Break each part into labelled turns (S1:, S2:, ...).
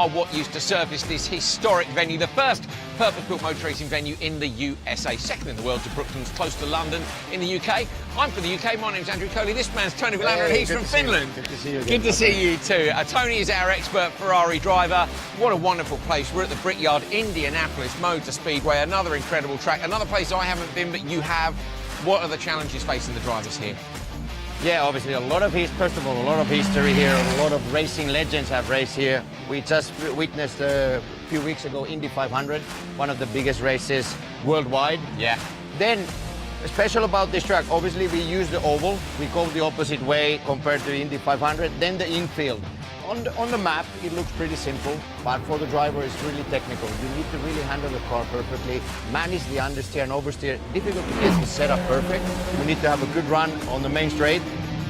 S1: are what used to service this historic venue, the first purpose-built motor racing venue in the USA, second in the world to Brooklands, close to London in the UK. I'm from the UK, my name's Andrew Coley, this man's Tony Villander, and he's from Finland.
S2: Good to see you again.
S1: Good to see you too. Tony is our expert Ferrari driver. What a wonderful place. We're at the Brickyard, Indianapolis Motor Speedway, another incredible track, another place I haven't been, but you have. What are the challenges facing the drivers here?
S2: Yeah, obviously a lot of history here. A lot of racing legends have raced here. We just witnessed a few weeks ago Indy 500, one of the biggest races worldwide.
S1: Yeah.
S2: Then, special about this track, obviously we use the oval. We go the opposite way compared to Indy 500. Then the infield. On the map, it looks pretty simple, but for the driver, it's really technical. You need to really handle the car perfectly, manage the understeer and oversteer. Difficult to get the setup perfect. You need to have a good run on the main straight,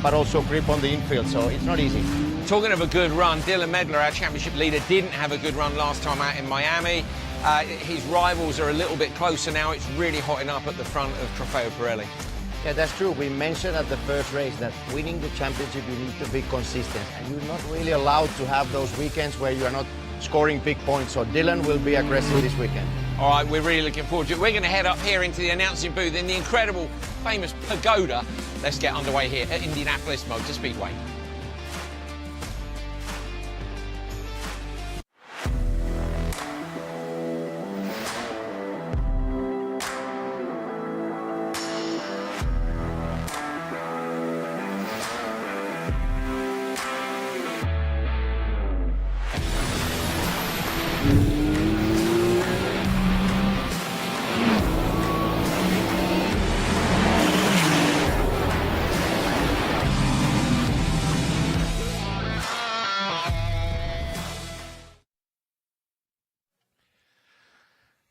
S2: but also grip on the infield, so it's not easy.
S1: Talking of a good run, Dylan Medler, our championship leader, didn't have a good run last time out in Miami. His rivals are a little bit closer now. It's really hotting up at the front of Trofeo Pirelli.
S2: Yeah, that's true. We mentioned at the first race that winning the championship, you need to be consistent. And you're not really allowed to have those weekends where you are not scoring big points. So Dylan will be aggressive this weekend.
S1: All right, we're really looking forward to it. We're going to head up here into the announcing booth in the incredible, famous pagoda. Let's get underway here at Indianapolis Motor Speedway.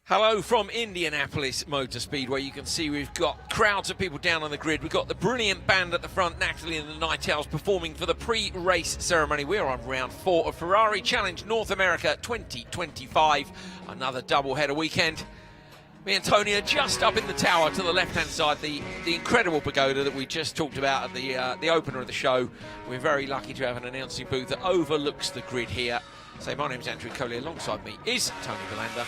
S1: Hello from Indianapolis Motor Speedway. You can see we've got crowds of people down on the grid. We've got the brilliant band at the front, Natalie and the Night Owls, performing for the pre-race ceremony. We're on round 4 of Ferrari Challenge North America 2025. Another double-header weekend. Me and Tony are just up in the tower to the left-hand side, the incredible pagoda that we just talked about at the opener of the show. We're very lucky to have an announcing booth that overlooks the grid here. So my name's Andrew Coley, alongside me is Tony Villander,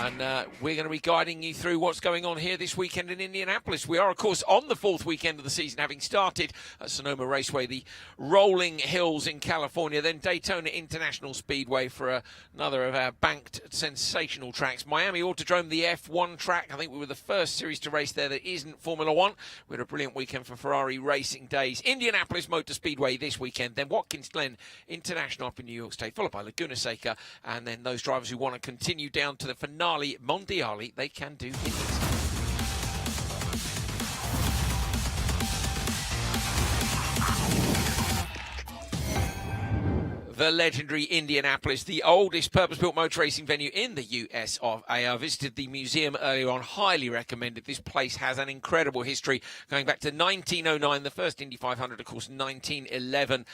S1: and we're going to be guiding you through what's going on here this weekend in Indianapolis. We are, of course, on the 4th weekend of the season, having started at Sonoma Raceway, the rolling hills in California, then Daytona International Speedway for another of our banked sensational tracks. Miami Autodrome, the F1 track. I think we were the first series to race there that isn't Formula One. We had a brilliant weekend for Ferrari racing days. Indianapolis Motor Speedway this weekend, then Watkins Glen International up in New York State, followed by Laguna Seca, and then those drivers who want to continue down to the finale Mondiali, they can do it. The legendary Indianapolis, the oldest purpose-built motor racing venue in the US of A. I visited the museum earlier on, highly recommended. This place has an incredible history going back to 1909, the first Indy 500, of course, 1911.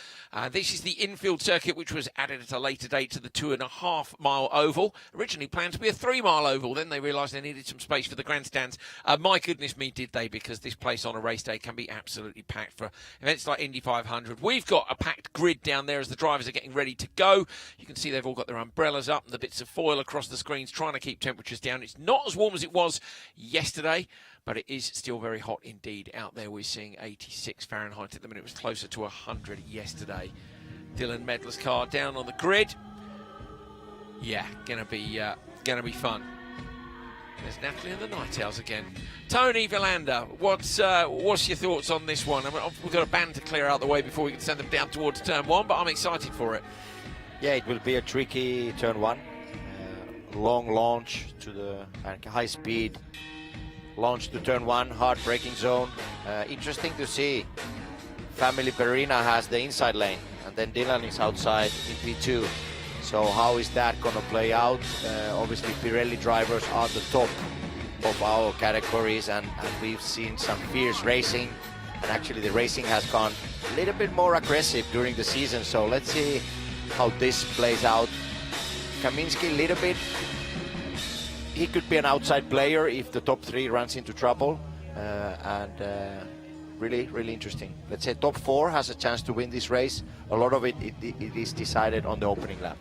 S1: This is the infield circuit, which was added at a later date to the 2.5-mile oval. Originally planned to be a 3-mile oval, then they realised they needed some space for the grandstands. My goodness me, did they, because this place on a race day can be absolutely packed for events like Indy 500. We've got a packed grid down there as the drivers are getting ready to go. You can see they've all got their umbrellas up and the bits of foil across the screens, trying to keep temperatures down. It's not as warm as it was yesterday, but it is still very hot indeed out there. We're seeing 86 Fahrenheit at the minute. It was closer to 100 yesterday. Dylan Medler's car down on the grid. Yeah, gonna be fun. There's Natalie and the Night Owls again. Tony Villander, what's your thoughts on this one? I mean, we've got a band to clear out the way before we can send them down towards turn 1, but I'm excited for it.
S3: Yeah, it will be a tricky turn 1. Long launch to the high speed launch to turn 1, hard braking zone. Interesting to see. Family Perina has the inside lane, and then Dylan is outside in P2. So how is that going to play out? Obviously, Pirelli drivers are the top of our categories, and we've seen some fierce racing. And actually, the racing has gone a little bit more aggressive during the season. So let's see how this plays out. Kaminsky, a little bit. He could be an outside player if the top 3 runs into trouble. Really, really interesting. Let's say top 4 has a chance to win this race. A lot of it is decided on the opening lap.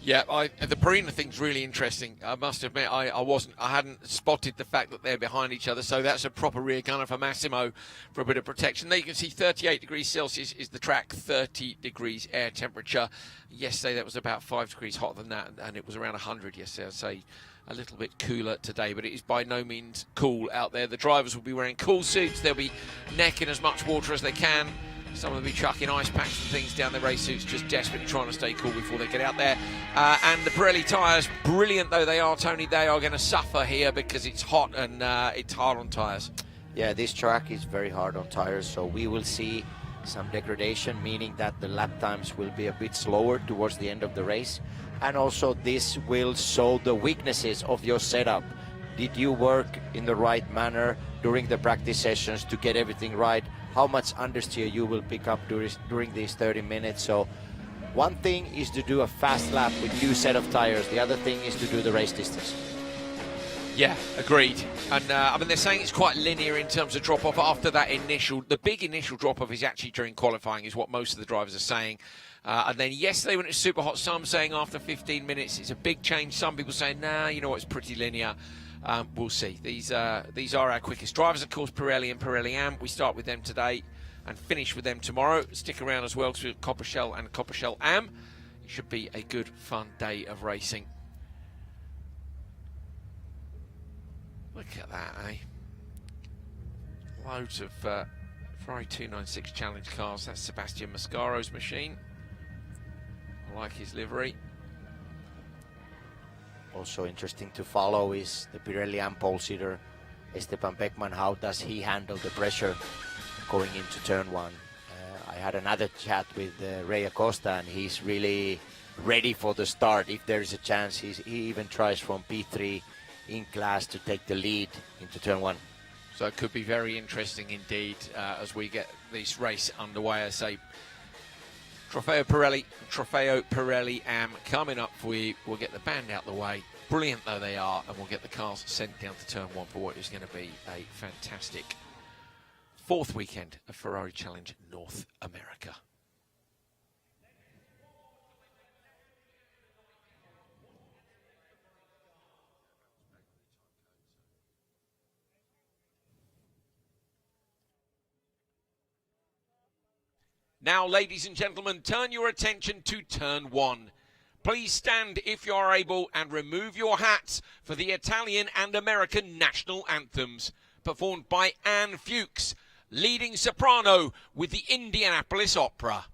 S1: Yeah, the Perina thing's really interesting. I must admit, I hadn't spotted the fact that they're behind each other. So that's a proper rear gunner for Massimo for a bit of protection. There you can see 38 degrees Celsius is the track, 30 degrees air temperature. Yesterday that was about 5 degrees hotter than that, and it was around 100 yesterday. I'd say a little bit cooler today, but it is by no means cool out there. The drivers will be wearing cool suits. They'll be necking as much water as they can. Some of them will be chucking ice packs and things down their race suits, just desperately trying to stay cool before they get out there. And the Pirelli tyres, brilliant though they are, Tony, they are going to suffer here because it's hot and it's hard on tyres.
S3: Yeah, this track is very hard on tires, so we will see some degradation, meaning that the lap times will be a bit slower towards the end of the race. And also this will show the weaknesses of your setup. Did you work in the right manner during the practice sessions to get everything right? How much understeer you will pick up during these 30 minutes. So one thing is to do a fast lap with new set of tires. The other thing is to do the race distance.
S1: Yeah, agreed. And I mean, they're saying it's quite linear in terms of drop-off after that initial. The big initial drop-off is actually during qualifying, is what most of the drivers are saying. And then yesterday when it was super hot, some saying after 15 minutes it's a big change. Some people saying, nah, you know what, it's pretty linear. We'll see. These are our quickest drivers, of course, Pirelli and Pirelli Am. We start with them today and finish with them tomorrow. Stick around as well to Copa Shell and Copa Shell Am. It should be a good, fun day of racing. Look at that, eh? Loads of Ferrari 296 Challenge cars. That's Sebastian Mascaro's machine. I like his livery.
S3: Also interesting to follow is the Pirelli Am pole sitter Esteban Beckman. How does he handle the pressure going into turn one? I had another chat with Ray Acosta, and he's really ready for the start. If there is a chance, he even tries from P3 in class to take the lead into turn one.
S1: So it could be very interesting indeed as we get this race underway. I say Trofeo Pirelli Am coming up for you. We'll get the band out the way. Brilliant though they are, and we'll get the cars sent down to turn one for what is going to be a fantastic fourth weekend of Ferrari Challenge North America. Now, ladies and gentlemen, turn your attention to turn one. Please stand if you are able and remove your hats for the Italian and American national anthems, performed by Anne Fuchs, leading soprano with the Indianapolis Opera.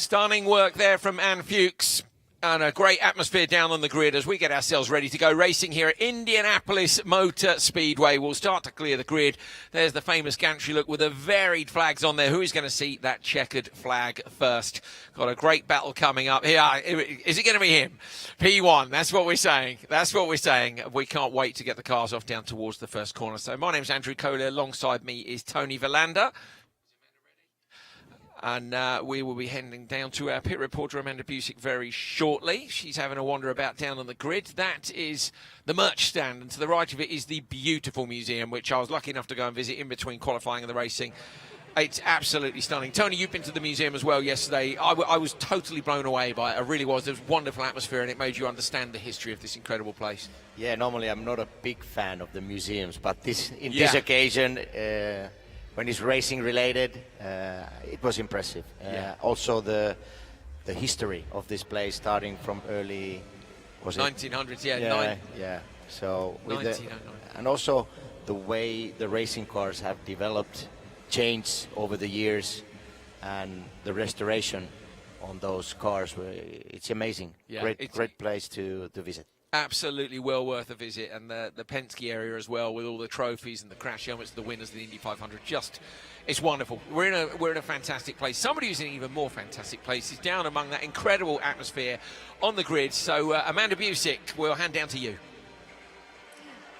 S1: Stunning work there from Anne Fuchs. And a great atmosphere down on the grid as we get ourselves ready to go racing here at Indianapolis Motor Speedway. We'll start to clear the grid. There's the famous gantry look with the varied flags on there. Who is going to see that checkered flag first? Got a great battle coming up here. Is it going to be him? P1, that's what we're saying. That's what we're saying. We can't wait to get the cars off down towards the first corner. So my name's Andrew Kohler. Alongside me is Tony Verlander. And we will be heading down to our pit reporter, Amanda Busick, very shortly. She's having a wander about down on the grid. That is the merch stand, and to the right of it is the beautiful museum, which I was lucky enough to go and visit in between qualifying and the racing. It's absolutely stunning. Tony, you've been to the museum as well yesterday. I was totally blown away by it. I really was. There was a wonderful atmosphere, and it made you understand the history of this incredible place.
S3: Yeah, normally I'm not a big fan of the museums, but this occasion... when it's racing related, it was impressive. Also the history of this place, starting from early, was
S1: 1900s,
S3: yeah. So and also the way the racing cars have developed, changed over the years, and the restoration on those cars, it's amazing. Yeah, great place to visit.
S1: Absolutely well worth a visit, and the Penske area as well, with all the trophies and the crash helmets, the winners of the Indy 500. It's wonderful. We're in a fantastic place. Somebody who's in an even more fantastic place is down among that incredible atmosphere on the grid. So Amanda Busick, we'll hand down to you.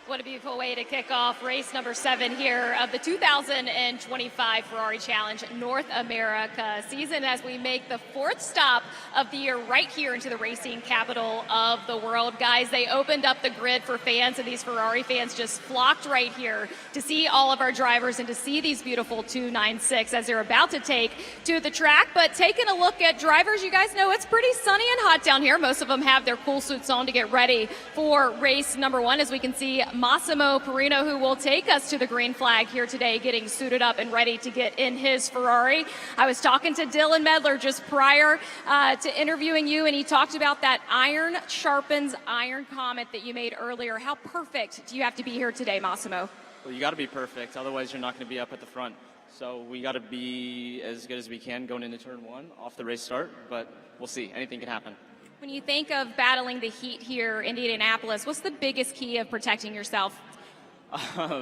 S4: What a beautiful way to kick off race number 7 here of the 2025 Ferrari Challenge North America season, as we make the 4th stop of the year right here into the racing capital of the world. Guys, they opened up the grid for fans, and these Ferrari fans just flocked right here to see all of our drivers and to see these beautiful 296 as they're about to take to the track. But taking a look at drivers, you guys know it's pretty sunny and hot down here. Most of them have their cool suits on to get ready for race number 1, as we can see Massimo Perino, who will take us to the green flag here today, getting suited up and ready to get in his Ferrari. I was talking to Dylan Medler just prior to interviewing you, and he talked about that iron sharpens iron comment that you made earlier. How perfect do you have to be here today, Massimo?
S5: Well, you got to be perfect, otherwise you're not going to be up at the front. So we got to be as good as we can going into turn 1 off the race start, but we'll see. Anything can happen.
S4: When you think of battling the heat here in Indianapolis, what's the biggest key of protecting yourself?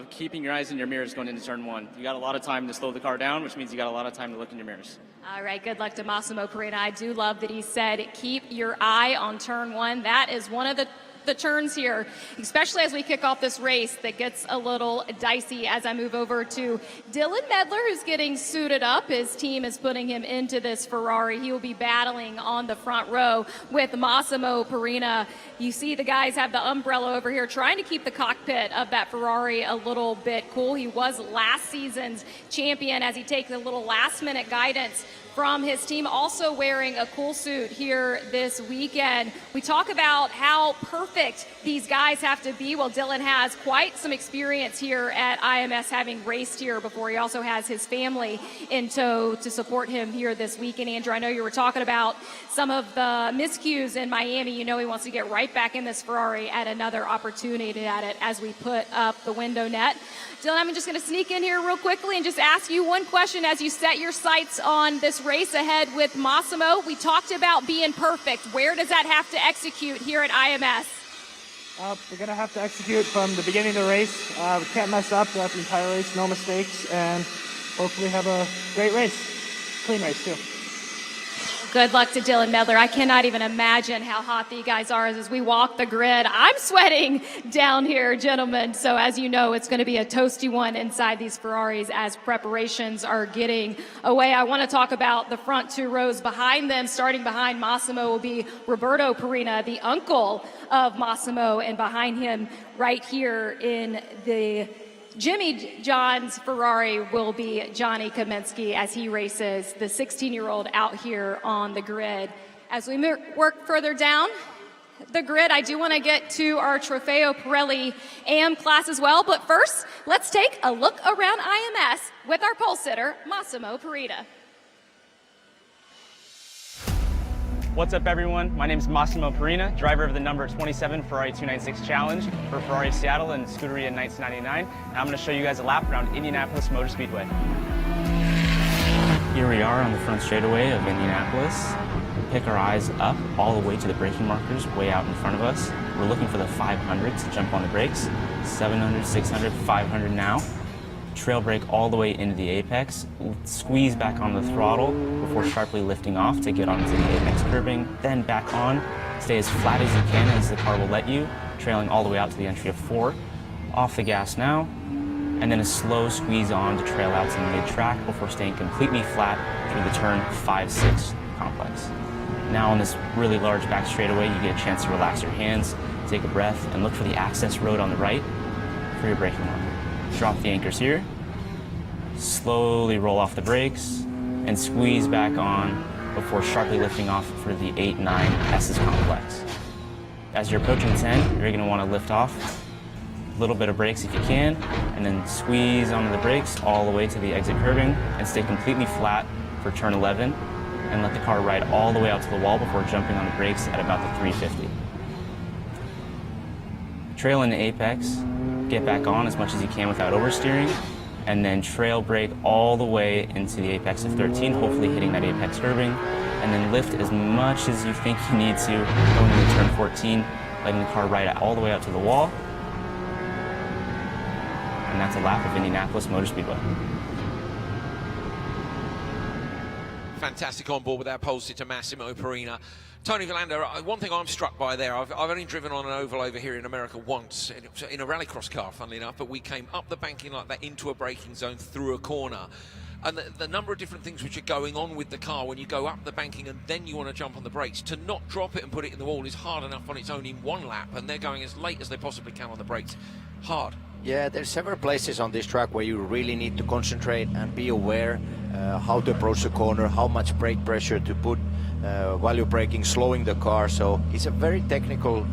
S5: Keeping your eyes in your mirrors going into turn 1. You got a lot of time to slow the car down, which means you got a lot of time to look in your mirrors.
S4: All right, good luck to Massimo Perino. I do love that he said, keep your eye on turn 1. That is one of the turns here, especially as we kick off this race, that gets a little dicey. As I move over to Dylan Medler, who's getting suited up. His team is putting him into this Ferrari. He will be battling on the front row with Massimo Perino. You see the guys have the umbrella over here trying to keep the cockpit of that Ferrari a little bit cool. He was last season's champion, as he takes a little last-minute guidance from his team, also wearing a cool suit here this weekend. We talk about how perfect these guys have to be. Well, Dylan has quite some experience here at IMS, having raced here before. He also has his family in tow to support him here this weekend. Andrew, I know you were talking about some of the miscues in Miami. You know he wants to get right back in this Ferrari at another opportunity at it as we put up the window net. Dylan, I'm just going to sneak in here real quickly and just ask you one question as you set your sights on this race ahead with Massimo. We talked about being perfect. Where does that have to execute here at IMS?
S6: We're going to have to execute from the beginning of the race. We can't mess up throughout the entire race, no mistakes, and hopefully have a great race. Clean race, too.
S4: Good luck to Dylan Medler. I cannot even imagine how hot you guys are as we walk the grid. I'm sweating down here, gentlemen. So as you know, it's going to be a toasty one inside these Ferraris as preparations are getting away. I want to talk about the front 2 rows behind them. Starting behind Massimo will be Roberto Perino, the uncle of Massimo, and behind him right here in the Jimmy John's Ferrari will be Johnny Kaminsky as he races the 16-year-old out here on the grid. As we work further down the grid, I do want to get to our Trofeo Pirelli AM class as well. But first, let's take a look around IMS with our pole sitter, Massimo Perino.
S7: What's up, everyone? My name is Massimo Perino, driver of the number 27 Ferrari 296 Challenge for Ferrari of Seattle and Scuderia in 1999. And I'm going to show you guys a lap around Indianapolis Motor Speedway. Here we are on the front straightaway of Indianapolis. Pick our eyes up all the way to the braking markers way out in front of us. We're looking for the 500 to jump on the brakes. 700, 600, 500 now. Trail brake all the way into the apex. Squeeze back on the throttle before sharply lifting off to get onto the apex curbing. Then back on. Stay as flat as you can as the car will let you, trailing all the way out to the entry of 4. Off the gas now. And then a slow squeeze on to trail out to the mid-track before staying completely flat through the turn 5-6 complex. Now on this really large back straightaway, you get a chance to relax your hands, take a breath, and look for the access road on the right for your braking marker. Drop the anchors here, slowly roll off the brakes, and squeeze back on before sharply lifting off for the 8-9 S's complex. As you're approaching 10, you're gonna wanna lift off, a little bit of brakes if you can, and then squeeze onto the brakes all the way to the exit curbing, and stay completely flat for turn 11, and let the car ride all the way out to the wall before jumping on the brakes at about the 350. Trail into apex, get back on as much as you can without oversteering, and then trail brake all the way into the apex of 13, hopefully hitting that apex curbing, and then lift as much as you think you need to going into turn 14, letting the car ride all the way out to the wall. And that's a lap of Indianapolis Motor Speedway.
S1: Fantastic on board with our pole sitter Massimo Perina. Tony Villando, one thing I'm struck by there, I've only driven on an oval over here in America once, in a rallycross car, funnily enough, but we came up the banking like that into a braking zone through a corner. And the number of different things which are going on with the car when you go up the banking and then you want to jump on the brakes, to not drop it and put it in the wall is hard enough on its own in one lap, and they're going as late as they possibly can on the brakes. Hard.
S3: Yeah, there's several places on this track where you really need to concentrate and be aware how to approach the corner, how much brake pressure to put while you're braking, slowing the car. So it's a very technical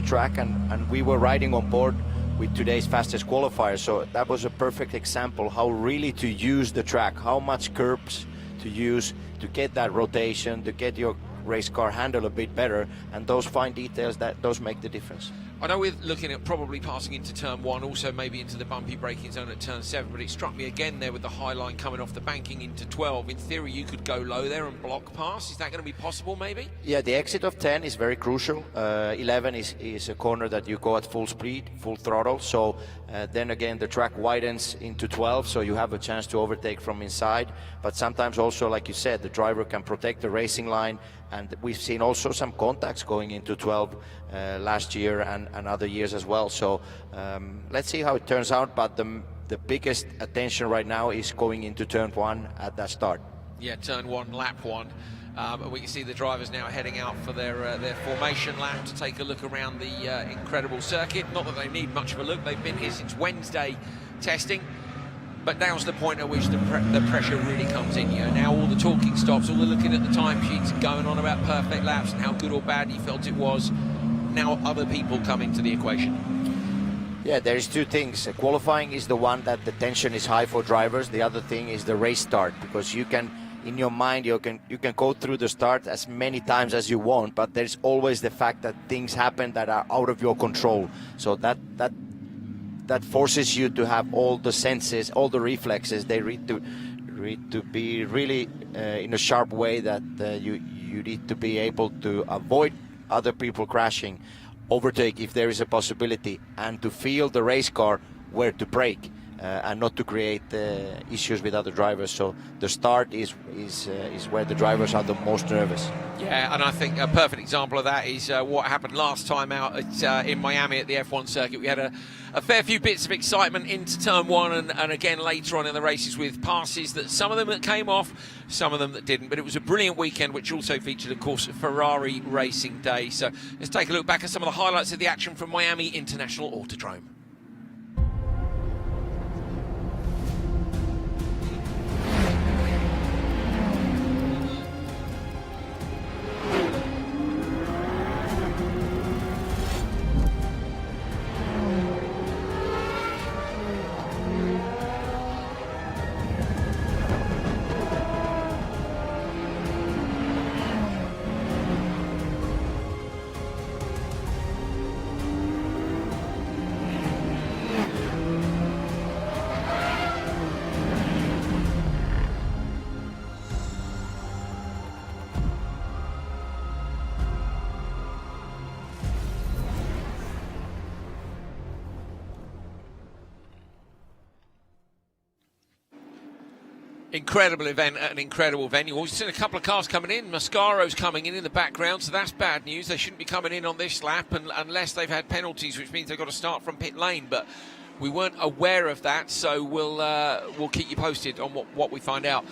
S3: track, and we were riding on board with today's fastest qualifier, so that was a perfect example how really to use the track, how much curbs to use to get that rotation, to get your race car handle a bit better, and those fine details, those make the difference.
S1: I know we're looking at probably passing into turn 1, also maybe into the bumpy braking zone at turn 7, but it struck me again there with the high line coming off the banking into 12. In theory, you could go low there and block pass. Is that going to be possible, maybe?
S3: Yeah, the exit of 10 is very crucial. 11 is a corner that you go at full speed, full throttle. So then again, the track widens into 12, so you have a chance to overtake from inside. But sometimes also, like you said, the driver can protect the racing line. And we've seen also some contacts going into 12 last year and other years as well. So let's see how it turns out. But the biggest attention right now is going into turn 1 at that start.
S1: Yeah, turn 1, lap 1. We can see the drivers now heading out for their formation lap to take a look around the incredible circuit. Not that they need much of a look. They've been here since Wednesday testing. But now's the point at which the pressure really comes in. You know, now all the talking stops, all the looking at the timesheets, going on about perfect laps and how good or bad he felt it was. Now other people come into the equation.
S3: Yeah, there's two things. Qualifying is the one that the tension is high for drivers. The other thing is the race start, because you can, in your mind, you can go through the start as many times as you want, but there's always the fact that things happen that are out of your control. So that forces you to have all the senses, all the reflexes. They need to be really in a sharp way, that you need to be able to avoid other people crashing, overtake if there is a possibility, and to feel the race car where to brake and not to create issues with other drivers. So the start is where the drivers are the most nervous.
S1: Yeah, and I think a perfect example of that is what happened last time out in Miami at the F1 circuit. We had a fair few bits of excitement into turn 1 and again later on in the races with passes, that some of them that came off, some of them that didn't. But it was a brilliant weekend, which also featured, of course, Ferrari Racing Day. So let's take a look back at some of the highlights of the action from Miami International Autodrome. Incredible event at an incredible venue. We've seen a couple of cars coming in. Mascaro's coming in the background, so that's bad news. They shouldn't be coming in on this lap unless they've had penalties, which means they've got to start from pit lane. But we weren't aware of that, so we'll keep you posted on what we find out.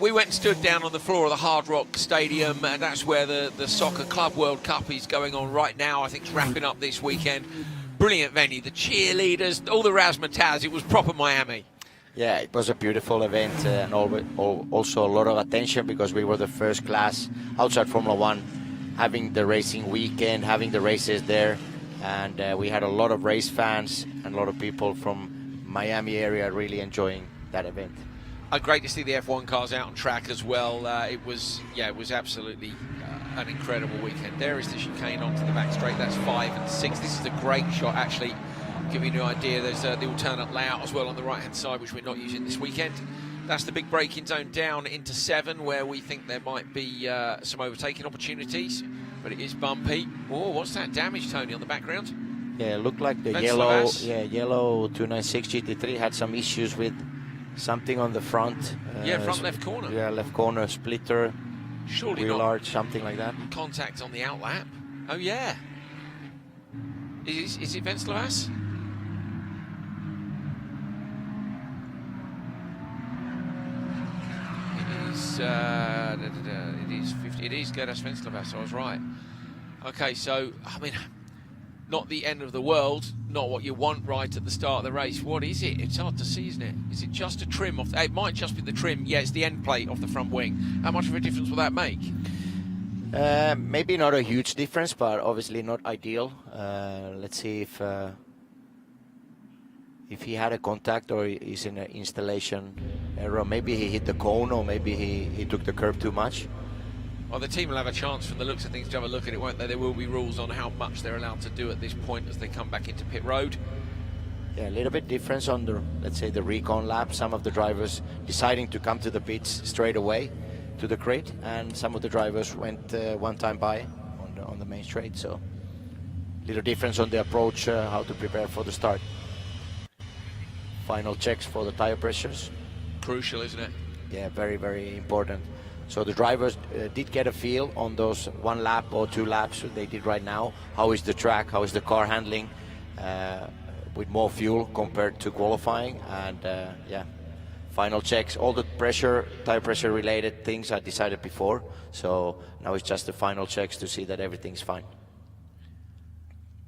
S1: We went and stood down on the floor of the Hard Rock Stadium, and that's where the Soccer Club World Cup is going on right now. I think it's wrapping up this weekend. Brilliant venue, the cheerleaders, all the razzmatazz. It was proper Miami.
S3: Yeah, it was a beautiful event and also a lot of attention because we were the first class outside Formula One having the racing weekend, having the races there. And we had a lot of race fans and a lot of people from Miami area really enjoying that event.
S1: Great to see the F1 cars out on track as well. It was absolutely an incredible weekend. There is the chicane onto the back straight. That's 5 and 6. This is a great shot, actually. Give you an idea, there's the alternate layout as well on the right-hand side, which we're not using this weekend. That's the big braking zone down into 7, where we think there might be some overtaking opportunities, but it is bumpy. Oh, what's that damage, Tony, on the background?
S3: Yeah, it looked like the yellow 296 GT3 had some issues with something on the front.
S1: Front left corner.
S3: Yeah, left corner splitter,
S1: surely
S3: wheel
S1: not
S3: arch, something like that.
S1: Contact on the outlap. Oh, yeah. Is it Venceslas? It is Gerdas Venceslas, I was right. Okay, so, I mean, not the end of the world, not what you want right at the start of the race. What is it? It's hard to see, isn't it? Is it just a trim off? It might just be the trim. Yeah, it's the end plate off the front wing. How much of a difference will that make?
S3: Maybe not a huge difference, but obviously not ideal. Let's see if he had a contact or he's in an installation error. Maybe he hit the cone, or maybe he took the curb too much.
S1: Well, the team will have a chance from the looks of things to have a look at it, won't they? There will be rules on how much they're allowed to do at this point as they come back into pit road.
S3: Yeah, a little bit difference on the, let's say, the recon lap. Some of the drivers deciding to come to the pits straight away to the grid, and some of the drivers went one time by on the main straight. So little difference on the approach, how to prepare for the start. Final checks for the tire pressures.
S1: Crucial, isn't it?
S3: Yeah, very, very important. So the drivers did get a feel on those 1 lap or 2 laps they did right now. How is the track? How is the car handling with more fuel compared to qualifying? And yeah, final checks. All the pressure, tire pressure related things I decided before. So now it's just the final checks to see that everything's fine.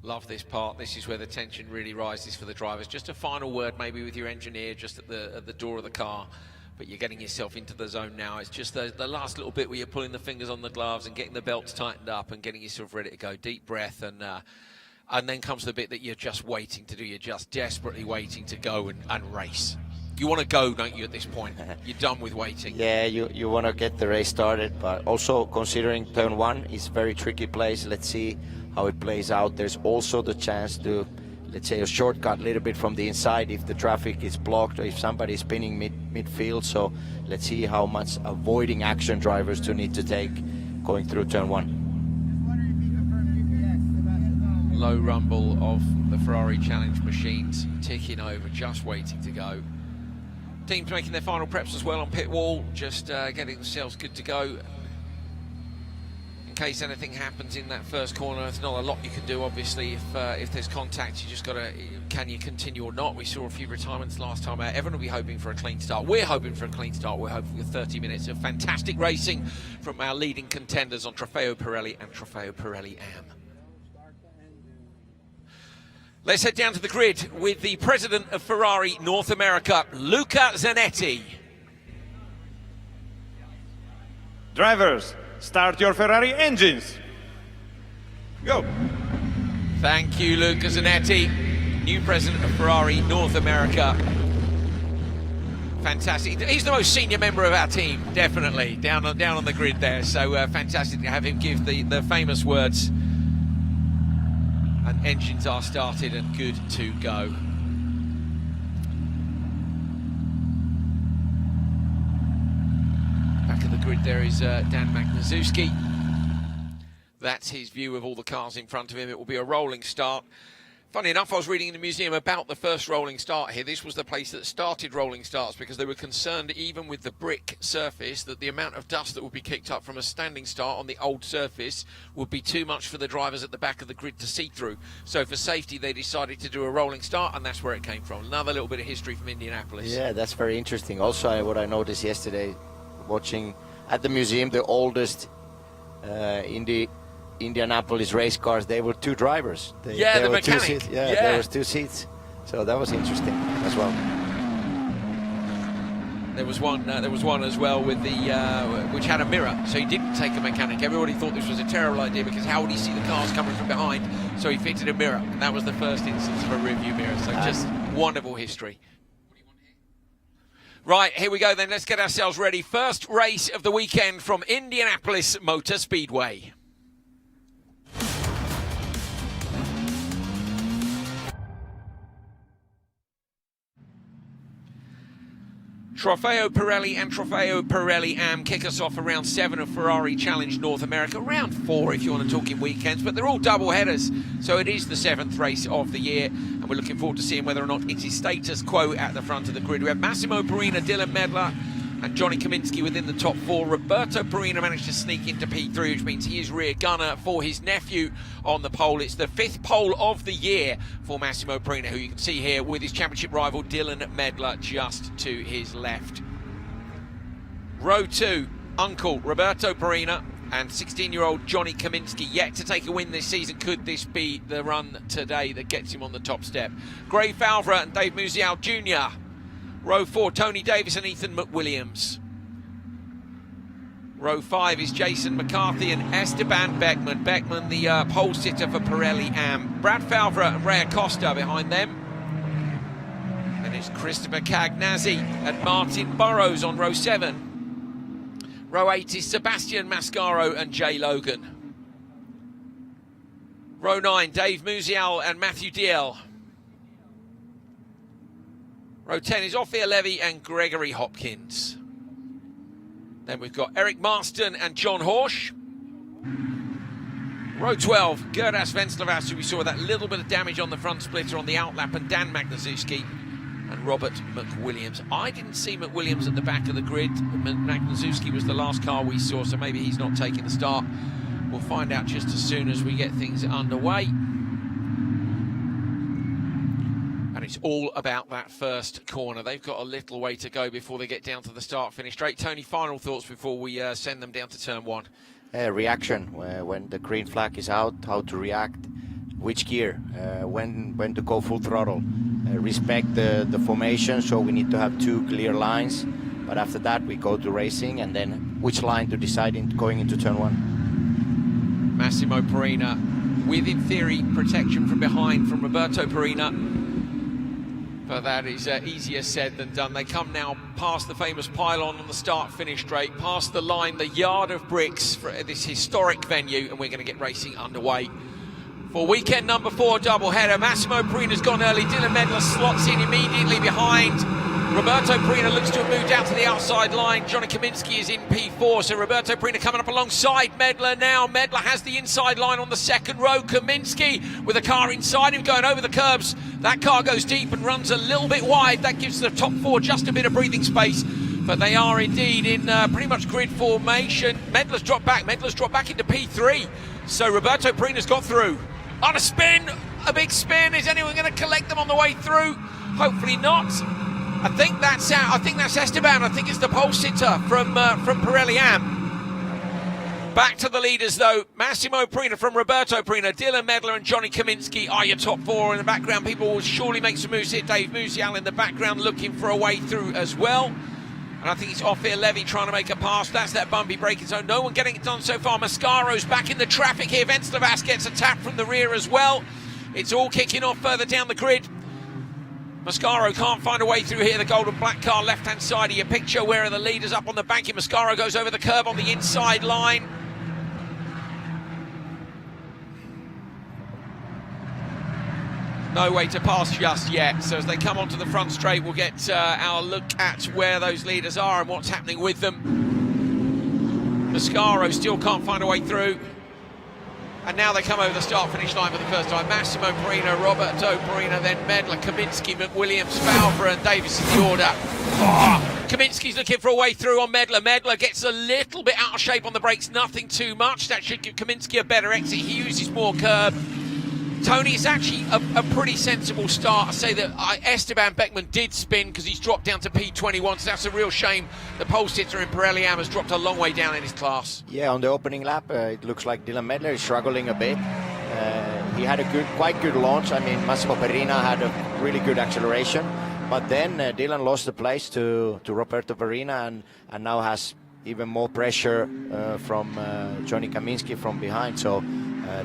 S1: Love this part. This is where the tension really rises for the drivers. Just a final word maybe with your engineer just at the door of the car. But you're getting yourself into the zone now. It's just the last little bit where you're pulling the fingers on the gloves and getting the belts tightened up and getting yourself ready to go. Deep breath, and then comes the bit that you're just waiting to do. You're just desperately waiting to go and race. You want to go, don't you, at this point? You're done with waiting.
S3: Yeah, you want to get the race started, but also considering turn 1 is a very tricky place. Let's see how it plays out. There's also the chance to, let's say, a shortcut a little bit from the inside if the traffic is blocked or if somebody's spinning midfield. So let's see how much avoiding action drivers to need to take going through turn 1.
S1: Low rumble of the Ferrari Challenge machines ticking over, just waiting to go. Teams making their final preps as well on pit wall, just getting themselves good to go. In case anything happens in that first corner, there's not a lot you can do, obviously. If there's contact, you just got to, can you continue or not? We saw a few retirements last time out. Everyone will be hoping for a clean start. We're hoping for a clean start. We're hoping for 30 minutes of fantastic racing from our leading contenders on Trofeo Pirelli and Trofeo Pirelli AM. Let's head down to the grid with the president of Ferrari North America, Luca Zanetti.
S8: Drivers, start your Ferrari engines. Go.
S1: Thank you, Luca Zanetti, new president of Ferrari North America. Fantastic. He's the most senior member of our team, definitely, down on the grid there. So fantastic to have him give the famous words. And engines are started and good to go. Back of the grid there is Dan Magnuszewski. That's his view of all the cars in front of him. It will be a rolling start Funny enough, I was reading in the museum about the first rolling start here. This was the place that started rolling starts because they were concerned, even with the brick surface, that the amount of dust that would be kicked up from a standing start on the old surface would be too much for the drivers at the back of the grid to see through. So for safety, they decided to do a rolling start, and that's where it came from. Another little bit of history from Indianapolis.
S3: Yeah, that's very interesting. Also, what I noticed yesterday, watching at the museum, the oldest Indianapolis race cars, they were two drivers.
S1: The
S3: were
S1: mechanic.
S3: There was two seats. So that was interesting as well.
S1: There was one as well with the which had a mirror, so he didn't take a mechanic. Everybody thought this was a terrible idea because how would he see the cars coming from behind? So he fitted a mirror, and that was the first instance of a rear view mirror. So just wonderful history. Right, here we go then. Let's get ourselves ready. First race of the weekend from Indianapolis Motor Speedway. Trofeo Pirelli and Trofeo Pirelli Am kick us off around 7 of Ferrari Challenge North America, round 4 if you want to talk in weekends, but they're all double headers, so it is the 7th race of the year, and we're looking forward to seeing whether or not it is status quo at the front of the grid. We have Massimo Perina, Dylan Medler and Johnny Kaminsky within the top 4. Roberto Perina managed to sneak into P3, which means he is rear gunner for his nephew on the pole. It's the 5th pole of the year for Massimo Perina, who you can see here with his championship rival Dylan Medler just to his left. Row 2, uncle Roberto Perina and 16-year-old Johnny Kaminsky, yet to take a win this season. Could this be the run today that gets him on the top step? Gray Falvera and Dave Musial Jr. Row 4, Tony Davis and Ethan McWilliams. Row 5 is Jason McCarthy and Esteban Beckman. Beckman, the pole sitter for Pirelli Am. Brad Falvera and Ray Acosta behind them. And it's Christopher Cagnazzi and Martin Burrows on row 7. Row 8 is Sebastian Mascaro and Jay Logan. Row 9, Dave Musial and Matthew Diel. Row 10 is Ophir Levy and Gregory Hopkins. Then we've got Eric Marston and John Horsch. Row 12, Gerdas Venceslas, who we saw that little bit of damage on the front splitter on the outlap, and Dan Magnuszewski and Robert McWilliams. I didn't see McWilliams at the back of the grid. Magnuszewski was the last car we saw, so maybe he's not taking the start. We'll find out just as soon as we get things underway. And it's all about that first corner. They've got a little way to go before they get down to the start-finish straight. Tony, final thoughts before we send them down to turn 1?
S3: Reaction, when the green flag is out, how to react, which gear, when to go full throttle. Respect the formation, so we need to have 2 clear lines. But after that, we go to racing, and then which line to decide in going into turn 1.
S1: Massimo Perina, with, in theory, protection from behind from Roberto Perina. But that is easier said than done. They come now past the famous pylon on the start-finish straight, past the line, the yard of bricks for this historic venue, and we're going to get racing underway. For weekend number 4 doubleheader, Massimo Perina's gone early. Dylan Medler slots in immediately behind. Roberto Perina looks to have moved out to the outside line. Johnny Kaminsky is in P4, so Roberto Perina coming up alongside Medler now. Medler has the inside line on the second row. Kaminsky with a car inside him going over the curbs. That car goes deep and runs a little bit wide. That gives the top 4 just a bit of breathing space. But they are indeed in pretty much grid formation. Medler's dropped back into P3. So Roberto Perina's got through. On a spin, a big spin. Is anyone going to collect them on the way through? Hopefully not. I think that's Esteban. I think it's the pole sitter from Pirelli Am. Back to the leaders though. Massimo Perina from Roberto Perina, Dylan Medler and Johnny Kaminsky are your top 4. In the background, people will surely make some moves here. Dave Musial in the background looking for a way through as well. And I think it's Ophir Levy trying to make a pass. That's that bumpy braking zone. No one getting it done so far. Mascaro's back in the traffic here. Venceslas gets a tap from the rear as well. It's all kicking off further down the grid. Mascaro can't find a way through here. The gold and black car left-hand side of your picture. Where are the leaders up on the banking? Mascaro goes over the curb on the inside line. No way to pass just yet. So as they come onto the front straight, we'll get our look at where those leaders are and what's happening with them. Mascaro still can't find a way through. And now they come over the start-finish line for the first time. Massimo Perina, Roberto Perina, then Medler, Kaminsky, McWilliams, Falvra and Davis in the order. Oh, Kaminsky's looking for a way through on Medler. Medler gets a little bit out of shape on the brakes, nothing too much. That should give Kaminsky a better exit. He uses more curb. Tony, it's actually a pretty sensible start. I say that Esteban Beckman did spin because he's dropped down to P21, so that's a real shame. The pole sitter in Pirelli Am has dropped a long way down in his class.
S3: Yeah, on the opening lap, it looks like Dylan Medler is struggling a bit. He had a quite good launch. I mean, Massimo Perina had a really good acceleration, but then Dylan lost the place to Roberto Perina and now has even more pressure from Johnny Kaminsky from behind. So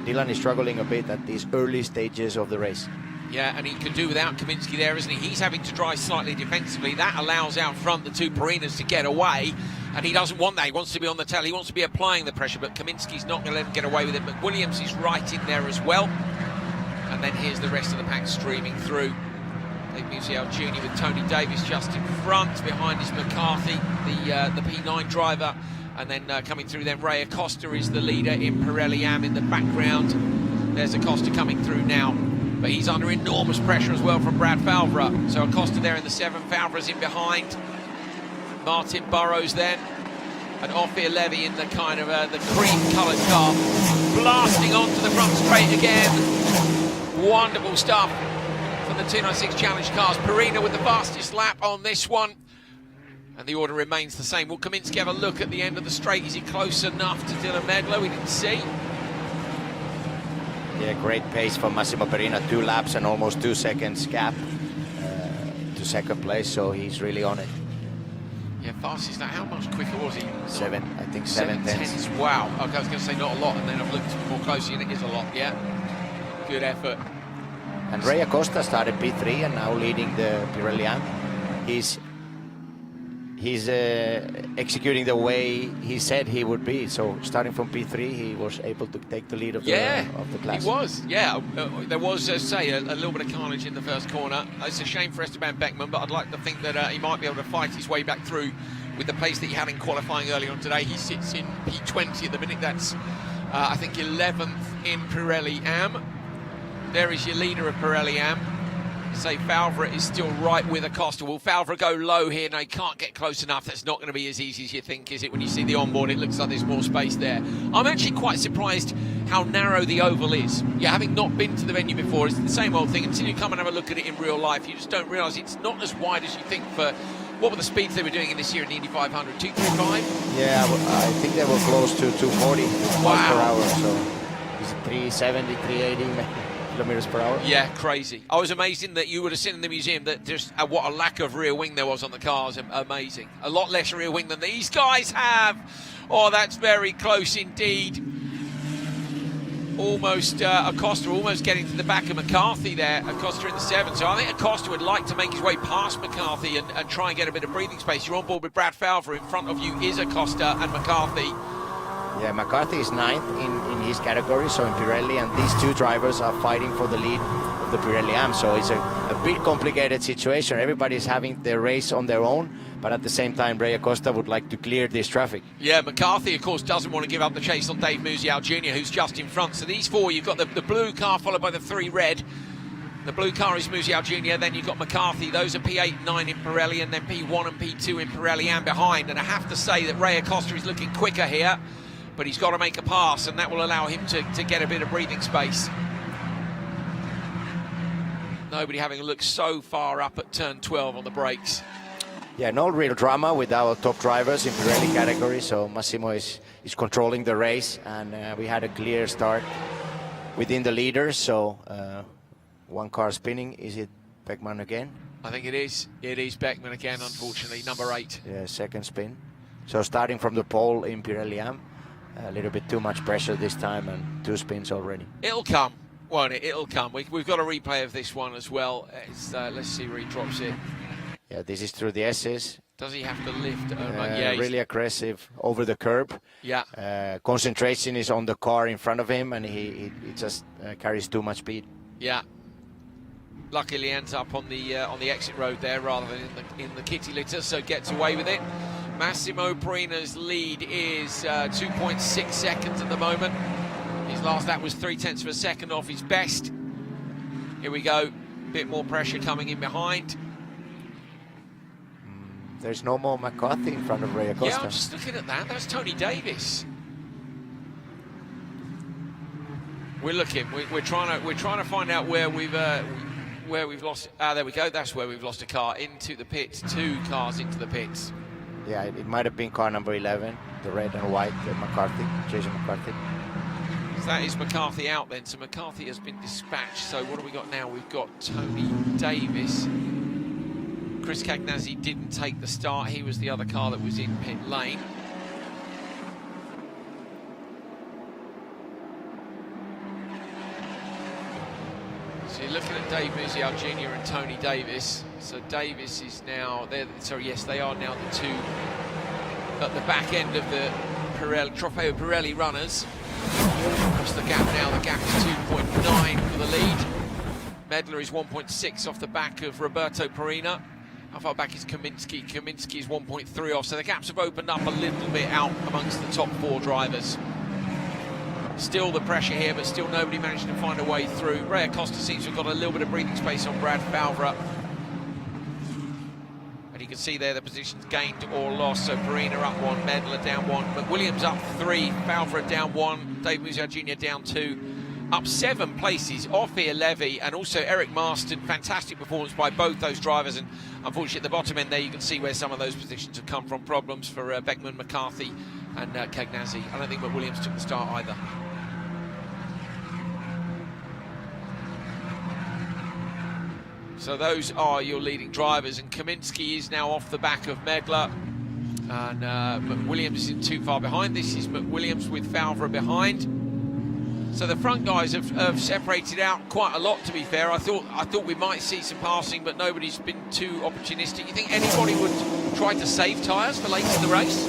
S3: Dylan is struggling a bit at these early stages of the race.
S1: Yeah, and he could do without Kaminsky there, isn't he? He's having to drive slightly defensively. That allows out front the two Perinas to get away, and he doesn't want that. He wants to be on the tail. He wants to be applying the pressure, but Kaminsky's not going to let him get away with it. But Williams is right in there as well. And then here's the rest of the pack streaming through. Dave Musial Jr. with Tony Davis just in front. Behind is McCarthy, the P9 driver. And then coming through then, Ray Acosta is the leader in Pirelli Am in the background. There's Acosta coming through now. But he's under enormous pressure as well from Brad Falvra. So Acosta there in the 7, Falvra's in behind. Martin Burrows then. And Ophir Levy in the kind of the cream-coloured car. Blasting onto the front straight again. Wonderful stuff from the 296 Challenge cars. Perina with the fastest lap on this one. And the order remains the same. Will Kaminsky have a look at the end of the straight? Is he close enough to Dylan Medler? We didn't see.
S3: Yeah, great pace from Massimo Perina. 2 laps and almost 2 seconds gap to second place, so he's really on it.
S1: Yeah, fastest lap. How much quicker was he?
S3: I think 7 tenths.
S1: Wow. Okay, I was going to say not a lot, and then I've looked more closely, and it is a lot, yeah. Good effort.
S3: And Ray Acosta started P3 and now leading the Pirelli Am. He's executing the way he said he would be. So starting from P3, he was able to take the lead of the class.
S1: He was, yeah. There was, say, a little bit of carnage in the first corner. It's a shame for Esteban Beckman, but I'd like to think that he might be able to fight his way back through with the pace that he had in qualifying earlier on today. He sits in P20 at the minute. That's, I think, 11th in Pirelli Am. There is your leader of Pirelli Am. Say Falvra is still right with Acosta. Will Falvra go low here? No, he can't get close enough. That's not going to be as easy as you think, is it? When you see the onboard, it looks like there's more space there. I'm actually quite surprised how narrow the oval is. Yeah, having not been to the venue before, it's the same old thing. Until you come and have a look at it in real life, you just don't realise it's not as wide as you think for... What were the speeds they were doing in this year in the Indy 500? 235?
S3: Yeah, I think they were close to 240 miles per hour. So it's 370, 380 kilometers per hour.
S1: Yeah, crazy. I was amazing that you would have seen in the museum that just what a lack of rear wing there was on the cars. Amazing. A lot less rear wing than these guys have. Oh, that's very close indeed. Almost Acosta almost getting to the back of McCarthy there. Acosta in the 7. So I think Acosta would like to make his way past McCarthy and try and get a bit of breathing space. You're on board with Brad Falvra. In front of you is Acosta and McCarthy.
S3: Yeah, McCarthy is 9th in his category, so in Pirelli, and these two drivers are fighting for the lead of the Pirelli Am. So it's a bit complicated situation. Everybody's having their race on their own, but at the same time, Ray Acosta would like to clear this traffic.
S1: Yeah, McCarthy, of course, doesn't want to give up the chase on Dave Musial Jr., who's just in front. So these 4, you've got the blue car followed by the 3 red. The blue car is Musial Jr., then you've got McCarthy. Those are P8, 9 in Pirelli, and then P1 and P2 in Pirelli Am behind. And I have to say that Ray Acosta is looking quicker here, but he's got to make a pass, and that will allow him to get a bit of breathing space. Nobody having a look so far up at turn 12 on the brakes.
S3: Yeah, no real drama with our top drivers in Pirelli category, so Massimo is controlling the race, and we had a clear start within the leaders, so one car spinning. Is it Beckman again?
S1: I think it is. It is Beckman again, unfortunately, number 8.
S3: Yeah, second spin. So starting from the pole in Pirelli Am, a little bit too much pressure this time, and 2 spins already.
S1: It'll come, won't it? It'll come. We've got a replay of this one as well. Let's see where he drops it.
S3: Yeah, this is through the S's.
S1: Does he have to lift?
S3: Really aggressive over the curb.
S1: Yeah.
S3: Concentration is on the car in front of him, and he just carries too much speed.
S1: Yeah. Luckily ends up on the exit road there rather than in the kitty litter, so gets away with it. Massimo Perina's lead is 2.6 seconds at the moment. His last lap was 0.3 of a second off his best. Here we go, bit more pressure coming in behind.
S3: There's no more McCarthy in front of Ray Acosta.
S1: Yeah, I'm just looking at that. That's Tony Davis. We're looking. We're trying to find out where we've lost. There we go. That's where we've lost a car into the pits. 2 cars into the pits.
S3: Yeah, it might have been car number 11, the red and white, McCarthy, Jason McCarthy.
S1: So that is McCarthy out then. So McCarthy has been dispatched. So what do we got now? We've got Tony Davis. Chris Cagnazzi didn't take the start. He was the other car that was in pit lane. So you're looking at Dave Musial Jr. and Tony Davis. So Davis is now there. Sorry, yes, they are now the 2 at the back end of the Trofeo Pirelli runners. Across the gap now. The gap is 2.9 for the lead. Medler is 1.6 off the back of Roberto Perina. How far back is Kaminsky? Kaminsky is 1.3 off, so the gaps have opened up a little bit out amongst the top 4 drivers. Still the pressure here, but still nobody managing to find a way through. Ray Acosta seems to have got a little bit of breathing space on Brad Favre. And you can see there the positions gained or lost. So Perina up 1, Medler down 1, McWilliams up 3, Favre down 1, Dave Musial Jr. down 2. Up 7 places, off here Levy and also Eric Marston. Fantastic performance by both those drivers, and unfortunately at the bottom end there you can see where some of those positions have come from. Problems for Beckman, McCarthy and Cagnazzi. I don't think McWilliams took the start either. So those are your leading drivers, and Kaminsky is now off the back of Medler, and McWilliams isn't too far behind. This is McWilliams with Favre behind. So the front guys have separated out quite a lot, to be fair. I thought we might see some passing, but nobody's been too opportunistic. You think anybody would try to save tyres for late in the race?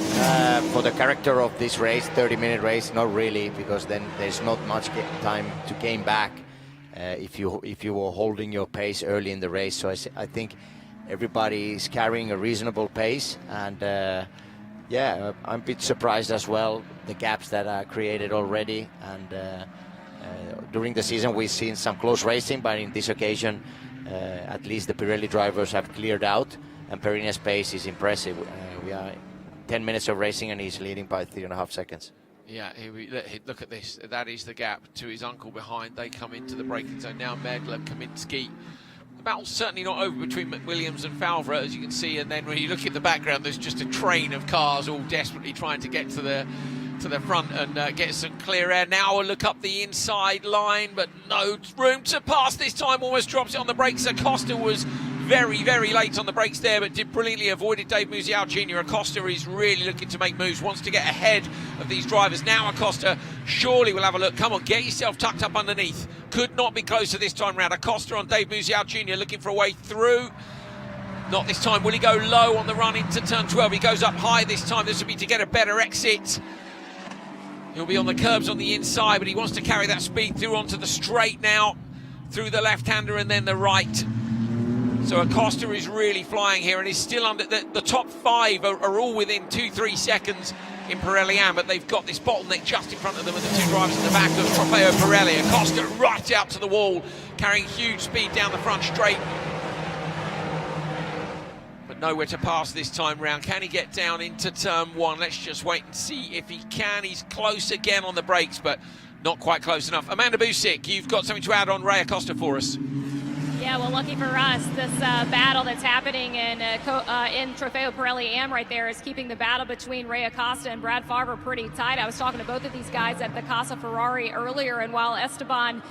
S3: For the character of this race, 30-minute race, not really, because then there's not much time to gain back if you were holding your pace early in the race. So I think everybody is carrying a reasonable pace, and yeah, I'm a bit surprised as well, the gaps that are created already. And during the season we've seen some close racing, but in this occasion at least the Pirelli drivers have cleared out, and Perina's pace is impressive. We are 10 minutes of racing and he's leading by 3.5 seconds.
S1: Yeah, here we look at this. That is the gap to his uncle behind. They come into the braking zone now. Medler, Kaminsky. The battle's certainly not over between McWilliams and Favre, as you can see. And then when you look at the background, there's just a train of cars all desperately trying to get to the front and get some clear air. Now a look up the inside line, but no room to pass this time. Almost drops it on the brakes. Acosta was very, very late on the brakes there, but did brilliantly, avoided Dave Musial Jr. Acosta is really looking to make moves, wants to get ahead of these drivers. Now Acosta surely will have a look. Come on, get yourself tucked up underneath. Could not be closer this time round. Acosta on Dave Musial Jr. looking for a way through. Not this time. Will he go low on the run into turn 12? He goes up high this time. This will be to get a better exit. He'll be on the curbs on the inside, but he wants to carry that speed through onto the straight now, through the left-hander and then the right. So Acosta is really flying here and is still under the top 5 are all within 2-3 seconds in Pirelli Am, but they've got this bottleneck just in front of them with the 2 drivers in the back of Trofeo Pirelli. Acosta right out to the wall, carrying huge speed down the front straight. But nowhere to pass this time round. Can he get down into turn 1? Let's just wait and see if he can. He's close again on the brakes, but not quite close enough. Amanda Busick, you've got something to add on Ray Acosta for us.
S4: Yeah, well, lucky for us, this battle that's happening in Trofeo Pirelli Am right there is keeping the battle between Ray Acosta and Brad Favre pretty tight. I was talking to both of these guys at the Casa Ferrari earlier, and while Esteban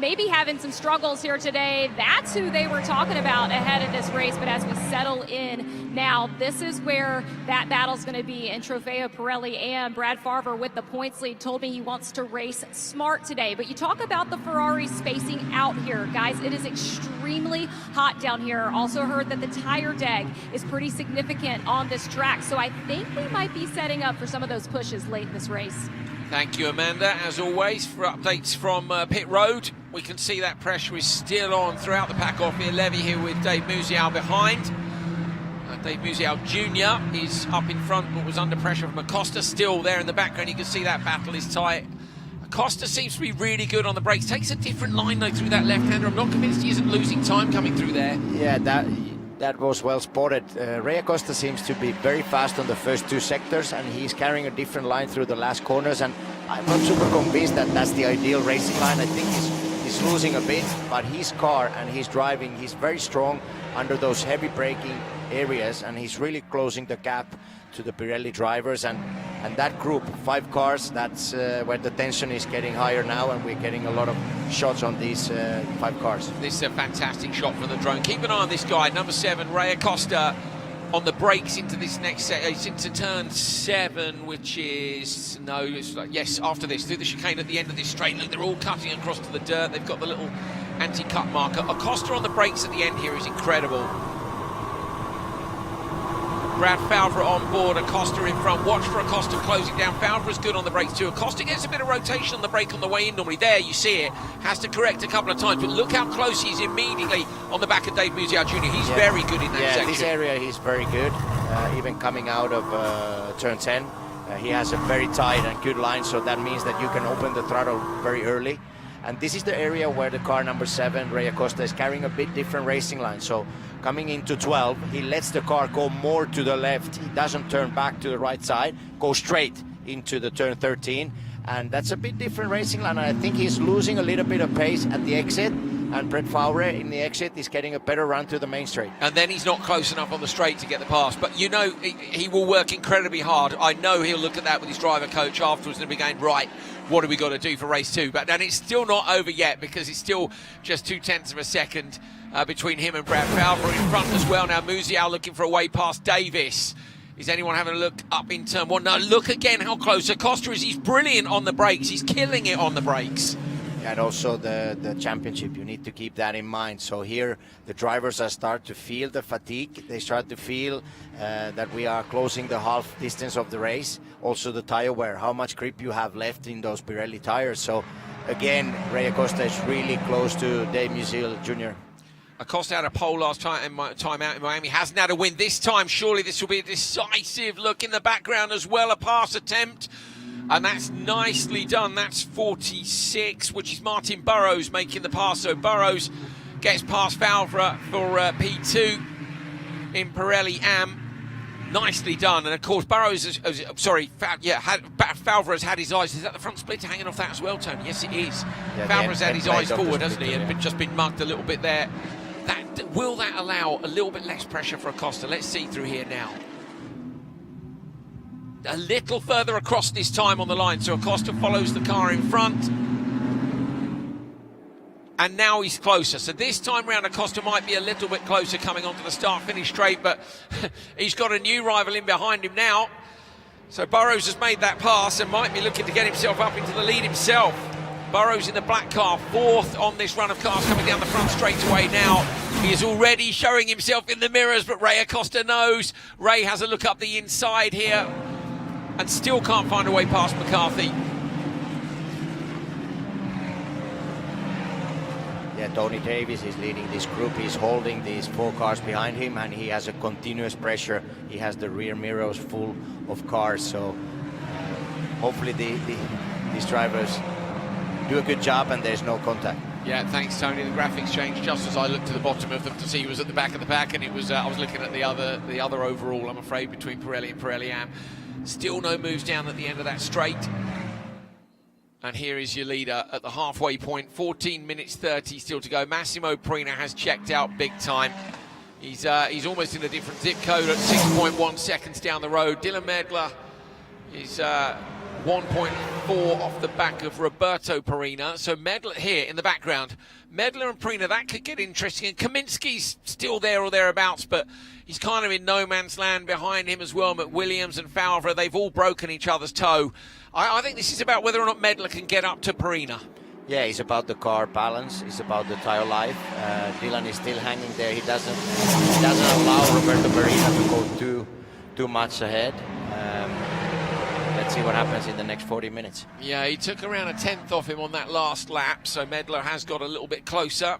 S4: may be having some struggles here today, that's who they were talking about ahead of this race. But as we settle in now, this is where that battle's going to be in Trofeo Pirelli Am. Brad Favre with the points lead told me he wants to race smart today. But you talk about the Ferrari spacing out here. Guys, it is extremely hot down here. Also heard that the tire deg is pretty significant on this track. So I think we might be setting up for some of those pushes late in this race.
S1: Thank you, Amanda, as always, for updates from pit road. We can see that pressure is still on throughout the pack off here. Levy here with Dave Musial behind. Dave Musial Jr. is up in front, but was under pressure from Acosta. Still there in the background. You can see that battle is tight. Acosta seems to be really good on the brakes. Takes a different line though through that left-hander. I'm not convinced he isn't losing time coming through there.
S3: Yeah, that was well spotted. Ray Acosta seems to be very fast on the first two sectors, and he's carrying a different line through the last corners, and I'm not super convinced that that's the ideal racing line. I think he's losing a bit, but his car and his driving, he's very strong under those heavy braking areas, and he's really closing the gap to the Pirelli drivers, and that group, 5 cars, that's where the tension is getting higher now, and we're getting a lot of shots on these 5 cars.
S1: This is a fantastic shot from the drone. Keep an eye on this guy, number 7, Ray Acosta, on the brakes into this next set. It's into turn 7, which is, no, it's like, yes, after this, through the chicane at the end of this straight. Look, they're all cutting across to the dirt. They've got the little anti-cut marker. Acosta on the brakes at the end here is incredible. Brad Falvera on board, Acosta in front. Watch for Acosta closing down. Falvera's good on the brakes too. Acosta gets a bit of rotation on the brake on the way in normally. There, you see it. Has to correct a couple of times, but look how close he is immediately on the back of Dave Musial Jr. He's very good in that section.
S3: This area he's very good, even coming out of turn 10. He has a very tight and good line, so that means that you can open the throttle very early. And this is the area where the car number 7, Ray Acosta, is carrying a bit different racing line. So coming into 12, he lets the car go more to the left. He doesn't turn back to the right side, go straight into the turn 13. And that's a bit different racing line. I think he's losing a little bit of pace at the exit. And Brett Falvera in the exit is getting a better run to the main straight.
S1: And then he's not close enough on the straight to get the pass. But you know, he will work incredibly hard. I know he'll look at that with his driver coach afterwards and be going, right, what do we got to do for race 2? But then it's still not over yet, because it's still just 0.2 of a second between him and Brad Falvera in front as well. Now Musial looking for a way past Davis. Is anyone having a look up in turn 1? No, look again how close Acosta is. He's brilliant on the brakes. He's killing it on the brakes.
S3: And also the championship, you need to keep that in mind. So here the drivers are start to feel the fatigue. They start to feel that we are closing the half distance of the race. Also the tire wear, how much grip you have left in those Pirelli tires. So again, Ray Acosta is really close to Dave Musial Jr.
S1: Acosta had a pole last time out in Miami. Hasn't had a win this time. Surely this will be a decisive look in the background as well. A pass attempt. And that's nicely done. That's 46, which is Martin Burrows making the pass. So Burrows gets past Falvera for P2 in Pirelli Am. Nicely done. And of course, Burrows, Falvera's had his eyes. Is that the front splitter hanging off that as well, Tony? Yes, it is. Yeah, Falvera's had his eyes forward, hasn't he? And just been mugged a little bit there. Will that allow a little bit less pressure for Acosta? Let's see through here now. A little further across this time on the line, so Acosta follows the car in front. And now he's closer. So this time round, Acosta might be a little bit closer coming onto the start-finish straight, but he's got a new rival in behind him now. So Burrows has made that pass and might be looking to get himself up into the lead himself. Burrows in the black car, 4th on this run of cars coming down the front straightaway now. He is already showing himself in the mirrors, but Ray Acosta knows. Ray has a look up the inside here and still can't find a way past McCarthy.
S3: Yeah, Tony Davis is leading this group. He's holding these 4 cars behind him, and he has a continuous pressure. He has the rear mirrors full of cars, so hopefully these drivers do a good job and there's no contact.
S1: Yeah, thanks, Tony. The graphics changed just as I looked to the bottom of them to see who was at the back of the pack, and it was I was looking at the other overall, I'm afraid, between Pirelli and Pirelli Am. Still no moves down at the end of that straight. And here is your leader at the halfway point. 14 minutes 30 still to go. Massimo Prina has checked out big time. He's almost in a different zip code at 6.1 seconds down the road. Dylan Medler is 1.4 off the back of Roberto Perina. So Medler here in the background. Medler and Perina, that could get interesting. And Kaminsky's still there or thereabouts, but he's kind of in no man's land behind him as well. McWilliams and Falvera, they've all broken each other's toe. I think this is about whether or not Medler can get up to Perina.
S3: Yeah, it's about the car balance. It's about the tire life. Dylan is still hanging there. He doesn't allow Roberto Perina to go too much ahead. Let's see what happens in the next 40 minutes.
S1: Yeah, he took around a 10th off him on that last lap, so Medler has got a little bit closer.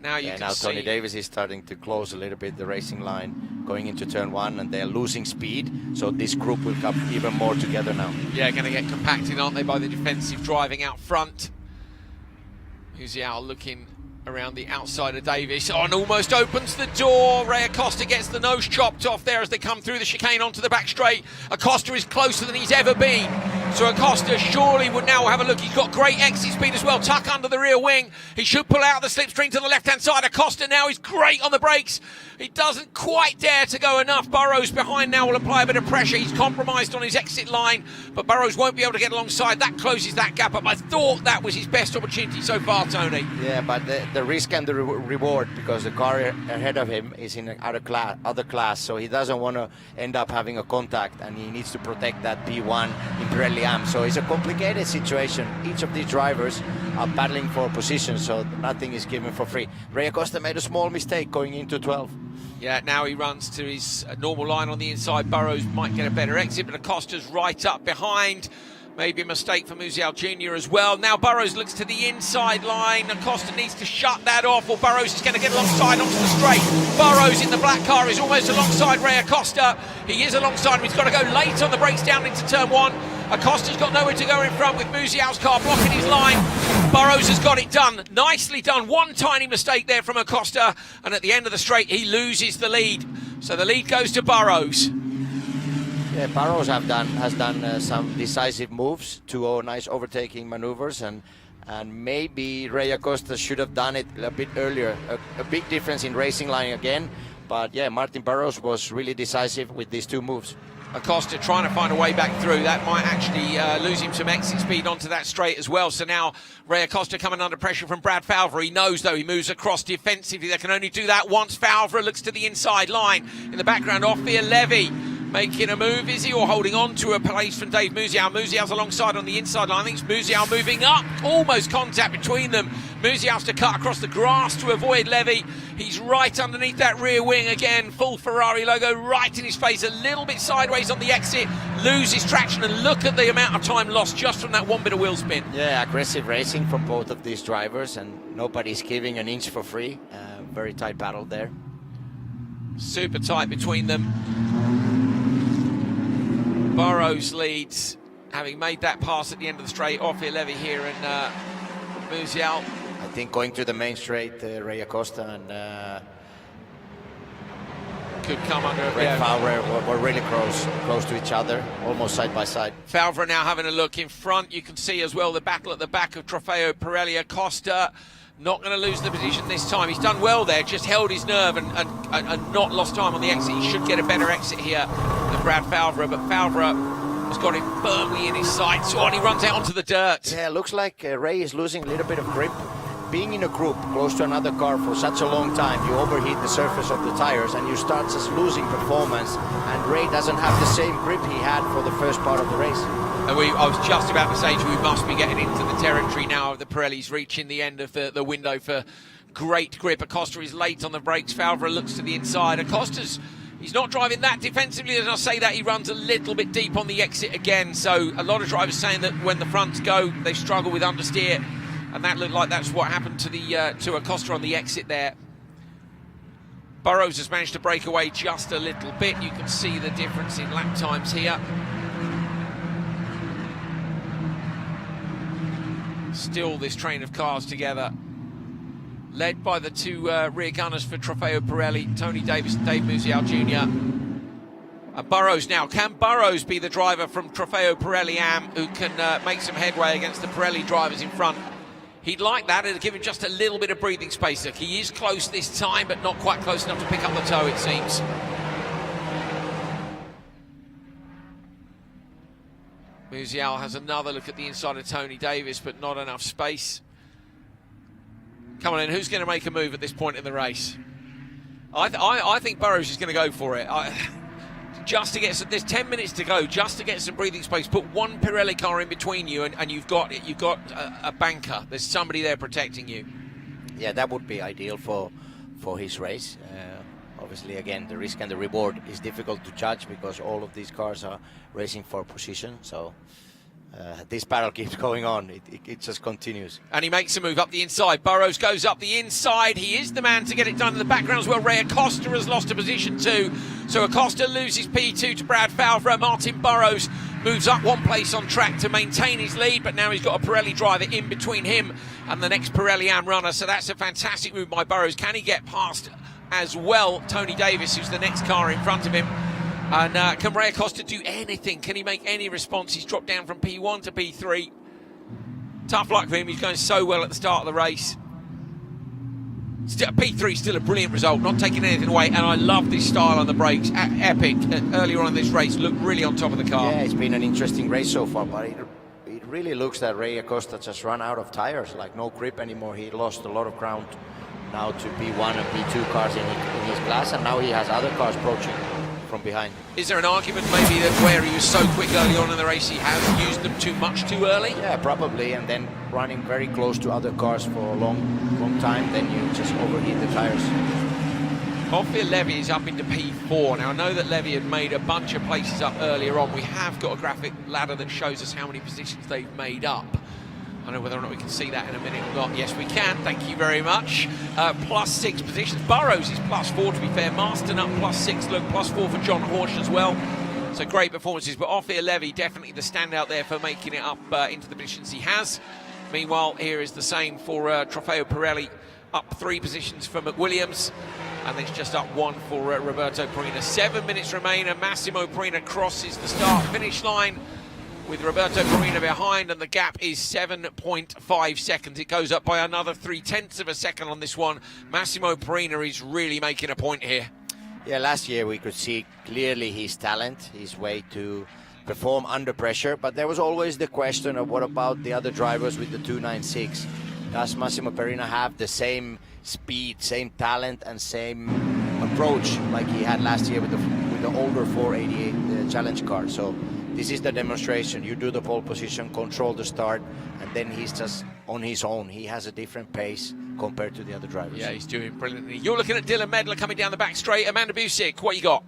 S1: Now you can see.
S3: Tony Davis is starting to close a little bit the racing line going into turn 1, and they're losing speed. So this group will come even more together now.
S1: Yeah, going to get compacted, aren't they, by the defensive driving out front. Musial looking around the outside of Davis. And almost opens the door. Ray Acosta gets the nose chopped off there as they come through the chicane onto the back straight. Acosta is closer than he's ever been. So Acosta surely would now have a look. He's got great exit speed as well. Tuck under the rear wing. He should pull out the slipstream to the left-hand side. Acosta now is great on the brakes. He doesn't quite dare to go enough. Burrows behind now will apply a bit of pressure. He's compromised on his exit line, but Burrows won't be able to get alongside. That closes that gap up. I thought that was his best opportunity so far, Tony.
S3: Yeah, but the risk and the reward, because the car ahead of him is in other class, so he doesn't want to end up having a contact, and he needs to protect that P1 in Pirelli AM. So it's a complicated situation. Each of these drivers are battling for position, so nothing is given for free. Ray Acosta made a small mistake going into 12.
S1: Yeah, now he runs to his normal line on the inside. Burrows might get a better exit, but Acosta's right up behind. Maybe a mistake for Musial Jr. as well. Now Burrows looks to the inside line. Acosta needs to shut that off, or Burrows is going to get alongside onto the straight. Burrows in the black car is almost alongside Ray Acosta. He is alongside him. He's got to go late on the brakes down into turn 1. Acosta's got nowhere to go in front with Musial's car blocking his line. Burrows has got it done. Nicely done. One tiny mistake there from Acosta, and at the end of the straight he loses the lead. So the lead goes to Burrows.
S3: Yeah, Burrows has done some decisive moves, 2 nice overtaking maneuvers, and maybe Ray Acosta should have done it a bit earlier. A big difference in racing line again, but yeah, Martin Burrows was really decisive with these 2 moves.
S1: Acosta trying to find a way back through. That might actually lose him some exit speed onto that straight as well. So now Ray Acosta coming under pressure from Brad Falvera. He knows, though, he moves across defensively. They can only do that once. Falvera looks to the inside line. In the background, Ophir Levy making a move, is he, or holding on to a place from Dave Musial? Musial's alongside on the inside line. I think it's Musial moving up. Almost contact between them. Musial's to cut across the grass to avoid Levy. He's right underneath that rear wing again. Full Ferrari logo right in his face. A little bit sideways on the exit. Loses traction, and look at the amount of time lost just from that one bit of wheel spin.
S3: Yeah, aggressive racing from both of these drivers, and nobody's giving an inch for free. Very tight battle there.
S1: Super tight between them. Burrows leads, having made that pass at the end of the straight. Ophir Levy here, and Musial.
S3: I think going to the main straight, Ray Acosta and
S1: could come under a
S3: Ray Falvera were really close to each other, almost side by side.
S1: Falvera now having a look in front. You can see as well the battle at the back of Trofeo Pirelli. Acosta not going to lose the position this time. He's done well there, just held his nerve and not lost time on the exit. He should get a better exit here than Brad Falvera, but Falvera has got him firmly in his sights. Oh, and he runs out onto the dirt.
S3: Yeah, looks like Ray is losing a little bit of grip. Being in a group close to another car for such a long time, you overheat the surface of the tires and you start just losing performance, and Ray doesn't have the same grip he had for the first part of the race.
S1: And I was just about to say to you, we must be getting into the territory now of the Pirellis reaching the end of the window for great grip. Acosta is late on the brakes. Falvera looks to the inside. He's not driving that defensively. As I say that, he runs a little bit deep on the exit again. So a lot of drivers saying that when the fronts go, they struggle with understeer. And that looked like that's what happened to Acosta on the exit there. Burrows has managed to break away just a little bit. You can see the difference in lap times here. Still this train of cars together, led by the 2 rear gunners for Trofeo Pirelli, Tony Davis and Dave Musial Jr. Burrows now. Can Burrows be the driver from Trofeo Pirelli AM who can make some headway against the Pirelli drivers in front? He'd like that. It'll give him just a little bit of breathing space. Look, he is close this time, but not quite close enough to pick up the toe, it seems. Musial has another look at the inside of Tony Davis, but not enough space. Come on in, who's going to make a move at this point in the race? I think Burrows is going to go for it. Just to get some, there's 10 minutes to go, just to get some breathing space. Put one Pirelli car in between you, and you've got a banker. There's somebody there protecting you.
S3: Yeah, that would be ideal for his race. Obviously, again, the risk and the reward is difficult to judge because all of these cars are racing for position. So this battle keeps going on. It just continues.
S1: And he makes a move up the inside. Burrows goes up the inside. He is the man to get it done in the background as well. Ray Acosta has lost a position too. So Acosta loses P2 to Brad Fowler. Martin Burrows moves up one place on track to maintain his lead, but now he's got a Pirelli driver in between him and the next Pirelli Am runner. So that's a fantastic move by Burrows. Can he get past as well Tony Davis, who's the next car in front of him? And can Ray Acosta do anything? Can he make any response? He's dropped down from P1 to P3. Tough luck for him. He's going so well at the start of the race. P3 still a brilliant result, not taking anything away. And I love this style on the brakes. Epic. Earlier on in this race, looked really on top of the car.
S3: Yeah, it's been an interesting race so far, but it really looks that Ray Acosta just run out of tires, like no grip anymore. He lost a lot of ground now to P1 and P2 cars in his class, and now he has other cars approaching from behind.
S1: Is there an argument maybe that where he was so quick early on in the race, he has used them too much too early?
S3: Yeah, probably, and then running very close to other cars for a long time, then you just overheat the tires.
S1: Ophir Levy is up into P4. Now, I know that Levy had made a bunch of places up earlier on. We have got a graphic ladder that shows us how many positions they've made up. I don't know whether or not we can see that in a minute or not. Yes, we can. Thank you very much. +6 positions. Burrows is +4, to be fair. Marston up +6. Look, +4 for John Horsch as well. So great performances. But Ophir Levy, definitely the standout there for making it up into the positions he has. Meanwhile, here is the same for Trofeo Pirelli. Up 3 positions for McWilliams. And it's just up 1 for Roberto Perina. 7 minutes remain, and Massimo Perina crosses the start-finish line with Roberto Perina behind, and the gap is 7.5 seconds. It goes up by another 0.3 of a second on this one. Massimo Perina is really making a point here.
S3: Yeah, last year we could see clearly his talent, his way to perform under pressure, but there was always the question of what about the other drivers with the 296? Does Massimo Perina have the same speed, same talent, and same approach like he had last year with the older 488 challenge car? So this is the demonstration. You do the pole position, control the start, and then he's just on his own. He has a different pace compared to the other drivers.
S1: Yeah, he's doing brilliantly. You're looking at Dylan Medler coming down the back straight. Amanda Busick, what you got?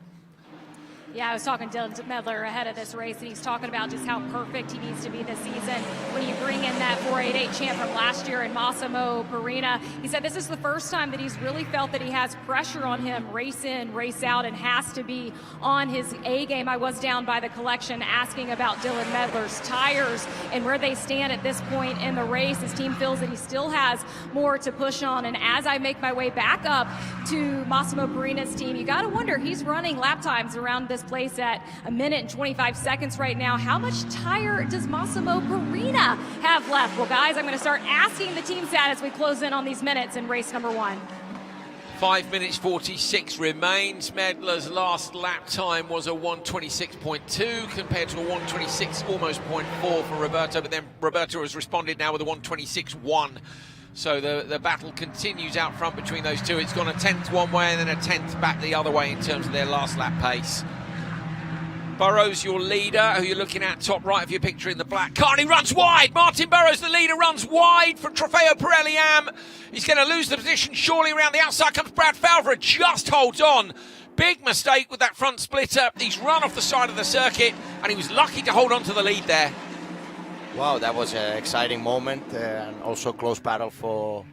S4: Yeah, I was talking to Dylan Medler ahead of this race, and he's talking about just how perfect he needs to be this season. When you bring in that 488 champ from last year and Massimo Perina, he said this is the first time that he's really felt that he has pressure on him, race in, race out, and has to be on his A game. I was down by the collection asking about Dylan Medler's tires and where they stand at this point in the race. His team feels that he still has more to push on, and as I make my way back up to Massimo Perina's team, you got to wonder, he's running lap times around this place at 1 minute and 25 seconds right now. How much tire does Massimo Perina have left? Well, guys, I'm going to start asking the team stat as we close in on these minutes in race number 1.
S1: 5 minutes 46 remains. Medler's last lap time was a 1:26.2 compared to a 1:26 almost 0.4 for Roberto, but then Roberto has responded now with a 1:26.1. So the battle continues out front between those two. It's gone a 10th one way and then a 10th back the other way in terms of their last lap pace. Burrows, your leader, who you're looking at top right of your picture in the black car, and he runs wide. Martin Burrows, the leader, runs wide from Trofeo Pirelli Am. He's going to lose the position. Surely around the outside comes Brad Fowler, just holds on. Big mistake with that front splitter. He's run off the side of the circuit, and he was lucky to hold on to the lead there.
S3: Wow, that was an exciting moment, and also close battle for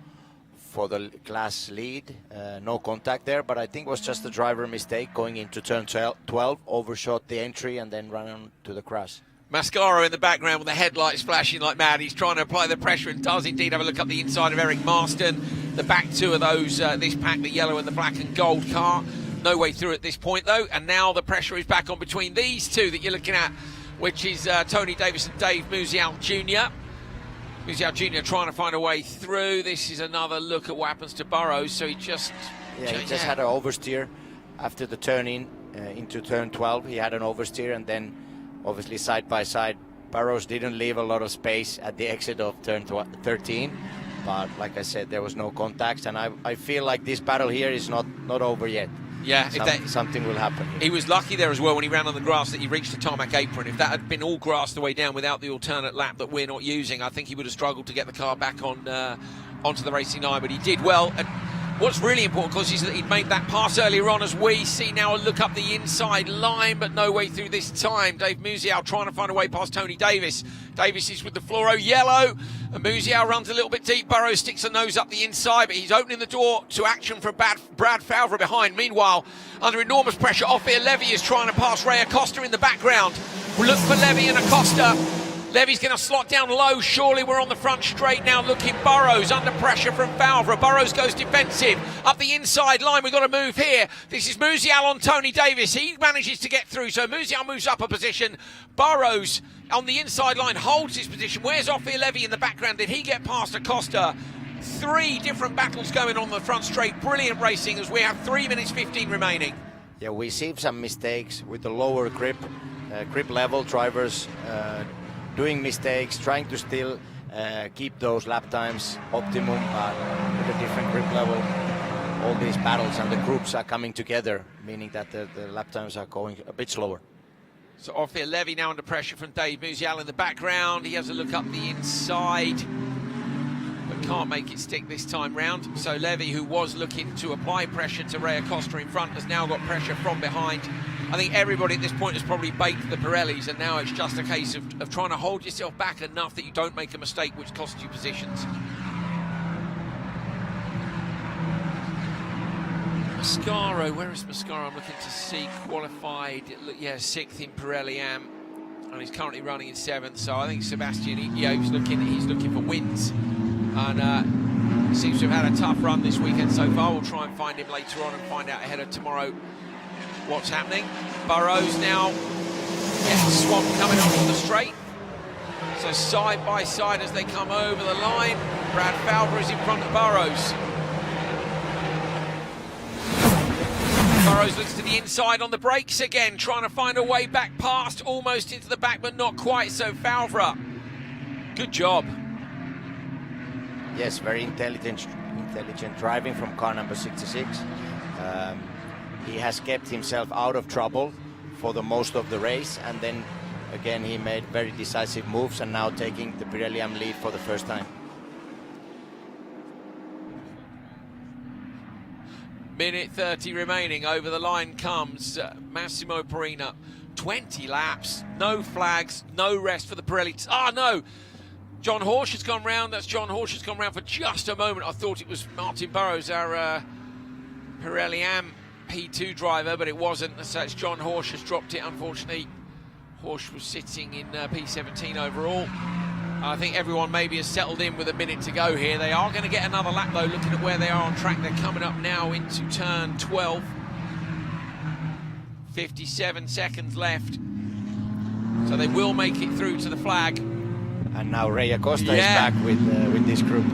S3: the class lead. No contact there, but I think it was just a driver mistake going into turn 12, overshot the entry and then ran on to the crash.
S1: Mascaro in the background with the headlights flashing like mad. He's trying to apply the pressure and does indeed have a look up the inside of Eric Marston. The back two of those, this pack, the yellow and the black and gold car. No way through at this point though, and now the pressure is back on between these two that you're looking at, which is Tony Davis and Dave Musial Jr. Musial Jr. trying to find a way through. This is another look at what happens to Burrows. So he just
S3: had an oversteer after the turn into turn 12. He had an oversteer, and then obviously side by side, Burrows didn't leave a lot of space at the exit of turn 13. But like I said, there was no contacts, and I feel like this battle here is not over yet.
S1: Yeah,
S3: something will happen here.
S1: He was lucky there as well when he ran on the grass that he reached the tarmac apron. If that had been all grass the way down without the alternate lap that we're not using, I think he would have struggled to get the car back on onto the racing line. But he did well. And What's really important, of course, is that he'd made that pass earlier on, as we see now a look up the inside line, but no way through this time. Dave Musial trying to find a way past Tony Davis. Davis is with the fluoro yellow, and Musial runs a little bit deep. Burrows sticks a nose up the inside, but he's opening the door to action for Brad Falvey behind. Meanwhile, under enormous pressure, Ophir Levy is trying to pass Ray Acosta in the background. We'll look for Levy and Acosta. Levy's going to slot down low. Surely we're on the front straight now, looking. Burrows under pressure from Falvey. Burrows goes defensive. Up the inside line, we've got to move here. This is Musial on Tony Davis. He manages to get through, so Musial moves up a position. Burrows on the inside line holds his position. Where's Ophir Levy in the background? Did he get past Acosta? 3 different battles going on the front straight. Brilliant racing as we have 3 minutes 15 remaining.
S3: Yeah, we see some mistakes with the lower grip level. Drivers doing mistakes, trying to still keep those lap times optimum, but with a different grip level. All these battles and the groups are coming together, meaning that the lap times are going a bit slower.
S1: So Ophir Levy now under pressure from Dave Musial in the background. He has a look up the inside, but can't make it stick this time round. So Levy, who was looking to apply pressure to Ray Acosta in front, has now got pressure from behind. I think everybody at this point has probably baked the Pirellis, and now it's just a case of trying to hold yourself back enough that you don't make a mistake which costs you positions. Mascaro, where is Mascaro? I'm looking to see qualified. Yeah, 6th in Pirelli Am, and he's currently running in 7th. So I think Sebastian, he's looking for wins, and seems to have had a tough run this weekend so far. We'll try and find him later on and find out ahead of tomorrow what's happening. Burrows now gets Swamp coming up on the straight. So side by side as they come over the line. Brad Falvey is in front of Burrows. Burrows looks to the inside on the brakes again, trying to find a way back past, almost into the back, but not quite. So Falvey, good job.
S3: Yes, very intelligent driving from car number 66. He has kept himself out of trouble for the most of the race, and then again he made very decisive moves and now taking the Pirelli Am lead for the first time.
S1: Minute 30 remaining. Over the line comes Massimo Perina. 20 laps, no flags, no rest for the Pirelli. Ah, no! John Horsch has gone round. That's John Horsch has gone round for just a moment. I thought it was Martin Burrows, our Pirelli Am P2 driver, but it wasn't. So it's John Horsch has dropped it, unfortunately. Horsch was sitting in P17 overall. I think everyone maybe has settled in with a minute to go here. They are going to get another lap, though, looking at where they are on track. They're coming up now into turn 12. 57 seconds left. So they will make it through to the flag.
S3: And now Ray Acosta is back with this group.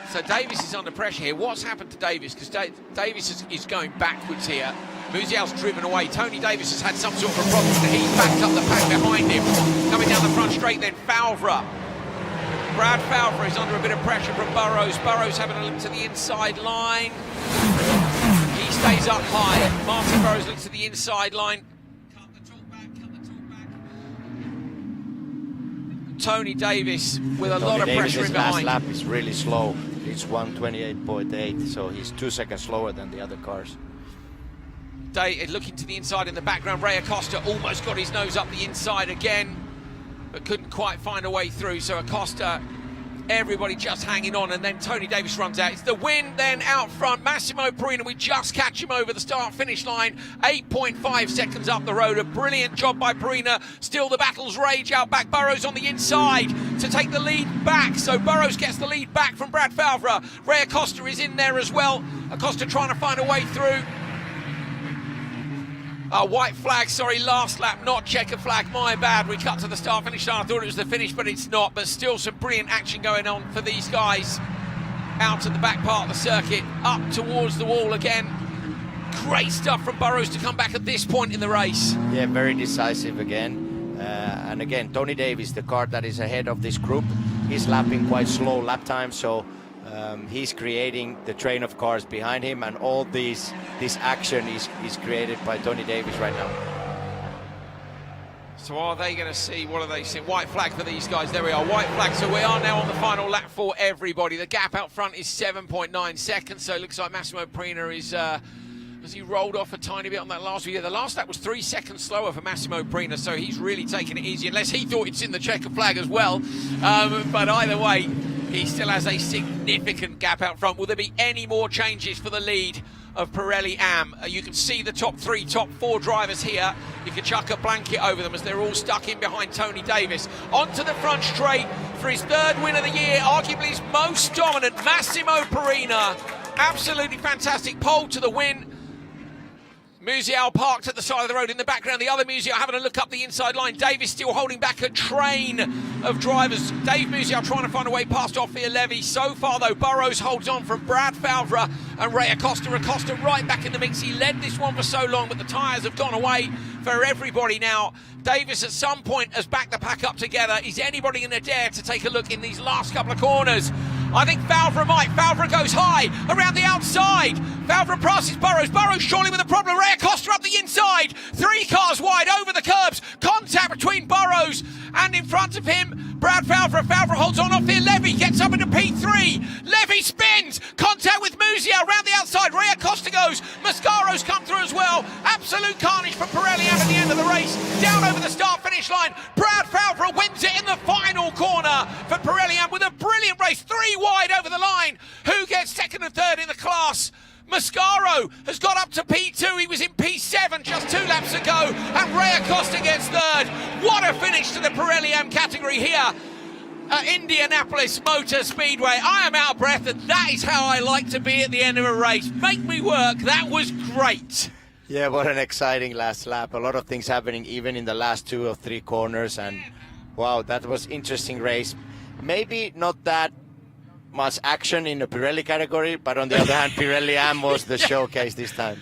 S1: So Davis is under pressure here. What's happened to Davis? Because Davis is going backwards here. Musial's driven away. Tony Davis has had some sort of a problem, and he's backed up the pack behind him. Coming down the front straight then, Falvey. Brad Falvey is under a bit of pressure from Burrows. Burrows having a look to the inside line. He stays up high. Martin Burrows looks to the inside line. Cut the talk back. Tony Davis with a lot of pressure in behind.
S3: His last lap is really slow. It's 1:28.8, so he's 2 seconds slower than the other cars.
S1: Looking to the inside in the background, Ray Acosta almost got his nose up the inside again, but couldn't quite find a way through. So Acosta, everybody just hanging on, and then Tony Davis runs out. It's the win then out front. Massimo Perina, we just catch him over the start-finish line. 8.5 seconds up the road. A brilliant job by Perina. Still the battles rage out back. Burrows on the inside to take the lead back. So Burrows gets the lead back from Brad Falvey. Ray Acosta is in there as well. Acosta trying to find a way through. White flag, sorry, last lap, not checker flag, my bad. We cut to the start-finish line. I thought it was the finish, but it's not. But still some brilliant action going on for these guys. Out to the back part of the circuit, up towards the wall again. Great stuff from Burrows to come back at this point in the race.
S3: Yeah, very decisive again. And again, Tony Davis, the car that is ahead of this group, he's lapping quite slow lap time, so he's creating the train of cars behind him, and all this action is created by Tony Davis right now.
S1: So are they going to see, what are they seeing? White flag for these guys, there we are, white flag. So we are now on the final lap for everybody. The gap out front is 7.9 seconds, so it looks like Massimo Prina is, has he rolled off a tiny bit on that last video? The last lap was 3 seconds slower for Massimo Prina, so he's really taking it easy, unless he thought it's in the checker flag as well. But either way, he still has a significant gap out front. Will there be any more changes for the lead of Pirelli Am? You can see the top 3, top 4 drivers here. You can chuck a blanket over them as they're all stuck in behind Tony Davis. Onto the front straight for his 3rd win of the year, arguably his most dominant, Massimo Prina. Absolutely fantastic pole to the win. Musial parked at the side of the road in the background. The other Musial having a look up the inside line. Davis still holding back a train of drivers. Dave Musial trying to find a way past Ophir Levy. So far, though, Burrows holds on from Brad Favre and Ray Acosta. Acosta right back in the mix. He led this one for so long, but the tyres have gone away for everybody now. Davis at some point has backed the pack up together. Is anybody going to dare to take a look in these last couple of corners? I think Favre might. Favre goes high around the outside. Favre passes Burrows. Burrows surely with a problem. Ray Acosta up the inside. 3 cars wide over the curbs. Contact between Burrows and in front of him, Brad Favre. Favre holds on off here. Levy gets up into P3. Levy spins. Contact with Musial around the outside. Ray Acosta goes. Mascaro's come through as well. Absolute carnage for Pirelli out at the end of the race. Down over the start-finish line. Brad Favre wins it in the final corner for Pirelli with a brilliant race. 3 wide over the line. Who gets 2nd and 3rd in the class? Mascaro has got up to P2. He was in P7 just 2 laps ago. And Ray Acosta gets 3rd. What a finish to the Pirelli Am category here at Indianapolis Motor Speedway. I am out of breath, and that is how I like to be at the end of a race. Make me work. That was great.
S3: Yeah, what an exciting last lap. A lot of things happening even in the last 2 or 3 corners. And wow, that was interesting race. Maybe not that much action in the Pirelli category, but on the other hand, Pirelli Am was the showcase this time.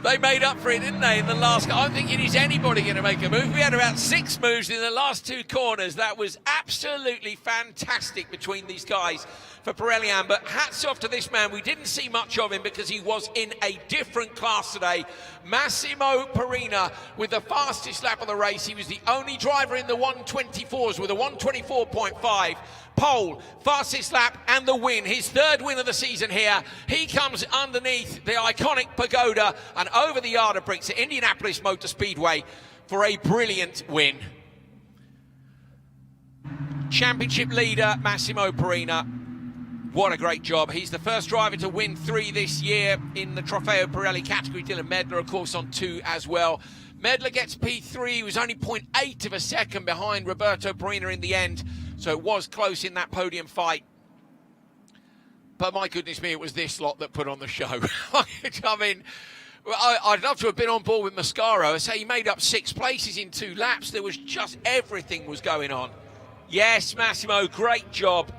S1: They made up for it, didn't they, in the last... I'm thinking, is anybody going to make a move? We had about 6 moves in the last 2 corners. That was absolutely fantastic between these guys for Pirelli Am. But hats off to this man. We didn't see much of him because he was in a different class today. Massimo Prina with the fastest lap of the race. He was the only driver in the 124s with a 124.5. Pole, fastest lap and the win, his 3rd win of the season here. He comes underneath the iconic pagoda and over the yard of bricks at Indianapolis Motor Speedway for a brilliant win. Championship leader Massimo Prina, what a great job. He's the first driver to win 3 this year in the Trofeo Pirelli category. Dylan Medler, of course, on 2 as well. Medler gets P3, he was only 0.8 of a second behind Roberto Prina in the end. So it was close in that podium fight. But my goodness me, it was this lot that put on the show. I mean, I'd love to have been on board with Mascaro. I say he made up 6 places in 2 laps. There was just everything was going on. Yes, Massimo, great job.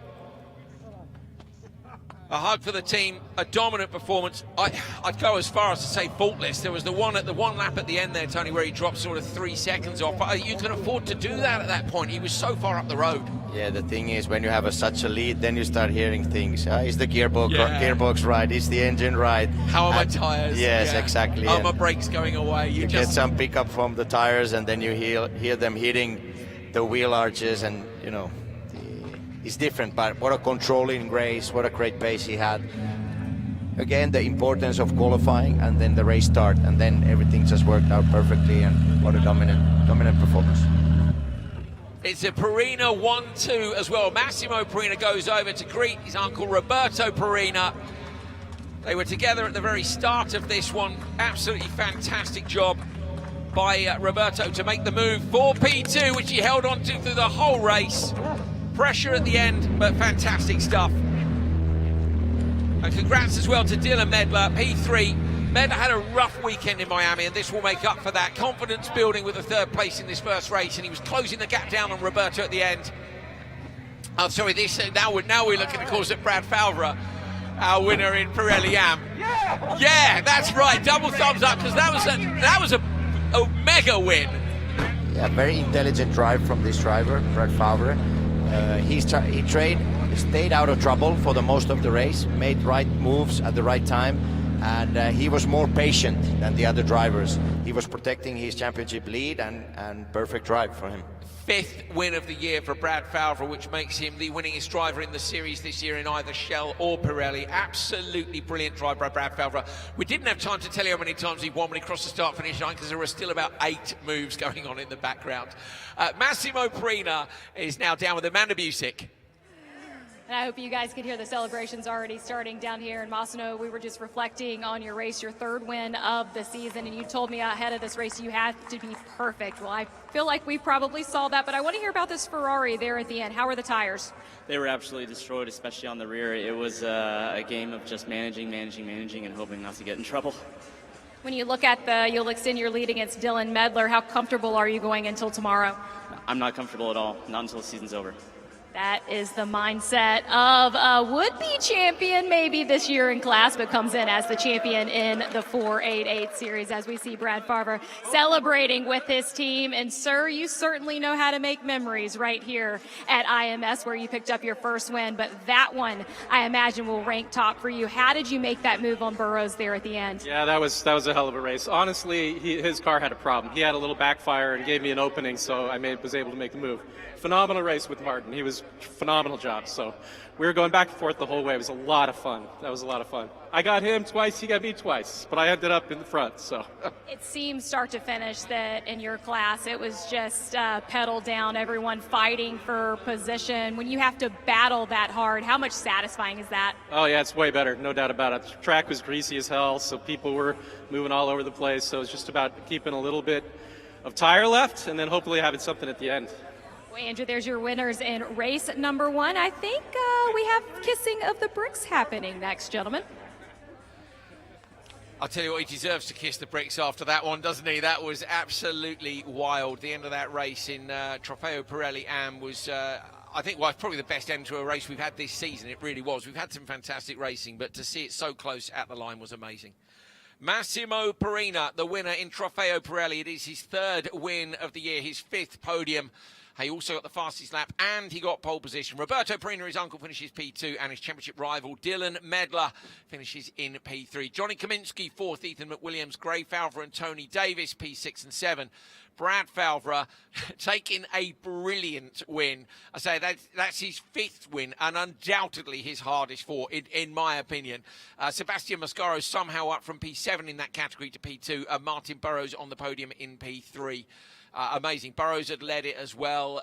S1: A hug for the team, a dominant performance. I'd go as far as to say faultless. There was the one lap at the end there, Tony, where he dropped sort of 3 seconds off. You can afford to do that at that point. He was so far up the road.
S3: Yeah, the thing is, when you have such a lead, then you start hearing things. Is the gearbox right? Is the engine right?
S1: How are my tyres?
S3: Yes, exactly.
S1: Are my brakes going away?
S3: You get some pickup from the tyres, and then you hear them hitting the wheel arches, and you know. It's different, but what a controlling race, what a great pace he had. Again, the importance of qualifying and then the race start, and then everything just worked out perfectly, and what a dominant performance.
S1: It's a Prina 1-2 as well. Massimo Prina goes over to greet his uncle Roberto Prina. They were together at the very start of this one. Absolutely fantastic job by Roberto to make the move for P2, which he held on to through the whole race. Pressure at the end, but fantastic stuff. And congrats as well to Dylan Medler, P3. Medler had a rough weekend in Miami, and this will make up for that. Confidence building with a 3rd place in this first race, and he was closing the gap down on Roberto at the end. Oh, sorry, now we're looking, of course, at Brad Favre, our winner in Pirelli Am. Yeah, that's right, double thumbs up, because that was a mega win.
S3: Yeah, very intelligent drive from this driver, Brad Favre. He stayed out of trouble for the most of the race, made right moves at the right time, and he was more patient than the other drivers. He was protecting his championship lead, and perfect drive for him.
S1: 5th win of the year for Brad Falvey, which makes him the winningest driver in the series this year in either Shell or Pirelli. Absolutely brilliant drive by Brad Falvey. We didn't have time to tell you how many times he won when he crossed the start-finish line, because there were still about 8 moves going on in the background. Massimo Perina is now down with Amanda Busick.
S4: And I hope you guys could hear the celebrations already starting down here in Massimo. We were just reflecting on your race, your 3rd win of the season, and you told me ahead of this race you had to be perfect. Well, I feel like we probably saw that, but I want to hear about this Ferrari there at the end. How were the tires?
S5: They were absolutely destroyed, especially on the rear. It was a game of just managing, and hoping not to get in trouble.
S4: When you look at you'll extend your lead against Dylan Medler, how comfortable are you going until tomorrow?
S5: I'm not comfortable at all, not until the season's over.
S4: That is the mindset of a would-be champion maybe this year in class, but comes in as the champion in the 488 series, as we see Brad Falvey celebrating with his team. And sir, you certainly know how to make memories right here at IMS, where you picked up your 1st win, but that one I imagine will rank top for you. How did you make that move on Burrows there at the end?
S9: Yeah, that was a hell of a race. Honestly, his car had a problem. He had a little backfire and gave me an opening, so I was able to make the move. Phenomenal race with Martin. He was phenomenal job. So we were going back and forth the whole way. It was a lot of fun. That was a lot of fun. I got him twice, he got me twice, but I ended up in the front. So
S4: it seems start to finish that in your class it was just pedal down, everyone fighting for position. When you have to battle that hard, how much satisfying is that?
S9: Oh yeah, it's way better, no doubt about it. The track was greasy as hell, so people were moving all over the place. So it's just about keeping a little bit of tire left and then hopefully having something at the end.
S4: Andrew, there's your winners in race number 1. I think we have kissing of the bricks happening next, gentlemen.
S1: I'll tell you what, he deserves to kiss the bricks after that one, doesn't he? That was absolutely wild. The end of that race in Trofeo Pirelli Am was, I think, probably the best end to a race we've had this season. It really was. We've had some fantastic racing, but to see it so close at the line was amazing. Massimo Perina, the winner in Trofeo Pirelli. It is his 3rd win of the year, his 5th podium. He also got the fastest lap and he got pole position. Roberto Perina, his uncle, finishes P2, and his championship rival Dylan Medler finishes in P3. Johnny Kaminsky 4th, Ethan McWilliams, Gray Falvey and Tony Davis P6 and 7. Brad Falvey taking a brilliant win. I say that's his 5th win and undoubtedly his hardest 4, in my opinion. Sebastian Mascaro somehow up from P7 in that category to P2. Martin Burrows on the podium in P3. Amazing. Burrows had led it as well.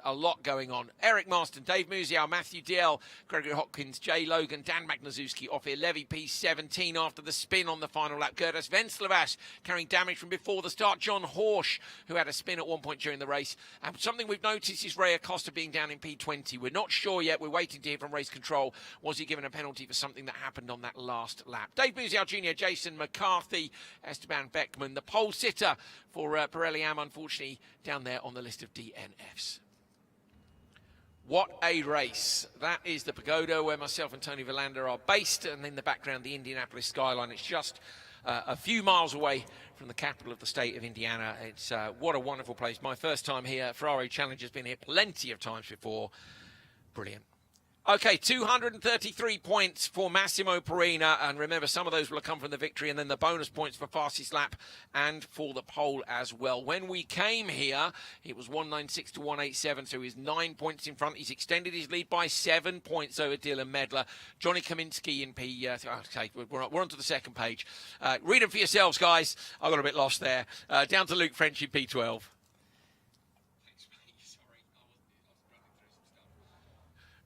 S1: A lot going on. Eric Marston, Dave Musial, Matthew DL, Gregory Hopkins, Jay Logan, Dan Magnaszewski off here. Levy P17 after the spin on the final lap. Gerdas Venceslas carrying damage from before the start. John Horsch, who had a spin at one point during the race. And something we've noticed is Ray Acosta being down in P20. We're not sure yet. We're waiting to hear from race control. Was he given a penalty for something that happened on that last lap? Dave Musial Jr., Jason McCarthy, Esteban Beckman, the pole sitter for Pirelli Am, unfortunately, down there on the list of DNFs. What a race. That is the Pagoda where myself and Tony Verlander are based, and in the background, the Indianapolis skyline. It's just a few miles away from the capital of the state of Indiana. It's what a wonderful place. My first time here. Ferrari Challenge has been here plenty of times before. Brilliant. Okay, 233 points for Massimo Perina, and remember, some of those will have come from the victory, and then the bonus points for fastest lap and for the pole as well. When we came here, it was 196 to 187, so he's 9 points in front. He's extended his lead by 7 points over Dylan Medler. Johnny Kaminsky in P... okay, we're on to the second page. Read them for yourselves, guys. I got a bit lost there. Down to Luke French in P12.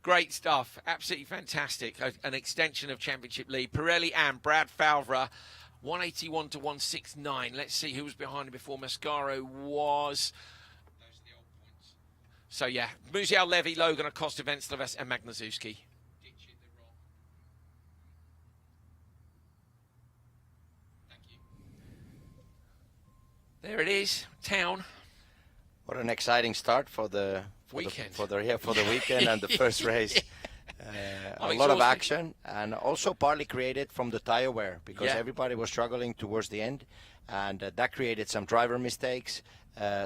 S1: Great stuff. Absolutely fantastic. An extension of championship lead. Pirelli and Brad Falvey, 181 to 169. Let's see who was behind him before Mascaro was. Those are the old points. So, yeah, Musial, Levy, Logan, Acosta, Venceslas and Magnaszewski. Thank you. There it is. Town.
S3: What an exciting start for the
S1: weekend.
S3: For the weekend and the first race. A lot of action, and also partly created from the tire wear, because everybody was struggling towards the end, and that created some driver mistakes,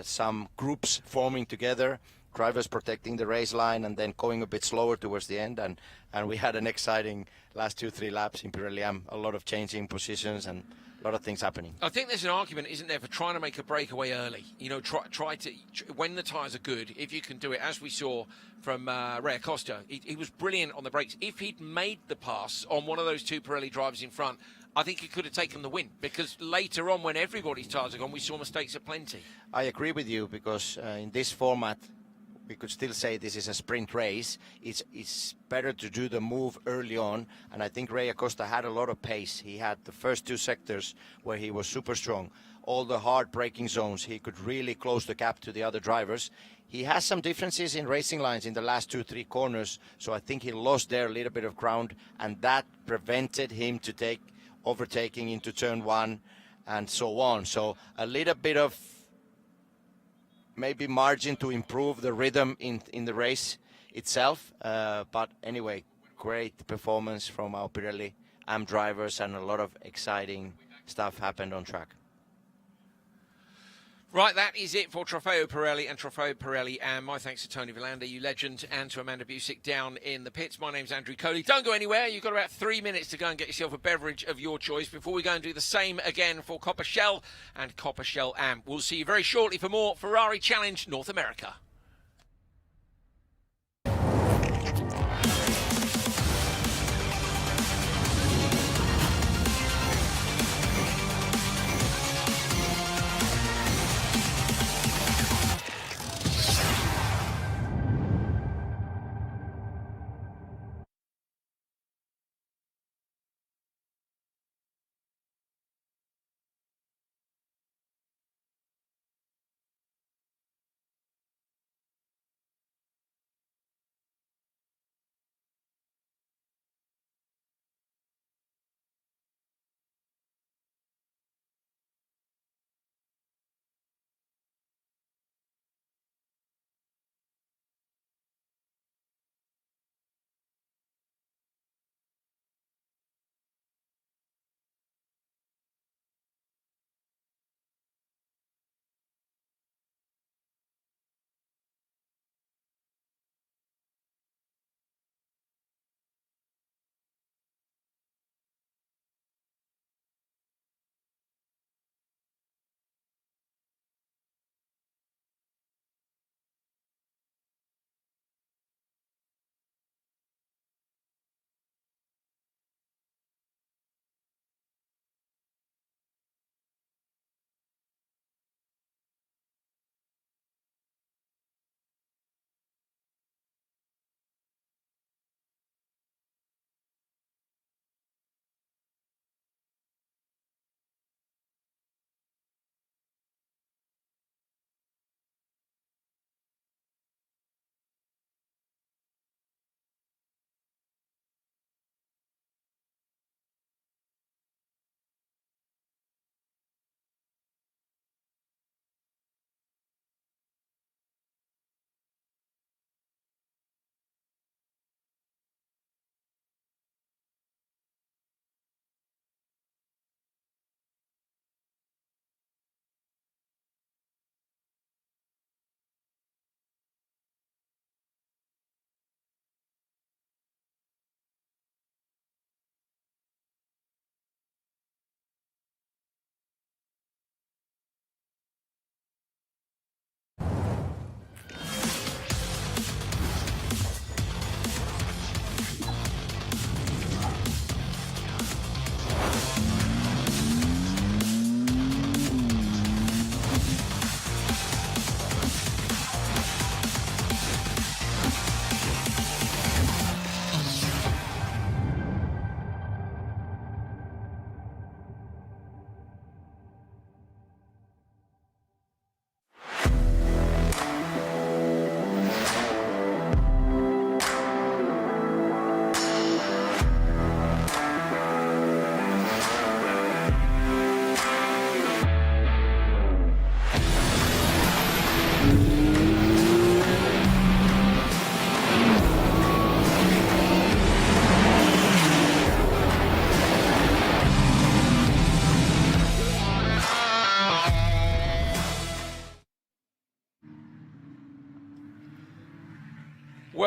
S3: some groups forming together, drivers protecting the race line and then going a bit slower towards the end. And we had an exciting last 2-3 laps in Pirelli Am. A lot of changing positions and a lot of things happening.
S1: I think there's an argument, isn't there, for trying to make a breakaway early. You know, try to when the tyres are good, if you can do it, as we saw from Ray Acosta. He was brilliant on the brakes. If he'd made the pass on one of those two Pirelli drivers in front, I think he could have taken the win, because later on, when everybody's tyres are gone, we saw mistakes aplenty.
S3: I agree with you, because in this format, we could still say this is a sprint race. It's better to do the move early on, and I think Ray Acosta had a lot of pace. He had the first two sectors where he was super strong. All the hard braking zones, he could really close the gap to the other drivers. He has some differences in racing lines in the last 2-3 corners, so I think he lost there a little bit of ground, and that prevented him to take overtaking into turn one and so on. So a little bit of maybe margin to improve the rhythm in the race itself. But anyway, great performance from our Pirelli Am drivers, and a lot of exciting stuff happened on track.
S1: Right, that is it for Trofeo Pirelli and Trofeo Pirelli. And my thanks to Tony Villander, you legend, and to Amanda Busick down in the pits. My name's Andrew Coley. Don't go anywhere. You've got about 3 minutes to go and get yourself a beverage of your choice before we go and do the same again for Copa Shell and Copa Shell Am. We'll see you very shortly for more Ferrari Challenge North America.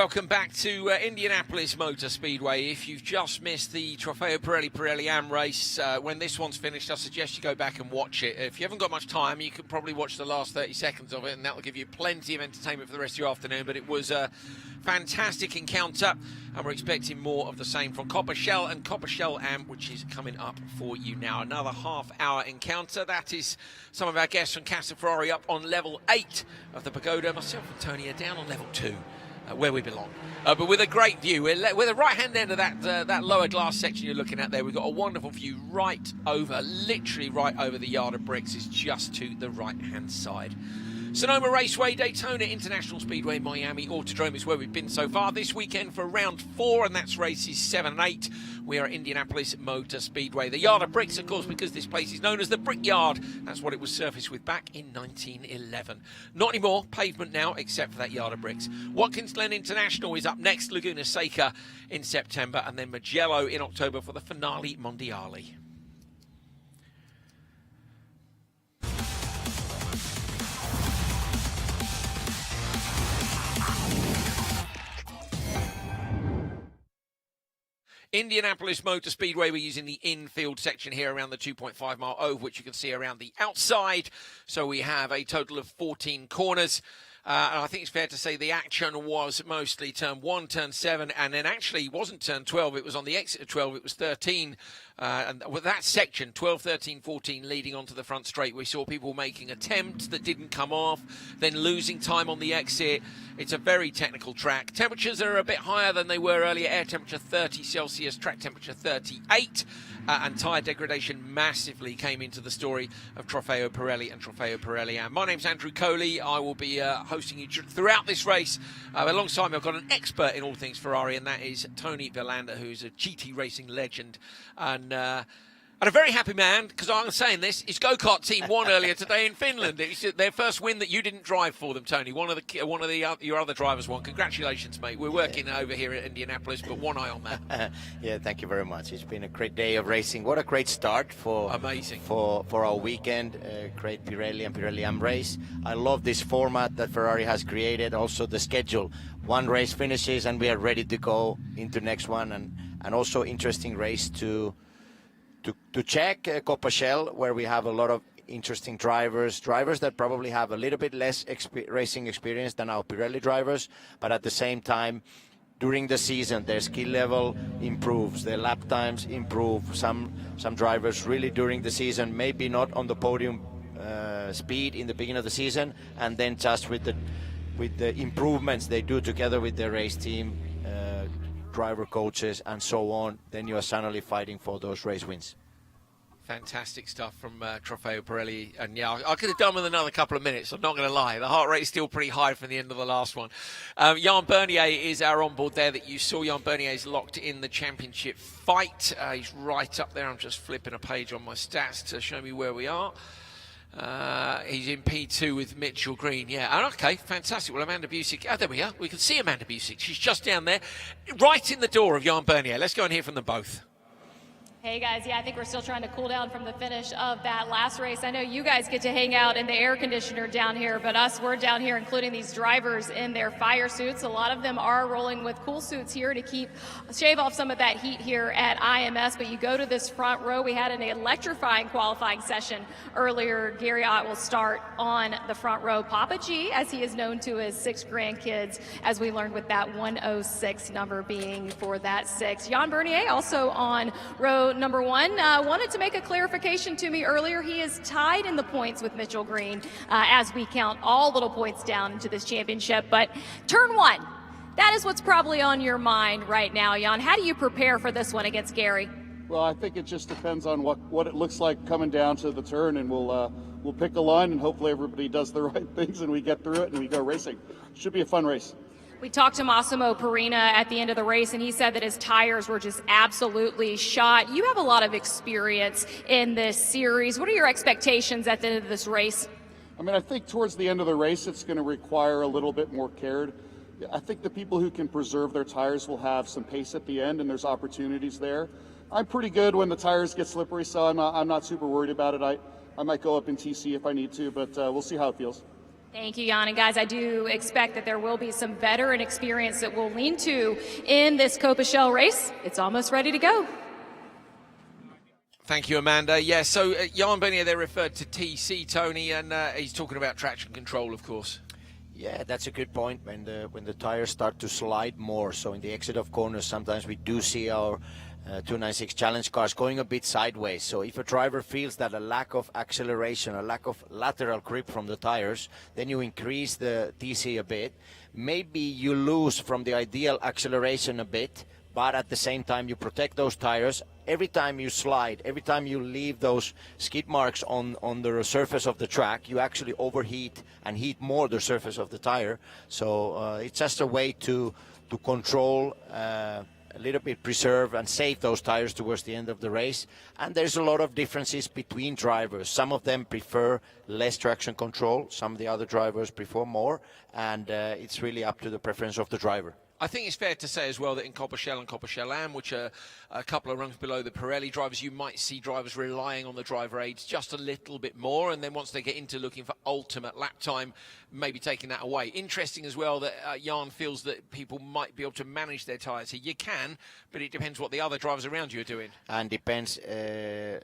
S1: welcome back to Indianapolis Motor Speedway. If you've just missed the Trofeo Pirelli Am race, when this one's finished, I suggest you go back and watch it. If you haven't got much time, you can probably watch the last 30 seconds of it, and that will give you plenty of entertainment for the rest of your afternoon. But it was a fantastic encounter, and we're expecting more of the same from Copa Shell and Copa Shell Am, which is coming up for you now. Another half-hour encounter. That is some of our guests from Casa Ferrari up on level 8 of the pagoda. Myself and Tony are down on level 2. Where we belong, but with a great view. We're the right-hand end of that lower glass section you're looking at there. We've got a wonderful view right over, literally right over the yard of bricks. Is just to the right-hand side. Sonoma Raceway, Daytona International Speedway, Miami Autodrome is where we've been so far this weekend for round 4, and that's races 7 and 8. We are at Indianapolis Motor Speedway. The yard of bricks, of course, because this place is known as the Brickyard. That's what it was surfaced with back in 1911. Not anymore, pavement now, except for that yard of bricks. Watkins Glen International is up next, Laguna Seca in September, and then Mugello in October for the Finale Mondiale. Indianapolis Motor Speedway, we're using the infield section here around the 2.5 mile oval, which you can see around the outside. So we have a total of 14 corners. And I think it's fair to say the action was mostly turn 1, turn 7, and then actually wasn't turn 12. It was on the exit of 12. It was 13. And with that section, 12, 13, 14, leading onto the front straight, we saw people making attempts that didn't come off, then losing time on the exit. It's a very technical track. Temperatures are a bit higher than they were earlier. Air temperature 30 Celsius, track temperature 38. And tyre degradation massively came into the story of Trofeo Pirelli and Trofeo Pirelli Am. My name's Andrew Coley. I will be hosting you throughout this race. Alongside me, I've got an expert in all things Ferrari, and that is Tony Villander, who's a GT racing legend. And a very happy man, because I'm saying this, his go-kart team won earlier today in Finland. It's their first win that you didn't drive for them, Tony. One of your other drivers won. Congratulations, mate. We're working over here at Indianapolis, but one eye on that.
S3: Yeah, thank you very much. It's been a great day of racing. What a great start for our weekend. Great Pirelli and Pirelli Am race. I love this format that Ferrari has created. Also the schedule. One race finishes and we are ready to go into next one, and also interesting race to check Copa Shell, where we have a lot of interesting drivers that probably have a little bit less racing experience than our Pirelli drivers, but at the same time, during the season, their skill level improves, their lap times improve. Some drivers really during the season, maybe not on the podium speed in the beginning of the season, and then just with the improvements they do together with their race team, driver coaches and so on, then you are suddenly fighting for those race wins.
S1: Fantastic stuff from Trofeo Pirelli, and yeah, I could have done with another couple of minutes, I'm not going to lie. The heart rate is still pretty high from the end of the last one. Jan Bernier is our onboard there that you saw. Jan Bernier is locked in the championship fight. He's right up there. I'm just flipping a page on my stats to show me where we are. He's in P2 with Mitchell Green. Yeah, okay, fantastic. Well, Amanda Busick, there we are. We can see Amanda Busick. She's just down there, right in the door of Jan Bernier. Let's go and hear from them both.
S4: Hey guys, yeah, I think we're still trying to cool down from the finish of that last race. I know you guys get to hang out in the air conditioner down here, but we're down here, including these drivers in their fire suits. A lot of them are rolling with cool suits here to shave off some of that heat here at IMS, but you go to this front row. We had an electrifying qualifying session earlier. Gary Ott will start on the front row. Papa G, as he is known to his 6 grandkids, as we learned with that 106 number being for that 6. Jan Bernier also on row number 1. Wanted to make a clarification to me earlier. He is tied in the points with Mitchell Green as we count all little points down into this championship. But turn 1, that is what's probably on your mind right now, Jan. How do you prepare for this one against Gary?
S10: Well, I think it just depends on what it looks like coming down to the turn, and we'll pick a line, and hopefully everybody does the right things and we get through it and we go racing. Should be a fun race.
S4: We talked to Massimo Perina at the end of the race, and he said that his tires were just absolutely shot. You have a lot of experience in this series. What are your expectations at the end of this race?
S10: I mean, I think towards the end of the race, it's going to require a little bit more care. I think the people who can preserve their tires will have some pace at the end, and there's opportunities there. I'm pretty good when the tires get slippery, so I'm not super worried about it. I might go up in TC if I need to, but we'll see how it feels.
S4: Thank you, Jan. And guys, I do expect that there will be some veteran experience that we'll lean to in this Copa Shell race. It's almost ready to go.
S1: Thank you, Amanda. Yeah, so Jan Bernier there referred to TC, Tony, and he's talking about traction control, of course.
S3: Yeah, that's a good point. When the tires start to slide more, so in the exit of corners, sometimes we do see our 296 challenge cars going a bit sideways. So if a driver feels that a lack of acceleration, a lack of lateral grip from the tires, then you increase the TC a bit. Maybe you lose from the ideal acceleration a bit, but at the same time you protect those tires. Every time you slide, every time you leave those skid marks on the surface of the track, you actually overheat and heat more the surface of the tire. So it's just a way to control, a little bit preserve and save those tires towards the end of the race. And there's a lot of differences between drivers. Some of them prefer less traction control, some of the other drivers prefer more, and it's really up to the preference of the driver.
S1: I think it's fair to say as well that in Copa Shell and Copa Shell Am, which are a couple of rungs below the Pirelli drivers, you might see drivers relying on the driver aids just a little bit more, and then once they get into looking for ultimate lap time, maybe taking that away. Interesting as well that Jan feels that people might be able to manage their tyres here. You can, but it depends what the other drivers around you are doing.
S3: And depends a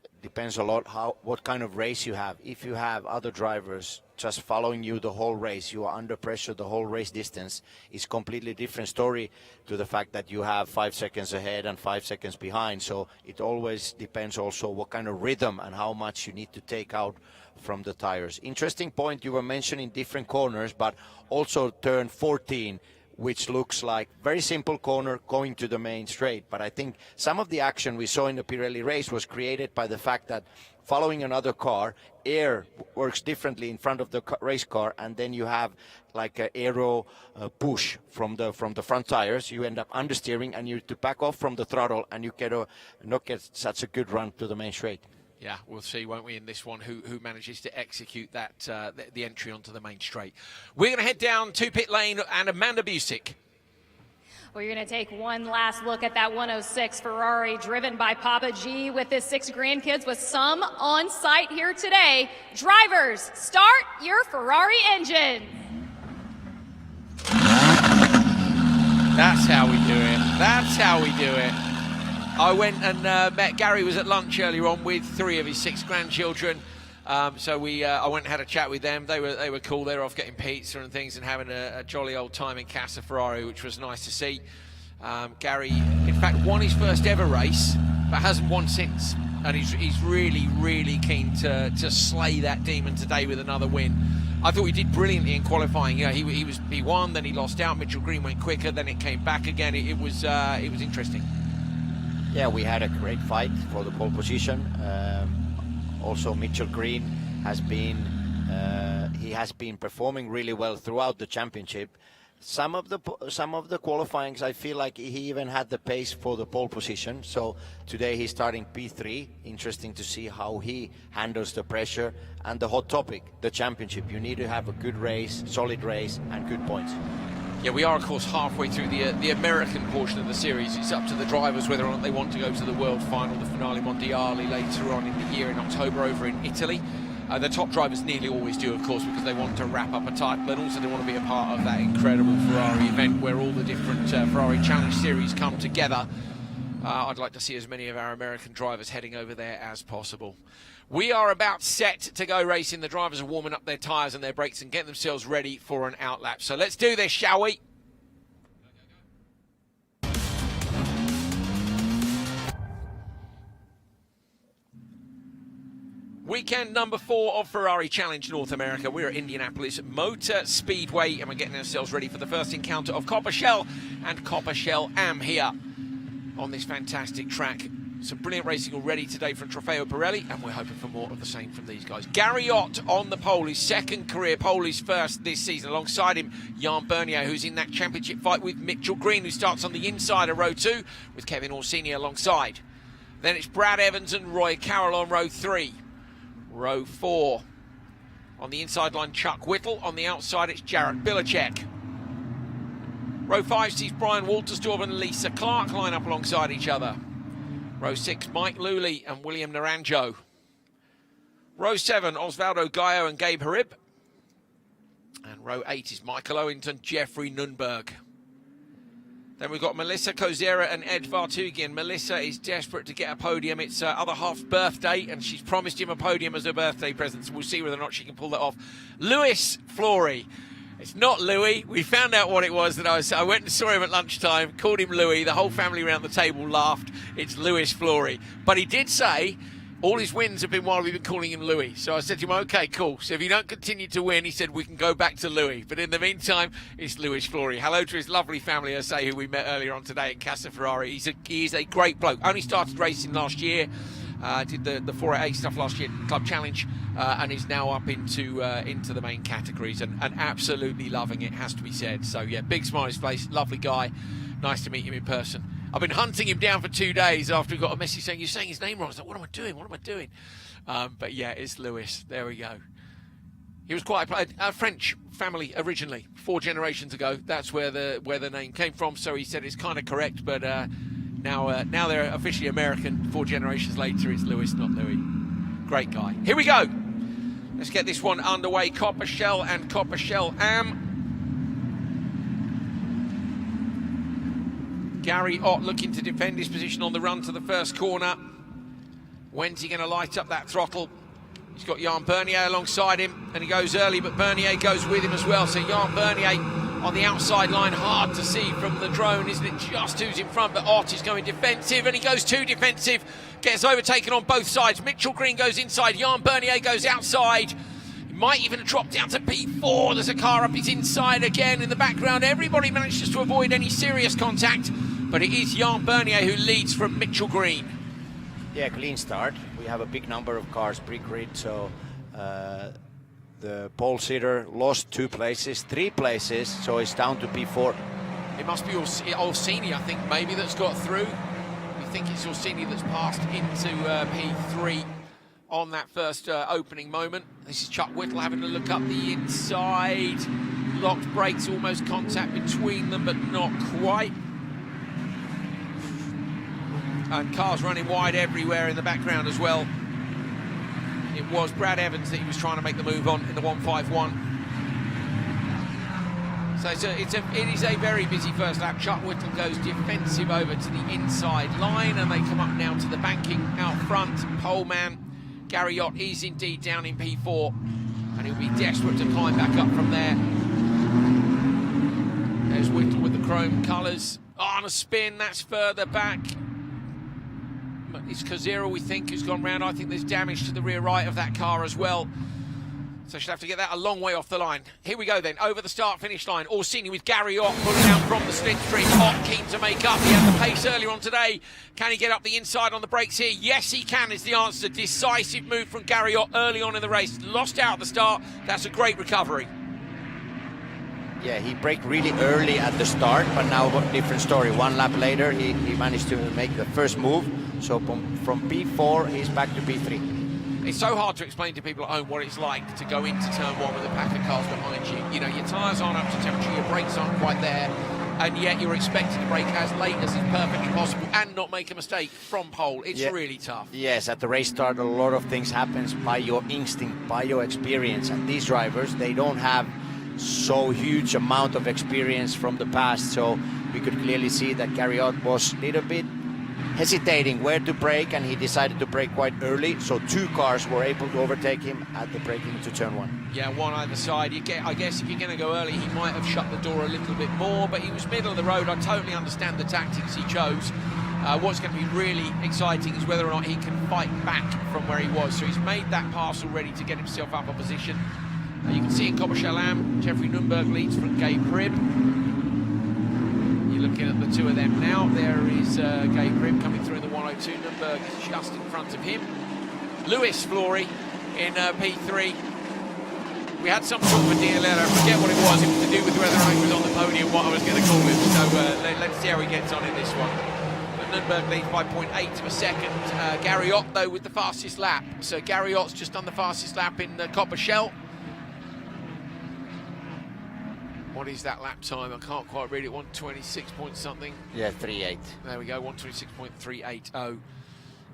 S3: lot what kind of race you have. If you have other drivers just following you the whole race, you are under pressure the whole race distance, it's completely different story to the fact that you have 5 seconds ahead and 5 seconds behind. So it always depends also what kind of rhythm and how much you need to take out from the tires. Interesting point, you were mentioning different corners, but also turn 14, which looks like very simple corner going to the main straight. But I think some of the action we saw in the Pirelli race was created by the fact that following another car, air works differently in front of the race car, and then you have like an aero push from the front tires. You end up understeering, and you have to back off from the throttle, and you not get such a good run to the main straight.
S1: Yeah, we'll see, won't we, in this one, who manages to execute that the entry onto the main straight. We're going to head down to pit lane and Amanda Busick.
S4: We're going to take one last look at that 106 Ferrari driven by Papa G with his 6 grandkids, with some on site here today. Drivers, start your Ferrari engine.
S1: That's how we do it. That's how we do it. I went and met Gary, was at lunch earlier on with 3 of his 6 grandchildren. So I went and had a chat with them. They were cool. They were off getting pizza and things and having a jolly old time in Casa Ferrari, which was nice to see. Gary, in fact, won his first ever race, but hasn't won since. And he's really, really keen to slay that demon today with another win. I thought he did brilliantly in qualifying. You know, he won, then he lost out. Mitchell Green went quicker, then it came back again. It was interesting.
S3: Yeah, we had a great fight for the pole position. Also, Mitchell Green has been performing really well throughout the championship. Some of the qualifyings, I feel like he even had the pace for the pole position. So today he's starting P3. Interesting to see how he handles the pressure. And the hot topic, the championship. You need to have a good race, solid race, and good points.
S1: Yeah, we are, of course, halfway through the American portion of the series. It's up to the drivers whether or not they want to go to the World Final, the Finale Mondiale later on in the year in October over in Italy. The top drivers nearly always do, of course, because they want to wrap up a title, and also they want to be a part of that incredible Ferrari event where all the different Ferrari Challenge Series come together. I'd like to see as many of our American drivers heading over there as possible. We are about set to go racing. The drivers are warming up their tyres and their brakes and getting themselves ready for an outlap. So let's do this, shall we? Weekend number 4 of Ferrari Challenge North America. We're at Indianapolis Motor Speedway, and we're getting ourselves ready for the first encounter of Copa Shell and Copa Shell Am here on this fantastic track. Some brilliant racing already today from Trofeo Pirelli, and we're hoping for more of the same from these guys. Gary Ott on the pole, his second career pole, his first this season. Alongside him, Jan Bernier, who's in that championship fight with Mitchell Green, who starts on the inside of row 2, with Kevin Orsini alongside. Then it's Brad Evans and Roy Carroll on row 3. Row 4. On the inside line, Chuck Whittle. On the outside, it's Jarek Bilacek. Row 5 sees Brian Waltersdorf and Lisa Clark line up alongside each other. Row 6, Mike Luley and William Naranjo. Row 7, Osvaldo Gallo and Gabe Harib. Row 8 is Michael Owington, Jeffrey Nunberg. Then we've got Melissa Kozera and Ed Vartugian. Melissa is desperate to get a podium. It's her other half's birthday, and she's promised him a podium as her birthday present, so we'll see whether or not she can pull that off. Lewis Flory. It's not Louis. We found out what it was. That I went and saw him at lunchtime, called him Louis. The whole family around the table laughed. It's Lewis Flory. But he did say all his wins have been while we've been calling him Louis. So I said to him, okay, cool. So if you don't continue to win, he said, we can go back to Louis. But in the meantime, it's Lewis Flory. Hello to his lovely family, I say, who we met earlier on today at Casa Ferrari. He is a great bloke. Only started racing last year. Did the 488 stuff last year, Club Challenge, and is now up into the main categories and absolutely loving it, has to be said. So yeah, big smile on his face, lovely guy. Nice to meet him in person. I've been hunting him down for 2 days after we got a message saying, you're saying his name wrong. I was like, what am I doing? What am I doing? But yeah, it's Lewis. There we go. He was quite a French family originally, 4 generations ago. That's where the name came from. So he said it's kind of correct, but now they're officially American. 4 generations later, it's Lewis, not Louis. Great guy. Here we go. Let's get this one underway. Copa Shell and Copa Shell Am. Gary Ott looking to defend his position on the run to the first corner. When's he going to light up that throttle? He's got Jan Bernier alongside him, and he goes early, but Bernier goes with him as well. So Jan Bernier on the outside line, hard to see from the drone, isn't it? Just who's in front, but Ott is going defensive, and he goes too defensive. Gets overtaken on both sides. Mitchell Green goes inside, Jan Bernier goes outside. He might even drop down to P4. There's a car up his inside again in the background. Everybody manages to avoid any serious contact, but it is Jan Bernier who leads from Mitchell Green.
S3: Yeah, clean start. We have a big number of cars pre-grid, so the pole sitter lost 2 places, 3 places, so it's down to P4.
S1: It must be Orsini, I think, maybe, that's got through. We think it's Orsini that's passed into P3 on that first opening moment. This is Chuck Whittle having to look up the inside. Locked brakes, almost contact between them, but not quite. And cars running wide everywhere in the background as well. It was Brad Evans that he was trying to make the move on in the 151. So it is a very busy first lap. Chuck Whittle goes defensive over to the inside line, and they come up now to the banking out front. Pole man Gary Ott is indeed down in P4, and he'll be desperate to climb back up from there. There's Whittle with the chrome colours. On a spin, that's further back. It's Kozera, we think, who's gone round. I think there's damage to the rear right of that car as well. So she'll have to get that a long way off the line. Here we go then, over the start-finish line. Orsini with Gary Ott pulling out from the slipstream. Ott keen to make up. He had the pace earlier on today. Can he get up the inside on the brakes here? Yes, he can, is the answer. Decisive move from Gary Ott early on in the race. Lost out at the start. That's a great recovery.
S3: Yeah, he braked really early at the start, but now a different story. 1 lap later, he managed to make the first move. So from P4, he's back to P3.
S1: It's so hard to explain to people at home what it's like to go into turn 1 with a pack of cars behind you. You know, your tyres aren't up to temperature, your brakes aren't quite there, and yet you're expected to brake as late as is perfectly possible and not make a mistake from pole. It's really tough.
S3: Yes, at the race start, a lot of things happens by your instinct, by your experience. And these drivers, they don't have so huge amount of experience from the past. So we could clearly see that Gary Ott was a little bit hesitating where to brake, and he decided to brake quite early, so 2 cars were able to overtake him at the braking into turn 1.
S1: Yeah, 1 either side. I guess if you're going to go early, he might have shut the door a little bit more, but he was middle of the road. I totally understand the tactics he chose. What's going to be really exciting is whether or not he can fight back from where he was. So he's made that pass already to get himself up a position. You can see in Copa Shell Am, Jeffrey Nunberg leads from Gabe Cribb. Looking at the 2 of them now. There is Gabe Cribb coming through in the 102. Nunberg is just in front of him. Lewis Flory in P3. We had some talk with DLL. I forget what it was. It was to do with whether I was on the podium, what I was going to call him. So let's see how he gets on in this one. But Nunberg leads by 0.8 of a second. Gary Ott, though, with the fastest lap. So Gary Ott's just done the fastest lap in Copa Shell. What is that lap time? I can't quite read it. 126 point something.
S3: Yeah, 3.8.
S1: There we go, 126.380.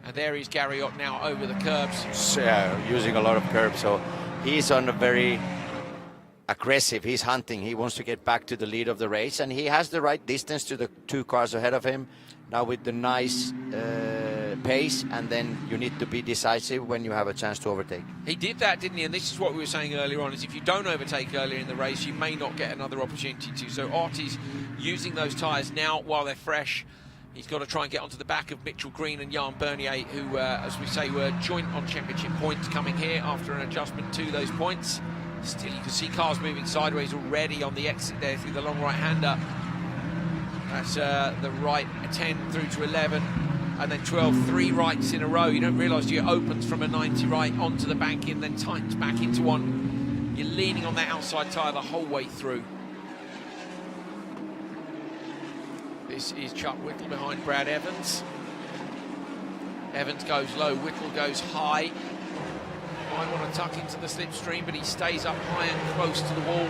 S1: And there is Gary Ott now over the curbs.
S3: So, using a lot of curbs. So he's on a very aggressive. He's hunting. He wants to get back to the lead of the race, and he has the right distance to the 2 cars ahead of him. Now with the nice pace, and then you need to be decisive when you have a chance to overtake.
S1: He did that, didn't he? And this is what we were saying earlier on, is if you don't overtake earlier in the race, you may not get another opportunity to. So Ott is using those tyres now while they're fresh. He's got to try and get onto the back of Mitchell Green and Jan Bernier, who, as we say, were joint on championship points coming here after an adjustment to those points. Still, you can see cars moving sideways already on the exit there through the long right-hander. That's the right 10 through to 11, and then 12, 3 rights in a row. You don't realise it opens from a 90 right onto the bank in, then tightens back into one. You're leaning on that outside tyre the whole way through. This is Chuck Whittle behind Brad Evans. Evans goes low, Whittle goes high. Might want to tuck into the slipstream, but he stays up high and close to the wall.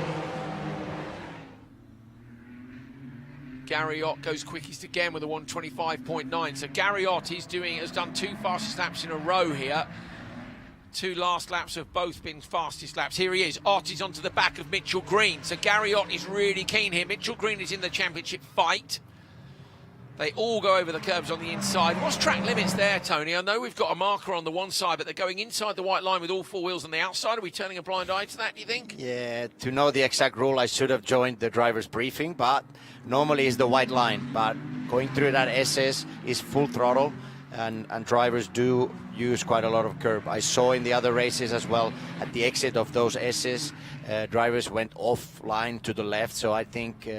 S1: Gary Ott goes quickest again with a 1:25.9. So Gary Ott has done 2 fastest laps in a row here. 2 last laps have both been fastest laps. Here he is. Ott is onto the back of Mitchell Green. So Gary Ott is really keen here. Mitchell Green is in the championship fight. They all go over the curbs on the inside. What's track limits there, Tony? I know we've got a marker on the one side, but they're going inside the white line with all 4 wheels on the outside. Are we turning a blind eye to that, do you think?
S3: Yeah, to know the exact rule, I should have joined the driver's briefing, but normally it's the white line. But going through that SS is full throttle, and drivers do use quite a lot of curb. I saw in the other races as well, at the exit of those S's, drivers went offline to the left, so I think...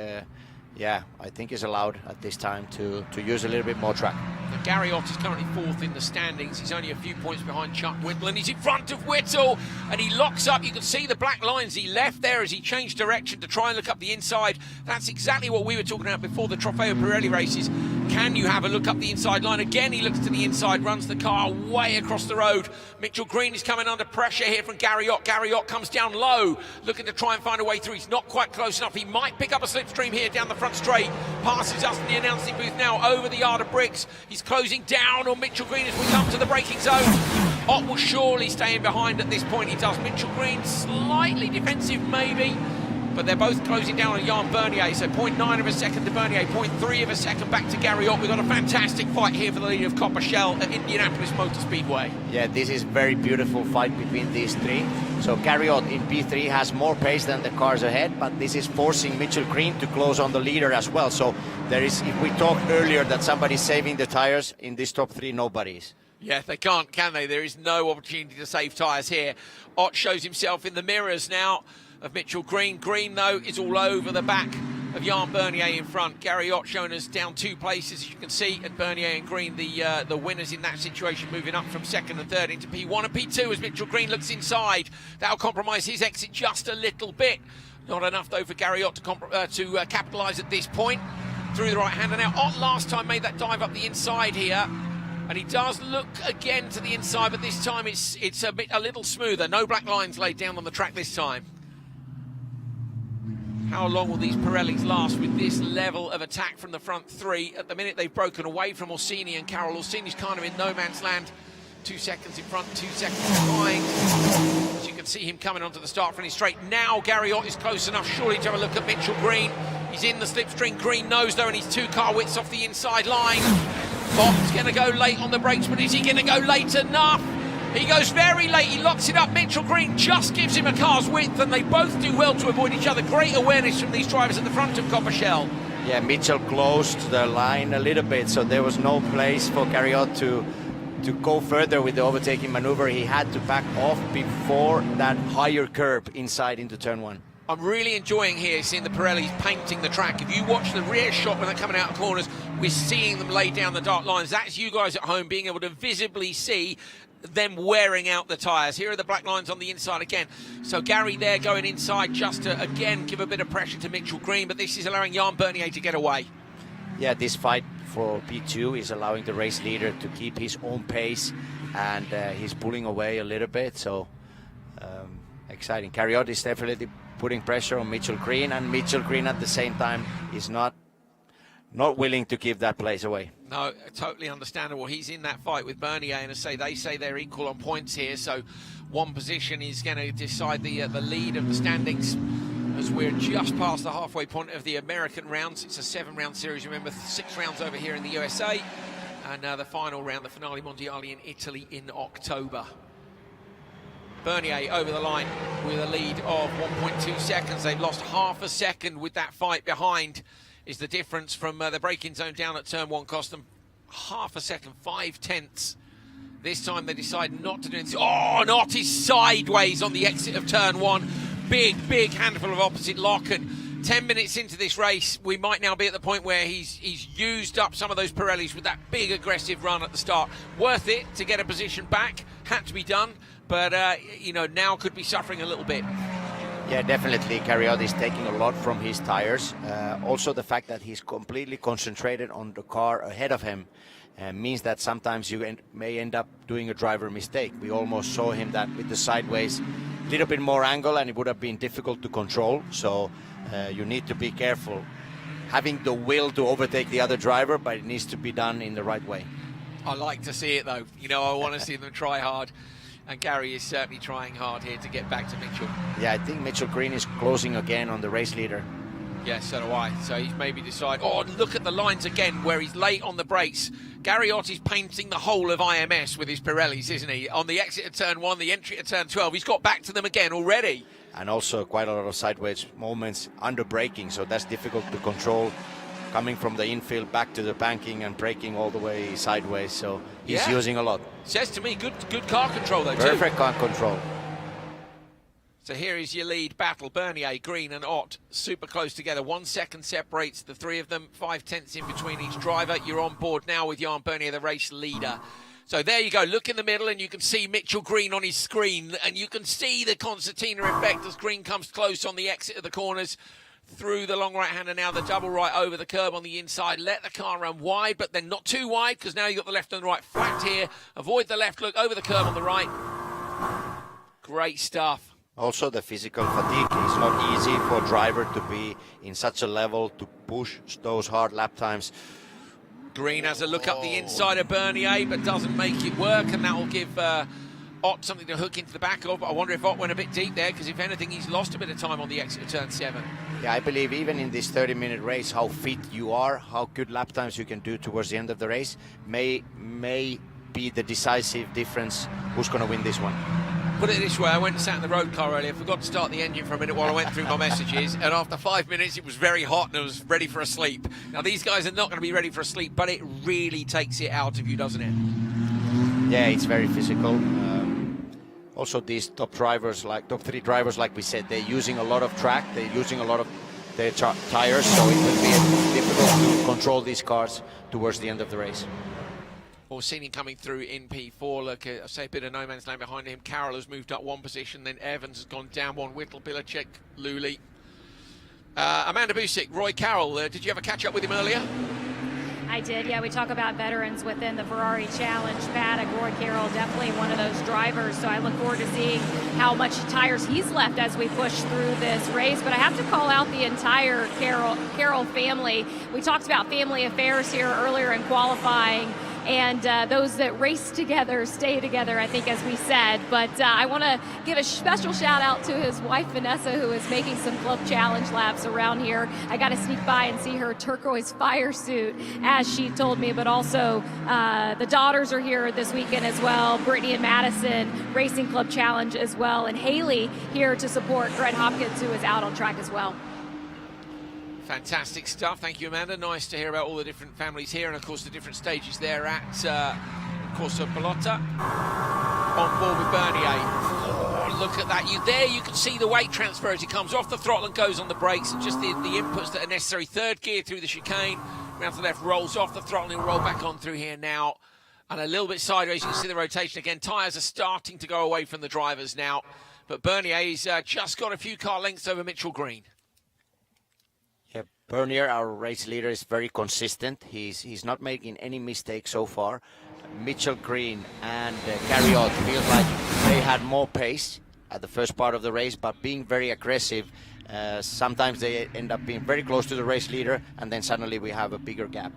S3: yeah, I think it's allowed at this time to use a little bit more track.
S1: Now, Gary Ott is currently 4th in the standings. He's only a few points behind Chuck Whittle, and he's in front of Whittle, and he locks up. You can see the black lines he left there as he changed direction to try and look up the inside. That's exactly what we were talking about before the Trofeo Pirelli races. Can you have a look up the inside line? Again, he looks to the inside, runs the car way across the road. Mitchell Green is coming under pressure here from Gary Ott. Gary Ott comes down low, looking to try and find a way through. He's not quite close enough. He might pick up a slipstream here down the front straight. Passes us in the announcing booth now over the yard of bricks. He's closing down on Mitchell Green as we come to the braking zone. Ott will surely stay in behind at this point. He does. Mitchell Green slightly defensive maybe, but they're both closing down on Jan Bernier. So 0.9 of a second to Bernier, 0.3 of a second back to Gary Ott. We've got a fantastic fight here for the lead of Copa Shell at Indianapolis Motor Speedway.
S3: Yeah, this is very beautiful fight between these 3. So Gary Ott in P3 has more pace than the cars ahead, but this is forcing Mitchell Green to close on the leader as well. So there is, if we talked earlier that somebody's saving the tires, in this top 3 nobody is.
S1: Yeah, they can't, can they? There is no opportunity to save tyres here. Ott shows himself in the mirrors now of Mitchell Green. Green, though, is all over the back of Jan Bernier in front. Gary Ott showing us down 2 places, as you can see, and Bernier and Green, the winners in that situation, moving up from 2nd and 3rd into P1 and P2 as Mitchell Green looks inside. That'll compromise his exit just a little bit. Not enough, though, for Gary Ott to capitalise at this point. Through the right-hander now. Ott last time made that dive up the inside here, and he does look again to the inside, but this time it's a little smoother. No black lines laid down on the track this time. How long will these Pirellis last with this level of attack from the front 3? At the minute, they've broken away from Orsini and Carroll. Orsini's kind of in no man's land. 2 seconds in front, 2 seconds behind. As you can see him coming onto the start-finish straight. Now Gary Ott is close enough, surely, to have a look at Mitchell Green. He's in the slipstream. Green knows, though, and he's 2 car widths off the inside line. Ott's going to go late on the brakes, but is he going to go late enough? He goes very late, he locks it up. Mitchell Green just gives him a car's width, and they both do well to avoid each other. Great awareness from these drivers at the front of Copa Shell.
S3: Yeah, Mitchell closed the line a little bit, so there was no place for Gary Ott to go further with the overtaking maneuver. He had to back off before that higher curb inside into turn 1.
S1: I'm really enjoying here seeing the Pirellis painting the track. If you watch the rear shot when they're coming out of corners, we're seeing them lay down the dark lines. That's you guys at home being able to visibly see them wearing out the tyres. Here are the black lines on the inside again. So Gary there going inside just to, again, give a bit of pressure to Mitchell Green, but this is allowing Jan Bernier to get away.
S3: Yeah, this fight for P2 is allowing the race leader to keep his own pace, and he's pulling away a little bit, so exciting. Gary Ott is definitely putting pressure on Mitchell Green, and Mitchell Green at the same time is not willing to give that place away.
S1: No, totally understandable. He's in that fight with Bernier, and they say they're equal on points here, so one position is going to decide the lead of the standings. as we're just past the halfway point of the American rounds. It's a 7-round series, remember, 6 rounds over here in the USA, and the final round, the Finale Mondiali in Italy in October. Bernier over the line with a lead of 1.2 seconds. They've lost half a second with that fight behind, is the difference from the braking zone down at turn 1, cost them half a second, 5/10. This time they decide not to do it. Oh, and Ott is sideways on the exit of turn 1. Big handful of opposite lock, and 10 minutes into this race, we might now be at the point where he's used up some of those Pirellis with that big aggressive run at the start. Worth it to get a position back, had to be done, but you know, now could be suffering a little bit.
S3: Yeah, definitely. Carriot is taking a lot from his tires. Also, the fact that he's completely concentrated on the car ahead of him means that sometimes you may end up doing a driver mistake. We almost saw him that with the sideways, a little bit more angle, and it would have been difficult to control. So you need to be careful. Having the will to overtake the other driver, but it needs to be done in the right way.
S1: I like to see it, though. You know, I want to see them try hard. And Gary is certainly trying hard here to get back to Mitchell.
S3: Yeah, I think Mitchell Green is closing again on the race leader.
S1: Yeah, so do I. So he's maybe decided... Oh, look at the lines again where he's late on the brakes. Gary Ott is painting the whole of IMS with his Pirellis, isn't he? On the exit of turn 1, the entry at turn 12. He's got back to them again already.
S3: And also quite a lot of sideways moments under braking, so that's difficult to control. Coming from the infield back to the banking and braking all the way sideways, so he's using a lot.
S1: Says to me, good car control though,
S3: Perfect car control.
S1: So here is your lead battle. Bernier, Green and Ott super close together. 1 second separates the three of them. 5/10 in between each driver. You're on board now with Jan Bernier, the race leader. So there you go. Look in the middle and you can see Mitchell Green on his screen. And you can see the concertina effect as Green comes close on the exit of the corners. Through the long right-hand and now the double right over the curb on the inside. Let the car run wide, but then not too wide, because now you've got the left and the right flat here. Avoid the left, look over the curb on the right. Great stuff.
S3: Also, the physical fatigue is not easy for a driver to be in such a level to push those hard lap times.
S1: Green has a look up the inside of Bernier, but doesn't make it work, and that will give Ott something to hook into the back of. I wonder if Ott went a bit deep there, because if anything, he's lost a bit of time on the exit of turn 7.
S3: Yeah, I believe even in this 30-minute race, how fit you are, how good lap times you can do towards the end of the race may be the decisive difference who's going to win this one.
S1: Put it this way, I went and sat in the road car earlier, forgot to start the engine for a minute while I went through my messages, and after 5 minutes it was very hot and I was ready for a sleep. Now these guys are not going to be ready for a sleep, but it really takes it out of you, doesn't it?
S3: Yeah, it's very physical. Also, these top 3 drivers, like we said, they're using a lot of track, they're using a lot of their tires, so it will be difficult to control these cars towards the end of the race.
S1: Orsini coming through in P4. Look, I say a bit of no man's land behind him. Carroll has moved up 1 position, then Evans has gone down 1. Whittle, Bilacek, Lully. Amanda Busick, Roy Carroll, did you ever catch up with him earlier?
S4: I did, yeah. We talk about veterans within the Ferrari Challenge paddock. Roy Carroll, definitely one of those drivers. So I look forward to seeing how much tires he's left as we push through this race. But I have to call out the entire Carroll family. We talked about family affairs here earlier in qualifying. And those that race together stay together, I think, as we said. But I want to give a special shout out to his wife, Vanessa, who is making some club challenge laps around here. I got to sneak by and see her turquoise fire suit, as she told me. But also, the daughters are here this weekend as well. Brittany and Madison, Racing Club Challenge as well. And Haley here to support Greg Hopkins, who is out on track as well.
S1: Fantastic stuff. Thank you, Amanda. Nice to hear about all the different families here and, of course, the different stages they're at. Corso Pelota on board with Bernier. Oh, look at that. You can see the weight transfer as he comes off the throttle and goes on the brakes, and just the inputs that are necessary. Third gear through the chicane, round to the left, rolls off the throttle and he'll roll back on through here now. And a little bit sideways, you can see the rotation again. Tyres are starting to go away from the drivers now. But Bernier's just got a few car lengths over Mitchell Green.
S3: Bernier, our race leader, is very consistent. He's not making any mistakes so far. Mitchell Green and Carriot feels like they had more pace at the first part of the race, but being very aggressive, sometimes they end up being very close to the race leader, and then suddenly we have a bigger gap.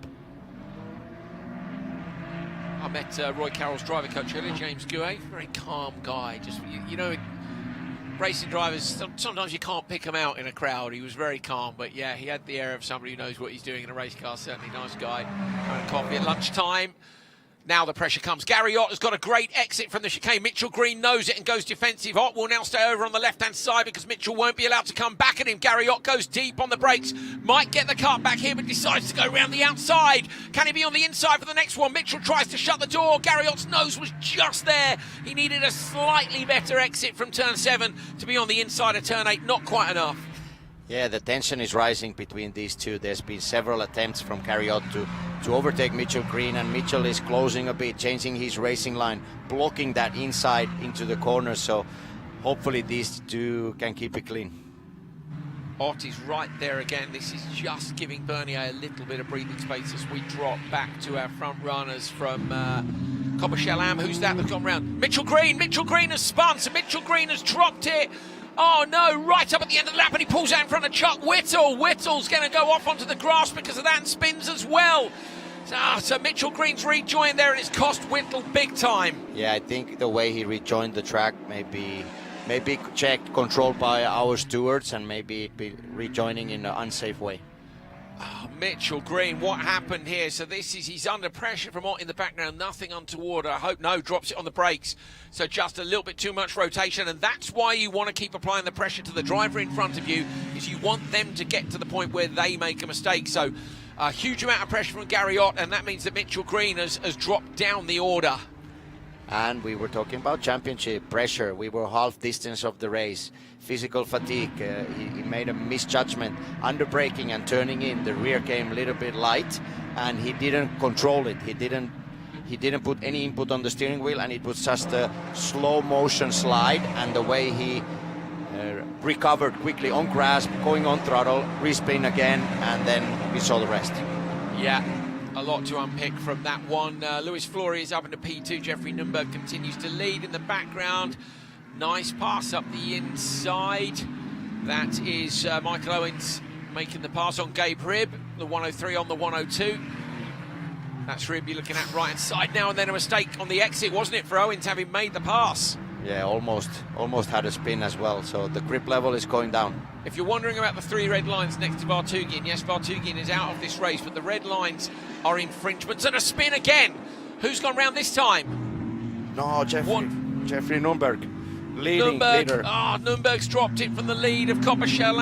S1: I met Roy Carroll's driver coach earlier, James Gouet, very calm guy. Just, you know, racing drivers, sometimes you can't pick them out in a crowd. He was very calm, but yeah, he had the air of somebody who knows what he's doing in a race car. Certainly nice guy. Having a coffee at lunchtime. Now the pressure comes. Gary Ott has got a great exit from the chicane. Mitchell Green knows it and goes defensive. Ott will now stay over on the left-hand side because Mitchell won't be allowed to come back at him. Gary Ott goes deep on the brakes. Might get the cut back here, but decides to go around the outside. Can he be on the inside for the next one? Mitchell tries to shut the door. Gary Ott's nose was just there. He needed a slightly better exit from turn 7 to be on the inside of turn 8. Not quite enough.
S3: Yeah, the tension is rising between these two. There's been several attempts from Gary Ott to overtake Mitchell Green, and Mitchell is closing a bit, changing his racing line, blocking that inside into the corner. So hopefully these two can keep it clean.
S1: Ott is right there again. This is just giving Bernier a little bit of breathing space as we drop back to our front runners from Copa Shell. Who's that that's gone round? Mitchell Green. Mitchell Green has spun, so Mitchell Green has dropped it. Oh no, right up at the end of the lap, and he pulls out in front of Chuck Whittle. Whittle's going to go off onto the grass because of that and spins as well. So Mitchell Green's rejoined there, and it's cost Whittle big time.
S3: Yeah, I think the way he rejoined the track maybe checked, controlled by our stewards, and maybe be rejoining in an unsafe way.
S1: Oh, Mitchell Green, what happened here? So he's under pressure from Ott in the background, nothing untoward. I hope no, drops it on the brakes. So just a little bit too much rotation, and that's why you want to keep applying the pressure to the driver in front of you, is you want them to get to the point where they make a mistake. So a huge amount of pressure from Gary Ott, and that means that Mitchell Green has dropped down the order.
S3: And we were talking about championship pressure. We were half distance of the race. Physical fatigue. He made a misjudgment under braking and turning in. The rear came a little bit light, and he didn't control it. He didn't put any input on the steering wheel, and it was just a slow motion slide. And the way he recovered quickly on grass, going on throttle, respin again, and then we saw the rest.
S1: Yeah. A lot to unpick from that one. Lewis Flory is up into P2. Jeffrey Nürnberg continues to lead in the background. Nice pass up the inside. That is Michael Owens making the pass on Gabe Ribb. The 103 on the 102. That's Ribb you're looking at right hand side now, and then a mistake on the exit, wasn't it, for Owens having made the pass?
S3: Yeah, almost had a spin as well. So the grip level is going down.
S1: If you're wondering about the 3 red lines next to Vartugin, yes, Vartugin is out of this race, but the red lines are infringements, and a spin again. Who's gone round this time?
S3: No, Jeffrey Nürnberg, leader.
S1: Nürnberg's dropped it from the lead of Copa Shell.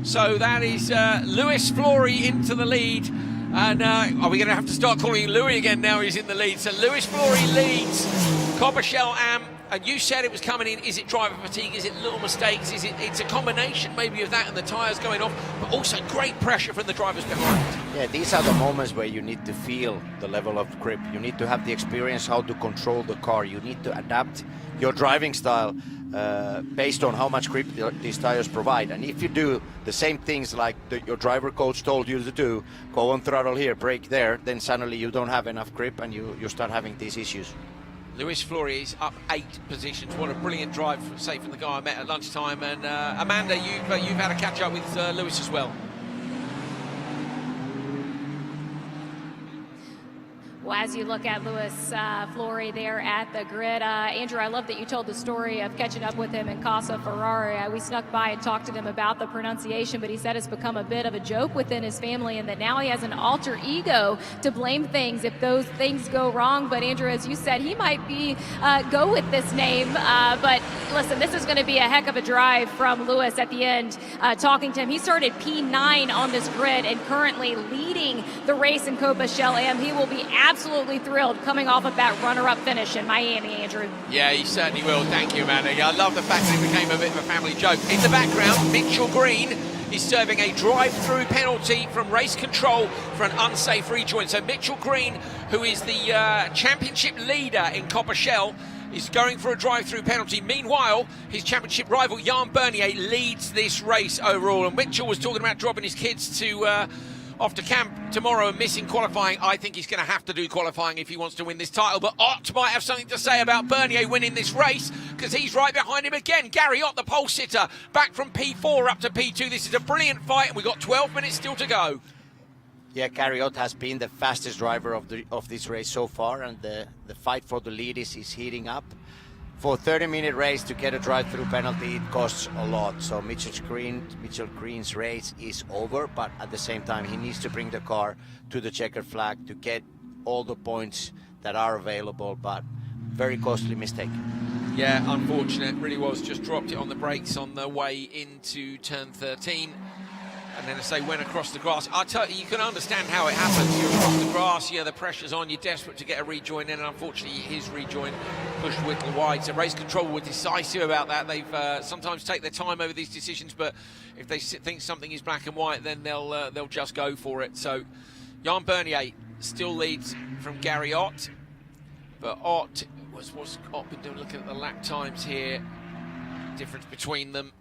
S1: So that is Lewis Flory into the lead. And are we going to have to start calling him Louis again now he's in the lead? So Lewis Flory leads Copa Shell. And you said it was coming in. Is it driver fatigue? Is it little mistakes? It's a combination maybe of that and the tyres going off, but also great pressure from the drivers behind.
S3: Yeah, these are the moments where you need to feel the level of grip. You need to have the experience how to control the car. You need to adapt your driving style based on how much grip these tires provide. And if you do the same things like your driver coach told you to do, go on throttle here, brake there, then suddenly you don't have enough grip and you start having these issues.
S1: Lewis Flory is up 8 positions. What a brilliant drive, say, from the guy I met at lunchtime. And Amanda, you've had a catch up with Lewis as well.
S4: Well, as you look at Lewis Flory there at the grid, Andrew, I love that you told the story of catching up with him in Casa Ferrari. We snuck by and talked to him about the pronunciation, but he said it's become a bit of a joke within his family and that now he has an alter ego to blame things if those things go wrong. But Andrew, as you said, he might be go with this name. But listen, this is going to be a heck of a drive from Lewis at the end. Talking to him, he started P9 on this grid and currently leading the race in Copa Shell. He will be absolutely thrilled coming off of that runner-up finish in Miami, Andrew.
S1: Yeah, he certainly will. Thank you, Amanda. I love the fact that it became a bit of a family joke. In the background, Mitchell Green is serving a drive-through penalty from race control for an unsafe rejoin. So Mitchell Green, who is the championship leader in Copa Shell, is going for a drive-through penalty. Meanwhile, his championship rival, Jan Bernier, leads this race overall. And Mitchell was talking about dropping his kids to off to camp tomorrow and missing qualifying. I think he's going to have to do qualifying if he wants to win this title. But Ott might have something to say about Bernier winning this race because he's right behind him again. Gary Ott, the pole sitter, back from P4 up to P2. This is a brilliant fight, and we've got 12 minutes still to go.
S3: Yeah, Gary Ott has been the fastest driver of this race so far, and the fight for the lead is heating up. for a 30-minute race to get a drive-through penalty, it costs a lot. So Mitchell Green's race is over, but at the same time, he needs to bring the car to the checkered flag to get all the points that are available, but very costly mistake.
S1: Yeah, unfortunate, really was. Just dropped it on the brakes on the way into turn 13. And then as they went across the grass, I tell you, you can understand how it happens. You're across the grass, yeah, the pressure's on, you're desperate to get a rejoin in, and unfortunately his rejoin pushed Whittle wide. So race control were decisive about that. They've sometimes take their time over these decisions, but if they think something is black and white, then they'll just go for it. So Jan Bernier still leads from Gary Ott, but Ott what's Ott been doing? Looking at the lap times here, difference between them.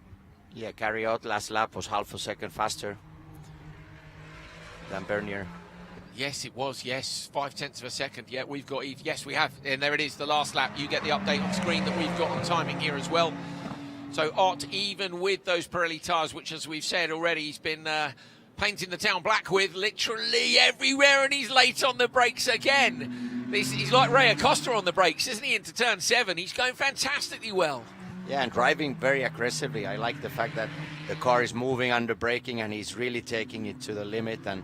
S3: Yeah, Gary Ott last lap was half a second faster than Bernier.
S1: Yes, it was, yes, 0.5 of a second. Yeah, we've got, yes, we have. And there it is, the last lap. You get the update on screen that we've got on timing here as well. So Ott, even with those Pirelli tyres, which, as we've said already, he's been painting the town black with literally everywhere, and he's late on the brakes again. He's like Ray Acosta on the brakes, isn't he, into turn 7? He's going fantastically well.
S3: Yeah, and driving very aggressively. I like the fact that the car is moving under braking and he's really taking it to the limit. And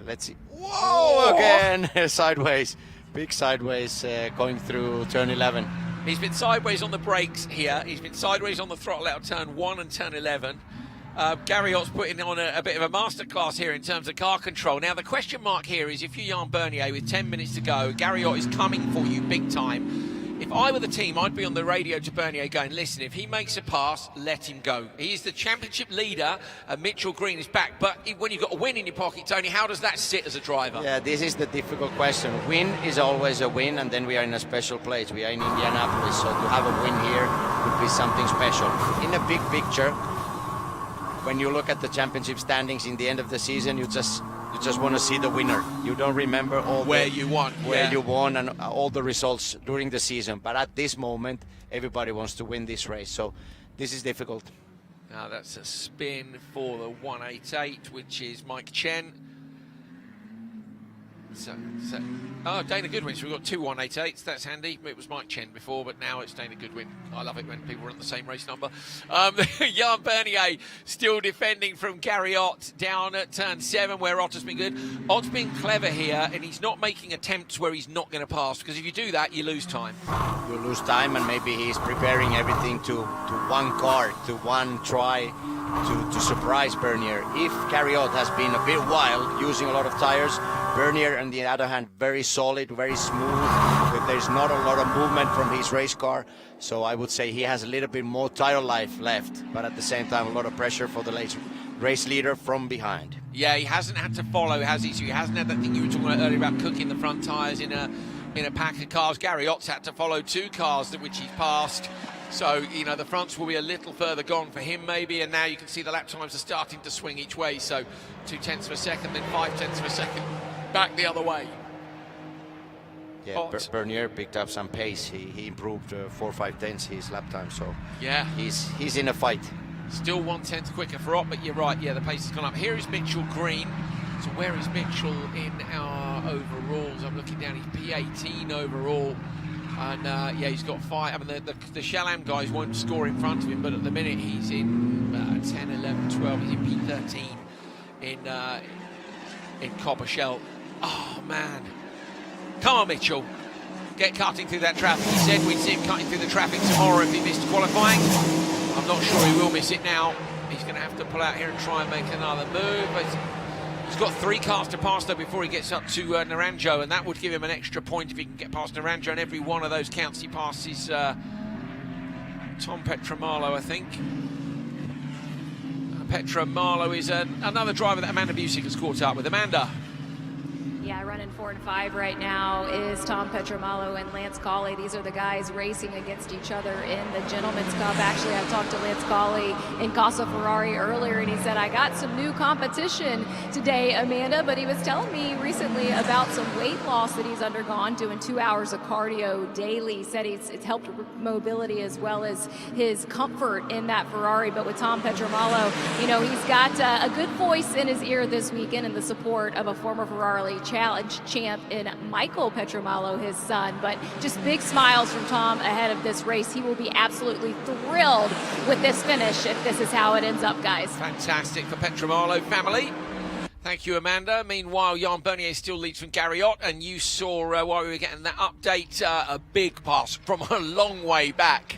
S3: let's see. Whoa! Again, sideways. Big sideways going through turn 11.
S1: He's been sideways on the brakes here. He's been sideways on the throttle out of turn 1 and turn 11. Gary Ott's putting on a bit of a masterclass here in terms of car control. Now, the question mark here is if you're Jan Bernier with 10 minutes to go, Gary Ott is coming for you big time. If I were the team, I'd be on the radio to Bernier going, listen, if he makes a pass, let him go. He's the championship leader, Mitchell Green is back. But when you've got a win in your pocket, Tony, how does that sit as a driver?
S3: Yeah, this is the difficult question. Win is always a win, and then we are in a special place. We are in Indianapolis, so to have a win here would be something special. In a big picture, when you look at the championship standings in the end of the season, you just want to see the winner. You don't remember all
S1: where you won
S3: and all the results during the season. But at this moment, everybody wants to win this race. So this is difficult.
S1: Now that's a spin for the 188, which is Mike Chen. Oh, Dana Goodwin. So we've got two 188s. That's handy. It was Mike Chen before, but now it's Dana Goodwin. I love it when people are on the same race number. Jan Bernier still defending from Gary Ott down at turn 7, where Ott has been good. Ott's been clever here, and he's not making attempts where he's not going to pass, because if you do that, you lose time.
S3: You lose time, and maybe he's preparing everything to one car, to one try to surprise Bernier. If Gary Ott has been a bit wild, using a lot of tires, Bernier, on the other hand, very solid, very smooth. There's not a lot of movement from his race car, so I would say he has a little bit more tire life left, but at the same time, a lot of pressure for the race leader from behind.
S1: Yeah, he hasn't had to follow, has he? So he hasn't had that thing you were talking about earlier about cooking the front tires in a pack of cars. Gary Ott's had to follow 2 cars which he's passed. So, you know, the fronts will be a little further gone for him maybe, and now you can see the lap times are starting to swing each way. So 0.2 of a second, then 0.5 of a second back the other way.
S3: Yeah, Bernier picked up some pace. He improved 4 or 5 tenths his lap time, so
S1: yeah,
S3: he's in a fight.
S1: Still 1/10 quicker for Ott, but you're right, yeah, the pace has gone up. Here is Mitchell Green. So where is Mitchell in our overalls? I'm looking down, he's P18 overall. And yeah, he's got 5. I mean, the Shell-Am guys won't score in front of him, but at the minute he's in 10, 11, 12. He's in P13 in Copper Shell. Oh, man. Come on, Mitchell. Get cutting through that traffic. He said we'd see him cutting through the traffic tomorrow if he missed qualifying. I'm not sure he will miss it now. He's going to have to pull out here and try and make another move. But he's got 3 cars to pass, though, before he gets up to Naranjo, and that would give him an extra point if he can get past Naranjo, and every one of those counts he passes Tom Petramalo, I think. Petramalo is another driver that Amanda Busick has caught up with. Amanda.
S4: Yeah, running 4 and 5 right now is Tom Petramalo and Lance Colley. These are the guys racing against each other in the Gentleman's Cup. Actually, I talked to Lance Colley in Casa Ferrari earlier, and he said, I got some new competition today, Amanda, but he was telling me recently about some weight loss that he's undergone, doing 2 hours of cardio daily. He said it's helped mobility as well as his comfort in that Ferrari. But with Tom Petramalo, you know, he's got a good voice in his ear this weekend and the support of a former Ferrari champion Challenge champ in Michael Petromalo, his son. But just big smiles from Tom ahead of this race. He will be absolutely thrilled with this finish if this is how it ends up, guys.
S1: Fantastic for Petromalo family. Thank you, Amanda. Meanwhile, Jan Bernier still leads from Gary Ott, and you saw while we were getting that update, a big pass from a long way back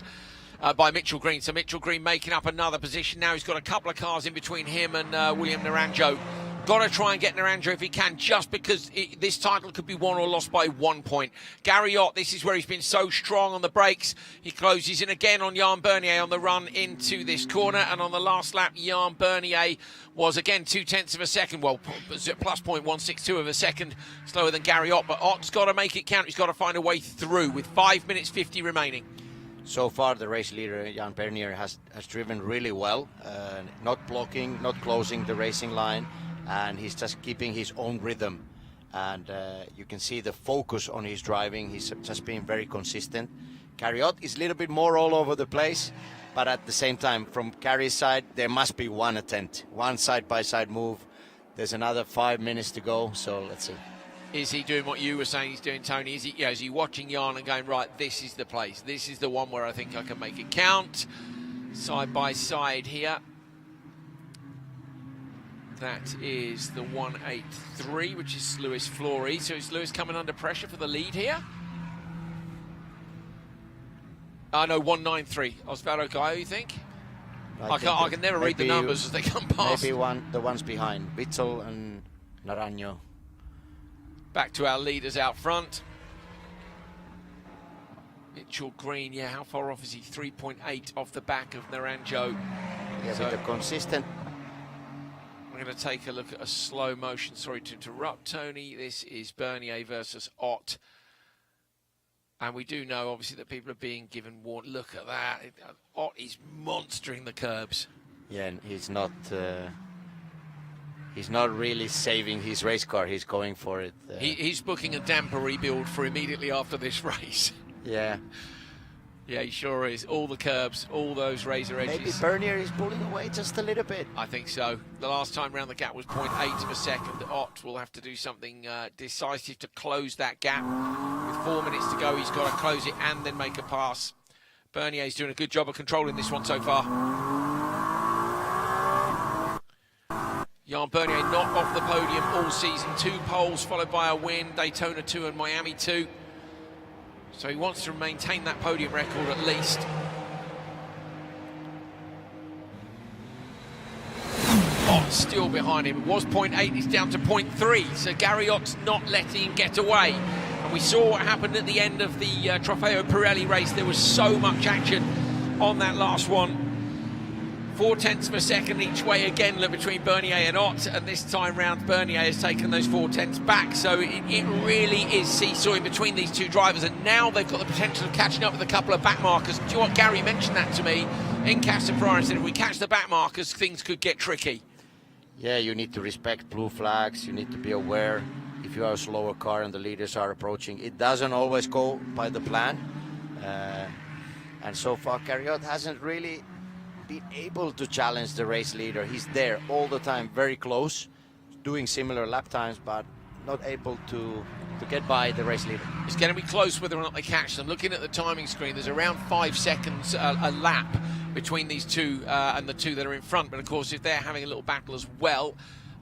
S1: by Mitchell Green. So Mitchell Green making up another position now. He's got a couple of cars in between him and William Naranjo. Got to try and get Naranjo if he can, just because this title could be won or lost by 1 point. Gary Ott, this is where he's been so strong on the brakes. He closes in again on Jan Bernier on the run into this corner, and on the last lap, Jan Bernier was again 0.2 of a second, well, plus 0.162 of a second slower than Gary Ott, but Ott's got to make it count. He's got to find a way through with 5 minutes 50 remaining.
S3: So far, the race leader, Jan Bernier, has driven really well, not blocking, not closing the racing line, and he's just keeping his own rhythm. And you can see the focus on his driving. He's just being very consistent. Gary Ott is a little bit more all over the place, but at the same time, from Gary's side, there must be one attempt, one side-by-side move. There's another 5 minutes to go, so let's see.
S1: Is he doing what you were saying he's doing, Tony? Is he watching Jan and going, right, this is the place. This is the one where I think I can make it count. Side by side here. That is the 183, which is Lewis Flory. So is Lewis coming under pressure for the lead here? No, 193. Osvaldo Gaio, you think? I can never read the numbers as they come past.
S3: Maybe the ones behind, Witzel and Naranjo.
S1: Back to our leaders out front. Mitchell Green, yeah, how far off is he? 3.8 off the back of Naranjo.
S3: Yeah, so with the consistent.
S1: I'm going to take a look at a slow motion. Sorry to interrupt, Tony. This is Bernier versus Ott. And we do know, obviously, that people are being given warning. Look at that. Ott is monstering the curbs.
S3: Yeah, and he's not really saving his race car. He's going for it.
S1: He's booking a damper rebuild for immediately after this race.
S3: Yeah.
S1: Yeah, he sure is. All the curbs, all those razor edges.
S3: Maybe Bernier is pulling away just a little bit.
S1: I think so. The last time round the gap was 0.8 of a second. Ott will have to do something decisive to close that gap. With 4 minutes to go, he's got to close it and then make a pass. Bernier's doing a good job of controlling this one so far. Jan Bernier not off the podium all season. 2 poles followed by a win, Daytona 2 and Miami 2. So he wants to maintain that podium record at least. Ott still behind him. It was 0.8, he's down to 0.3. So Gary Ott's not letting him get away. And we saw what happened at the end of the Trofeo Pirelli race. There was so much action on that last one. 0.4 of a second each way again between Bernier and Ott, and this time round Bernier has taken those 0.4 back, so it really is seesawing between these two drivers, and now they've got the potential of catching up with a couple of back markers. Do you know what, Gary mentioned that to me in Casa Ferrari, said if we catch the back markers things could get tricky.
S3: Yeah, you need to respect blue flags, you need to be aware if you are a slower car and the leaders are approaching. It doesn't always go by the plan, and so far Gary Ott hasn't really been able to challenge the race leader. He's there all the time, very close, doing similar lap times, but not able to get by the race leader.
S1: It's going to be close whether or not they catch them. Looking at the timing screen, there's around 5 seconds a lap between these two and the two that are in front. But of course, if they're having a little battle as well,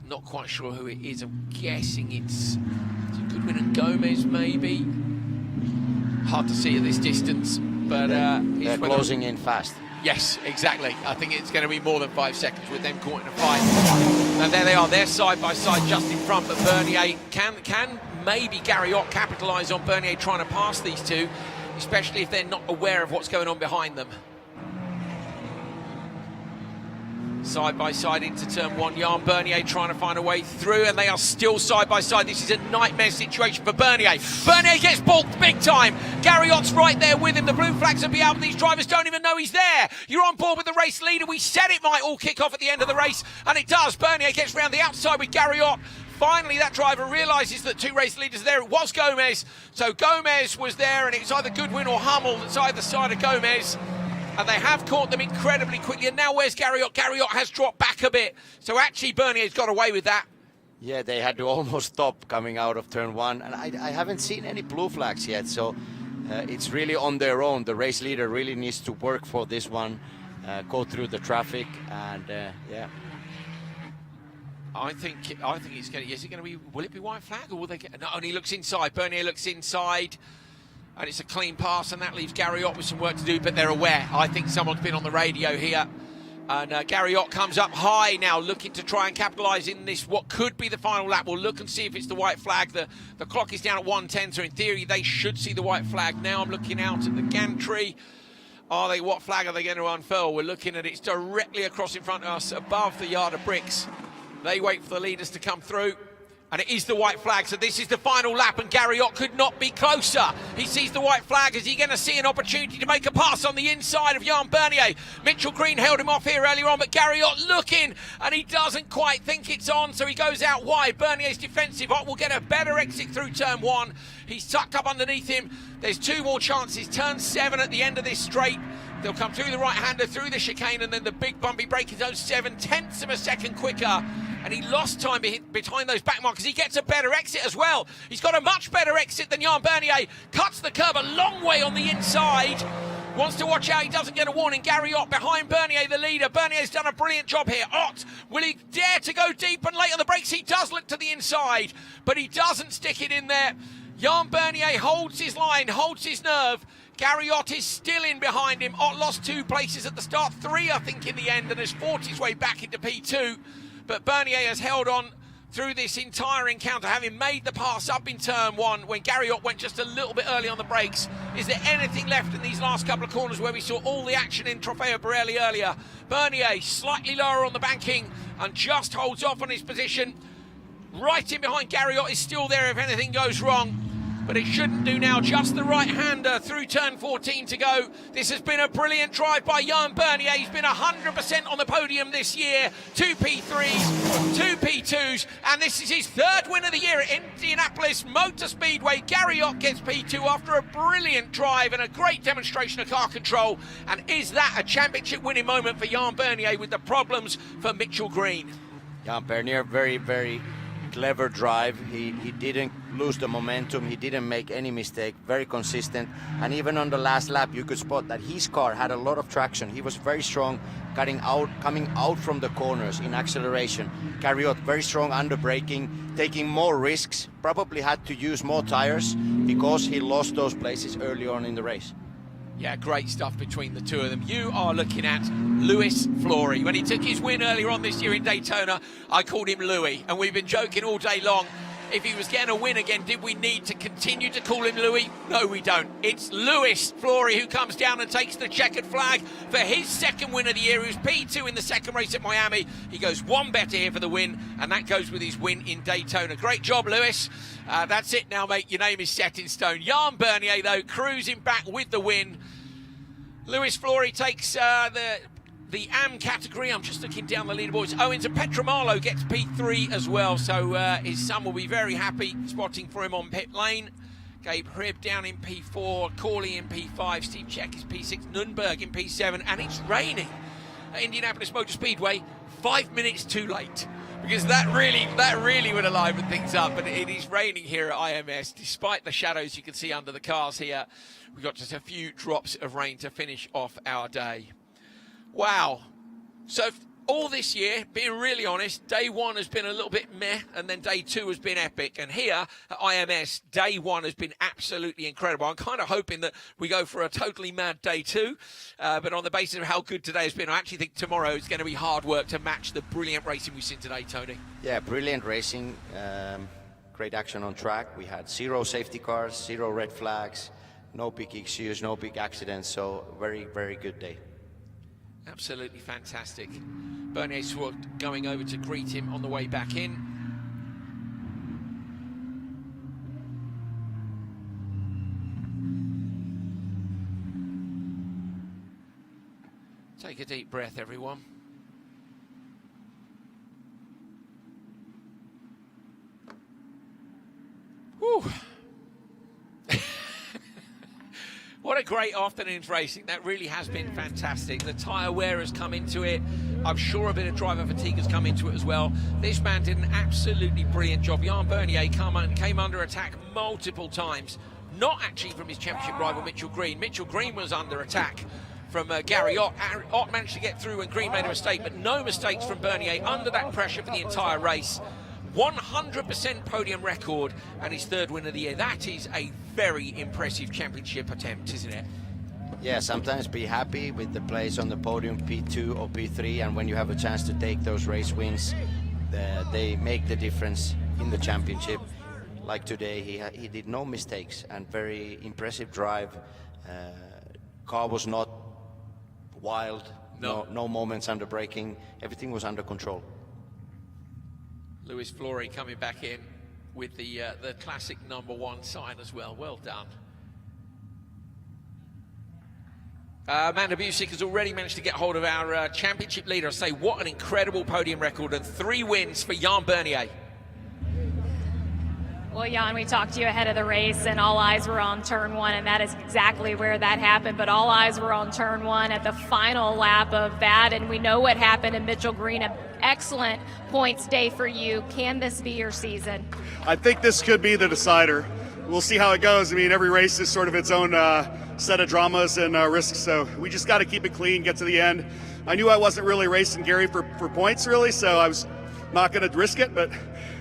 S1: I'm not quite sure who it is. I'm guessing it's Goodwin and Gomez, maybe. Hard to see at this distance, but
S3: they're closing in fast.
S1: Yes, exactly. I think it's going to be more than 5 seconds with them caught in a fight. And there they are. They're side by side, just in front. But Bernier can maybe Gary Ott capitalise on Bernier trying to pass these two, especially if they're not aware of what's going on behind them. Side by side into turn 1. Jan Bernier trying to find a way through, and they are still side by side. This is a nightmare situation for Bernier. Bernier gets balked big time. Gary Ott's right there with him. The blue flags will be out, but these drivers don't even know he's there. You're on board with the race leader. We said it might all kick off at the end of the race, and it does. Bernier gets round the outside with Gary Ott. Finally, that driver realises that 2 race leaders are there. It was Gomez. So Gomez was there, and it's either Goodwin or Hummel that's either side of Gomez. And they have caught them incredibly quickly. And now where's Gary Ott? Gary Ott has dropped back a bit. So actually Bernier's got away with that.
S3: Yeah, they had to almost stop coming out of turn one, and I haven't seen any blue flags yet, so it's really on their own. The race leader really needs to work for this one, go through the traffic, and yeah.
S1: I think it's going to. Is it going to be? Will it be white flag, or will they get? No, and he looks inside. Bernier looks inside, and it's a clean pass, and that leaves Gary Ott with some work to do. But they're aware. I think someone's been on the radio here, and Gary Ott comes up high now, looking to try and capitalise in this what could be the final lap. We'll look and see if it's the white flag. The clock is down at 1:10, so in theory they should see the white flag. Now I'm looking out at the gantry. What flag are they going to unfurl? We're looking at it's directly across in front of us, above the yard of bricks. They wait for the leaders to come through, and it is the white flag. So this is the final lap, and Gary Ott could not be closer. He sees the white flag. Is he going to see an opportunity to make a pass on the inside of Jan Bernier? Mitchell Green held him off here earlier on, but Gary Ott looking, and he doesn't quite think it's on, so he goes out wide. Bernier's defensive. Ott will get a better exit through turn one. He's tucked up underneath him. There's two more chances. Turn 7 at the end of this straight. They'll come through the right-hander, through the chicane, and then the big bumpy break is 0.7 of a second quicker. And he lost time behind those back markers. He gets a better exit as well. He's got a much better exit than Jan Bernier. Cuts the curve a long way on the inside. Wants to watch out he doesn't get a warning. Gary Ott behind Bernier, the leader. Bernier's done a brilliant job here. Ott, will he dare to go deep and late on the brakes? He does look to the inside, but he doesn't stick it in there. Jan Bernier holds his line, holds his nerve. Gary Ott is still in behind him. Ott lost 2 places at the start, 3 I think in the end, and has fought his way back into P2. But Bernier has held on through this entire encounter, having made the pass up in turn 1 when Gary Ott went just a little bit early on the brakes. Is there anything left in these last couple of corners where we saw all the action in Trofeo Borelli earlier? Bernier slightly lower on the banking and just holds off on his position. Right in behind Gary Ott is still there if anything goes wrong. But it shouldn't do now. Just the right-hander through turn 14 to go. This has been a brilliant drive by Jan Bernier. He's been 100% on the podium this year. 2 P3s, 2 P2s, and this is his 3rd win of the year at Indianapolis Motor Speedway. Gary Ott gets P2 after a brilliant drive and a great demonstration of car control. And is that a championship winning moment for Jan Bernier with the problems for Mitchell Green?
S3: Jan Bernier, very, very clever drive. He didn't lose the momentum. He didn't make any mistake. Very consistent. And even on the last lap, you could spot that his car had a lot of traction. He was very strong, coming out from the corners in acceleration. Gary Ott very strong under braking, taking more risks. Probably had to use more tires because he lost those places early on in the race.
S1: Yeah, great stuff between the two of them. You are looking at Luis Flory. When he took his win earlier on this year in Daytona, I called him Louis, and we've been joking all day long. If he was getting a win again, did we need to continue to call him Louis? No, we don't. It's Luis Flory who comes down and takes the checkered flag for his 2nd win of the year. He was P2 in the 2nd race at Miami. He goes 1 better here for the win, and that goes with his win in Daytona. Great job, Luis. That's it now, mate. Your name is set in stone. Jan Bernier, though, cruising back with the win. Luis Flory takes the AM category. I'm just looking down the leaderboards. Owens and Petramalo gets P3 as well, so his son will be very happy spotting for him on pit lane. Gabe Hrib down in P4, Corley in P5, Steve Check is P6, Nürnberg in P7, and it's raining at Indianapolis Motor Speedway 5 minutes too late, because that really would have livened things up. But it is raining here at IMS, despite the shadows you can see under the cars here. We've got just a few drops of rain to finish off our day. Wow. So all this year, being really honest, day 1 has been a little bit meh, and then day 2 has been epic. And here at IMS, day 1 has been absolutely incredible. I'm kind of hoping that we go for a totally mad day 2, but on the basis of how good today has been, I actually think tomorrow is going to be hard work to match the brilliant racing we've seen today, Tony.
S3: Yeah, brilliant racing. Great action on track. We had 0 safety cars, 0 red flags, no big issues, no big accidents. So very, very good day.
S1: Absolutely fantastic. Bernier going over to greet him on the way back in. Take a deep breath, everyone. Whew. what a great afternoon's racing. That really has been fantastic. The tyre wear has come into it. I'm sure a bit of driver fatigue has come into it as well. This man did an absolutely brilliant job. Jan Bernier came under attack multiple times. Not actually from his championship rival, Mitchell Green. Mitchell Green was under attack from Gary Ott. Ott managed to get through and Green made a mistake, but no mistakes from Bernier under that pressure for the entire race. 100% podium record and his third win of the year. That is a very impressive championship attempt, isn't it?
S3: Yeah, sometimes be happy with the place on the podium, P2 or P3, and when you have a chance to take those race wins, they make the difference in the championship. Like today, he did no mistakes and very impressive drive. Car was not wild, no moments under braking, everything was under control.
S1: Lewis Flory coming back in with the classic #1 sign as well. Well done. Amanda Busick has already managed to get hold of our championship leader. I say, what an incredible podium record and 3 wins for Jan Bernier.
S4: Well, Jan, we talked to you ahead of the race, and all eyes were on turn 1, and that is exactly where that happened. But all eyes were on turn 1 at the final lap of that, and we know what happened in Mitchell Green. An excellent points day for you. Can this be your season?
S11: I think this could be the decider. We'll see how it goes. I mean, every race is sort of its own set of dramas and risks, so we just got to keep it clean, get to the end. I knew I wasn't really racing Gary for points, really, so I was not going to risk it, but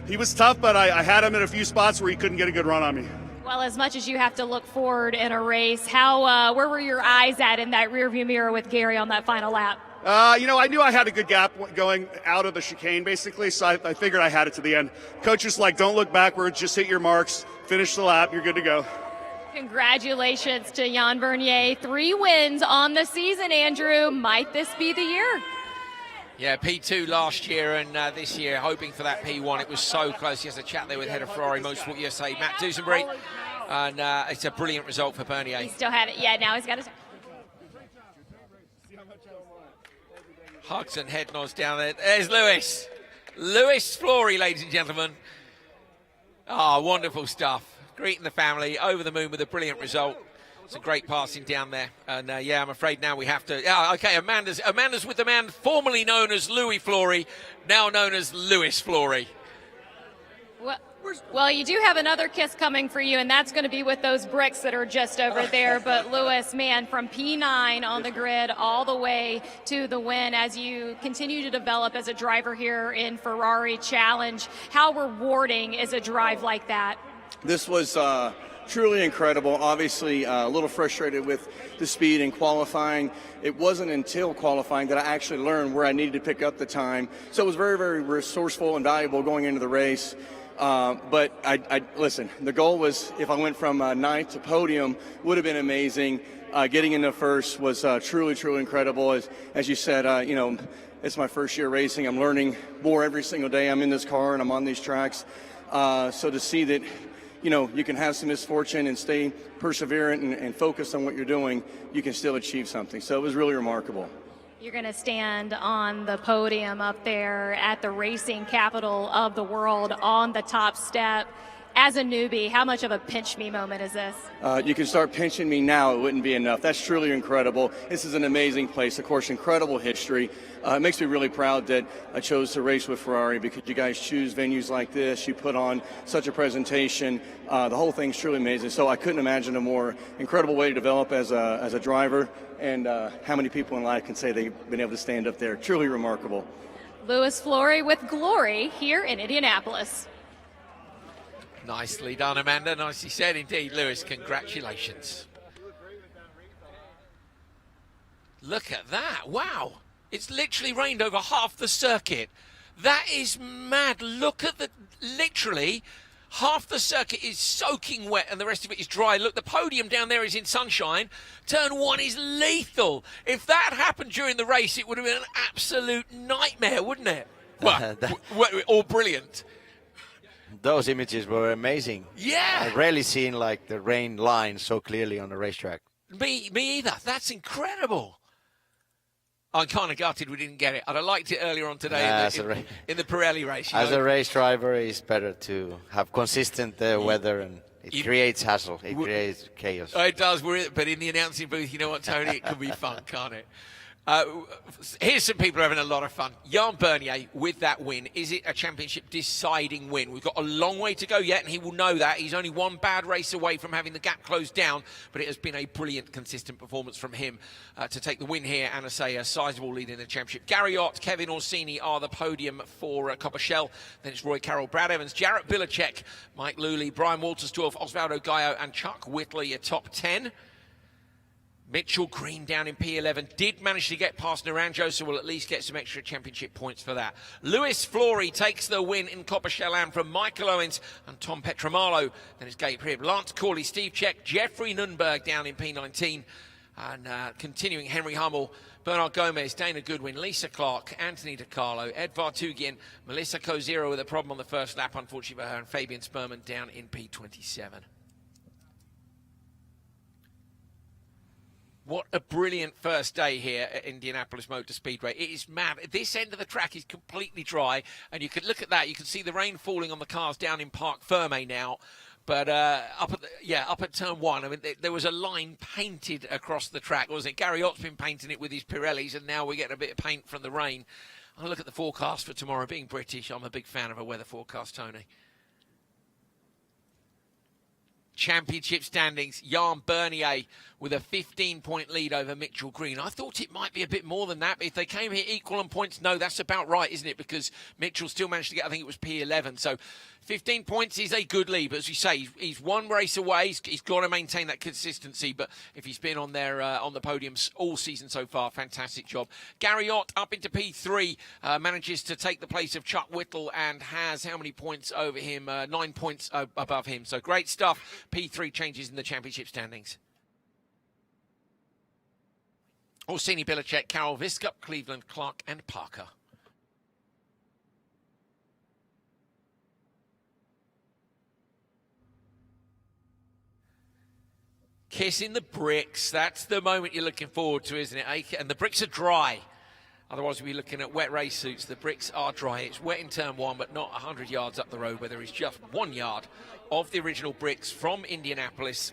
S11: he was tough, but I had him in a few spots where he couldn't get a good run on me.
S4: Well, as much as you have to look forward in a race, where were your eyes at in that rearview mirror with Gary on that final lap?
S11: I knew I had a good gap going out of the chicane, basically, so I figured I had it to the end. Coach was like, don't look backwards, just hit your marks, finish the lap, you're good to go.
S4: Congratulations to Jan Bernier. 3 wins on the season, Andrew. Might this be the year?
S1: Yeah, P2 last year and this year hoping for that P1. It was so close. He has a chat there with head of Ferrari Motorsport USA, Matt Dusenbury. And it's a brilliant result for Bernier.
S4: He still had it. Yeah, now he's got his...
S1: Hugs and head nods down there. There's Lewis. Lewis Flory, ladies and gentlemen. Oh, wonderful stuff. Greeting the family, over the moon with a brilliant result. Some great passing down there. And yeah, I'm afraid now we have to... Yeah, okay, Amanda's with the man formerly known as Louis Flory, now known as Lewis Flory.
S4: Well, you do have another kiss coming for you, and that's going to be with those bricks that are just over there. But Lewis, man, from P9 on the grid all the way to the win as you continue to develop as a driver here in Ferrari Challenge. How rewarding is a drive like that?
S12: This was truly incredible. Obviously, a little frustrated with the speed in qualifying. It wasn't until qualifying that I actually learned where I needed to pick up the time. So it was very, very resourceful and valuable going into the race. But I listen, the goal was, if I went from ninth to podium, would have been amazing. Getting into first was truly, truly incredible. As you said, it's my first year racing. I'm learning more every single day. I'm in this car and I'm on these tracks. So to see that, you can have some misfortune and stay perseverant and focus on what you're doing, you can still achieve something. So it was really remarkable.
S4: You're going to stand on the podium up there at the racing capital of the world on the top step. As a newbie, how much of a pinch me moment is this?
S12: You can start pinching me now. It wouldn't be enough. That's truly incredible. This is an amazing place. Of course, incredible history. It makes me really proud that I chose to race with Ferrari because you guys choose venues like this. You put on such a presentation. The whole thing's truly amazing. So I couldn't imagine a more incredible way to develop as a driver. And how many people in life can say they've been able to stand up there? Truly remarkable.
S4: Lewis Flory with glory here in Indianapolis.
S1: Nicely done, Amanda. Nicely said indeed. Lewis, congratulations. Look at that. Wow. It's literally rained over half the circuit. That is mad. Look at literally half the circuit is soaking wet and the rest of it is dry. Look, the podium down there is in sunshine. Turn 1 is lethal. If that happened during the race, it would have been an absolute nightmare, wouldn't it? Well, or brilliant.
S3: Those images were amazing.
S1: Yeah.
S3: I've rarely seen like the rain line so clearly on a racetrack.
S1: Me either. That's incredible. I'm kind of gutted we didn't get it. I'd have liked it earlier on today in the Pirelli race.
S3: As a race driver, it's better to have consistent weather, and It creates hassle. It creates chaos.
S1: It does, but in the announcing booth, you know what, Tony? It can be fun, can't it? Here's some people having a lot of fun. Jan Bernier with that win. Is it a championship deciding win? We've got a long way to go yet, and he will know that. He's only one bad race away from having the gap closed down, but it has been a brilliant, consistent performance from him to take the win here and, I say, a sizable lead in the championship. Gary Ott, Kevin Orsini are the podium for Copa Shell. Then it's Roy Carroll, Brad Evans, Jarrett Bilacek, Mike Luley, Brian Waltersdorf, Osvaldo Gallo, and Chuck Whitley, your top 10. Mitchell Green down in P11 did manage to get past Naranjo, so we'll at least get some extra championship points for that. Lewis Flory takes the win in Copa Shell from Michael Owens and Tom Petramalo. Then it's Gabe Hibb, Lance Corley, Steve Check, Jeffrey Nunberg down in P19. And continuing, Henry Hummel, Bernard Gomez, Dana Goodwin, Lisa Clark, Anthony DiCarlo, Ed Vartugian, Melissa Kozero with a problem on the first lap, unfortunately for her, and Fabian Sperman down in P27. What a brilliant first day here at Indianapolis Motor Speedway. It is mad. This end of the track is completely dry, and you can look at that. You can see the rain falling on the cars down in Parc Ferme now. But up at turn one, I mean, there was a line painted across the track, wasn't it? Gary Ott's been painting it with his Pirellis, and now we're getting a bit of paint from the rain. I'll look at the forecast for tomorrow. Being British, I'm a big fan of a weather forecast, Tony. Championship standings, Jan Bernier with a 15-point lead over Mitchell Green. I thought it might be a bit more than that, but if they came here equal on points, no, that's about right, isn't it? Because Mitchell still managed to get, I think it was P11. So 15 points is a good lead, but as you say, he's one race away. He's got to maintain that consistency, but if he's been on there on the podiums all season so far, fantastic job. Gary Ott up into P3, manages to take the place of Chuck Whittle and has how many points over him? 9 points above him. So great stuff. P3 changes in the championship standings. Orsini, Bilacek, Carroll, Viscup, Cleveland, Clark and Parker. Kissing the bricks. That's the moment you're looking forward to, isn't it? And the bricks are dry. Otherwise, we'll be looking at wet race suits. The bricks are dry. It's wet in turn one, but not 100 yards up the road, where there is just 1 yard of the original bricks from Indianapolis.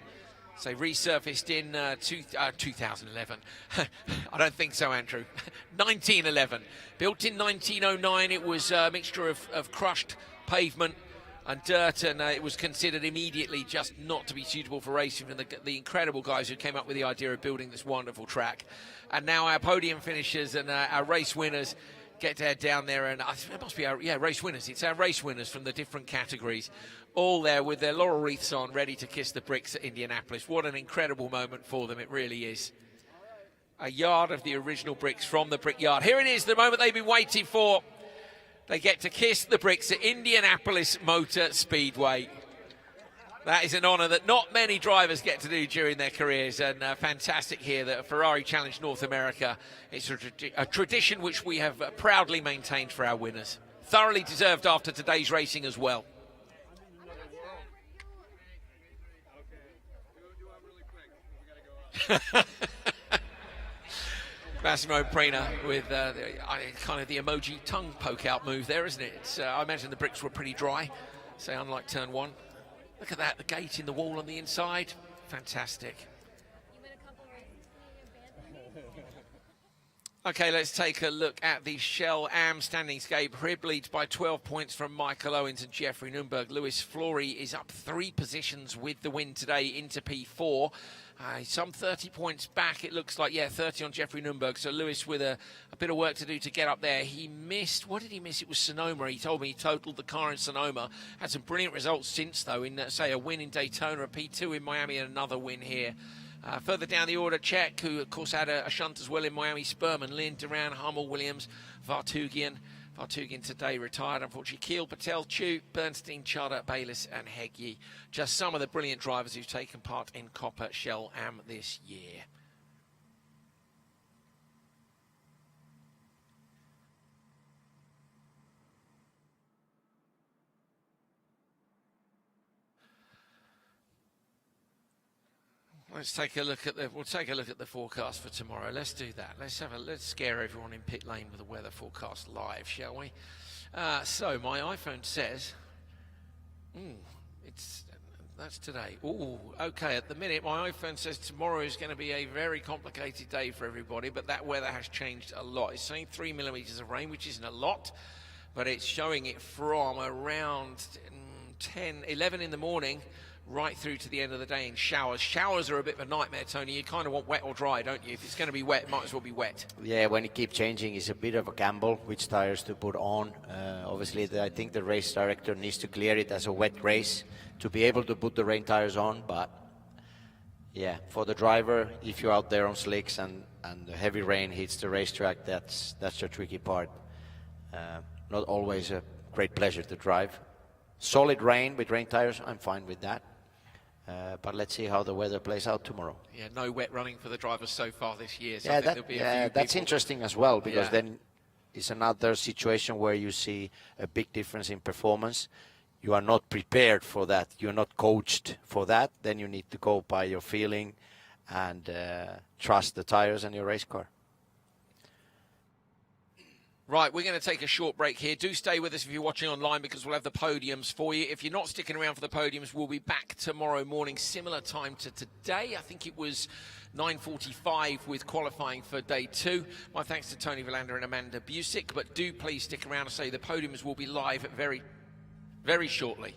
S1: So resurfaced in 2011. I don't think so, Andrew. 1911. Built in 1909. It was a mixture of crushed pavement and dirt, and it was considered immediately just not to be suitable for racing from the incredible guys who came up with the idea of building this wonderful track. And now our podium finishers and our race winners get to head down there, and it must be our race winners. It's our race winners from the different categories, all there with their laurel wreaths on, ready to kiss the bricks at Indianapolis. What an incredible moment for them, it really is. A yard of the original bricks from the brickyard. Here it is, the moment they've been waiting for. They get to kiss the bricks at Indianapolis Motor Speedway. That is an honour that not many drivers get to do during their careers, and fantastic here that Ferrari challenged North America. It's a tradition which we have proudly maintained for our winners. Thoroughly deserved after today's racing as well. Massimo Prina with kind of the emoji tongue poke out move there, isn't it? I imagine the bricks were pretty dry, say unlike turn one. Look at that, the gate in the wall on the inside. Fantastic. Okay, let's take a look at the Shell Am standings. Gabe Hibb leads by 12 points from Michael Owens and Jeffrey Nunberg. Lewis Flory is up 3 positions with the win today into P4. Some 30 points back, it looks like. Yeah, 30 on Jeffrey Nunberg. So Lewis with a bit of work to do to get up there. He missed, what did he miss? It was Sonoma. He told me he totaled the car in Sonoma. Had some brilliant results since, though, in, say, a win in Daytona, a P2 in Miami, and another win here. Further down the order, Czech, who, of course, had a shunt as well in Miami. Sperman, Lynn, Duran, Hummel, Williams, Vartugian. Vartugian today retired, unfortunately. Keel, Patel, Chu, Bernstein, Chada, Bayliss and Hegyi. Just some of the brilliant drivers who've taken part in Copa Shell Am this year. Let's take a look at the forecast for tomorrow. Let's do that. Let's scare everyone in pit lane with the weather forecast live, shall we? So my iPhone says, it's That's today. Ooh, okay. At the minute, my iPhone says tomorrow is going to be a very complicated day for everybody, but that weather has changed a lot. It's saying 3 millimeters of rain, which isn't a lot, but it's showing it from around 10, 11 in the morning right through to the end of the day in showers. Showers are a bit of a nightmare, Tony. You kind of want wet or dry, don't you? If it's going to be wet, it might as well be wet.
S3: Yeah, when you keep changing, it's a bit of a gamble which tires to put on. Obviously, I think the race director needs to clear it as a wet race to be able to put the rain tires on. But yeah, for the driver, if you're out there on slicks and the heavy rain hits the racetrack, that's the tricky part. Not always a great pleasure to drive. Solid rain with rain tires, I'm fine with that. But let's see how the weather plays out tomorrow.
S1: Yeah, no wet running for the drivers so far this year. So
S3: yeah,
S1: people.
S3: that's interesting as well, because then it's another situation where you see a big difference in performance. You are not prepared for that. You're not coached for that. Then you need to go by your feeling and trust the tires and your race car.
S1: Right, we're going to take a short break here. Do stay with us if you're watching online, because we'll have the podiums for you. If you're not sticking around for the podiums, we'll be back tomorrow morning, similar time to today. I think it was 9:45 with qualifying for day 2. My thanks to Tony Villander and Amanda Busick, but do please stick around. I say the podiums will be live very, very shortly.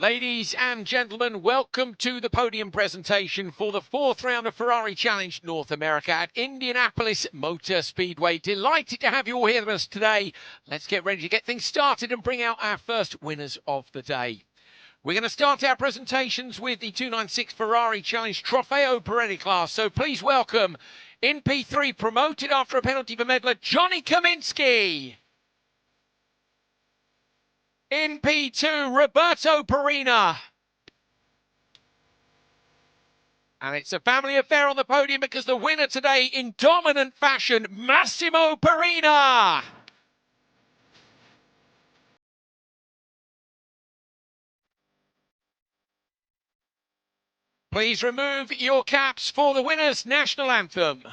S1: Ladies and gentlemen, welcome to the podium presentation for the fourth round of Ferrari Challenge North America at Indianapolis Motor Speedway. Delighted to have you all here with us today. Let's get ready to get things started and bring out our first winners of the day. We're going to start our presentations with the 296 Ferrari Challenge Trofeo Pirelli class. So please welcome in P3, promoted after a penalty for meddler, Johnny Kaminsky. In P2, Roberto Perina. And it's a family affair on the podium because the winner today in dominant fashion, Massimo Perina. Please remove your caps for the winner's national anthem.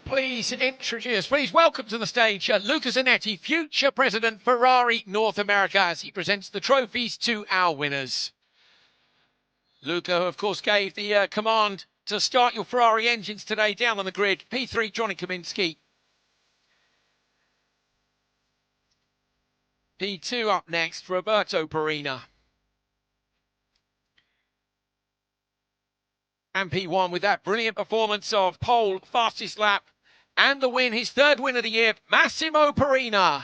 S1: Please welcome to the stage Luca Zanetti, future president Ferrari North America, as he presents the trophies to our winners. Luca, of course, gave the command to start your Ferrari engines today down on the grid. P3, Johnny Kaminsky. P2 up next, Roberto Perina. And P1 with that brilliant performance of pole, fastest lap, and the win, his third win of the year, Massimo Perina.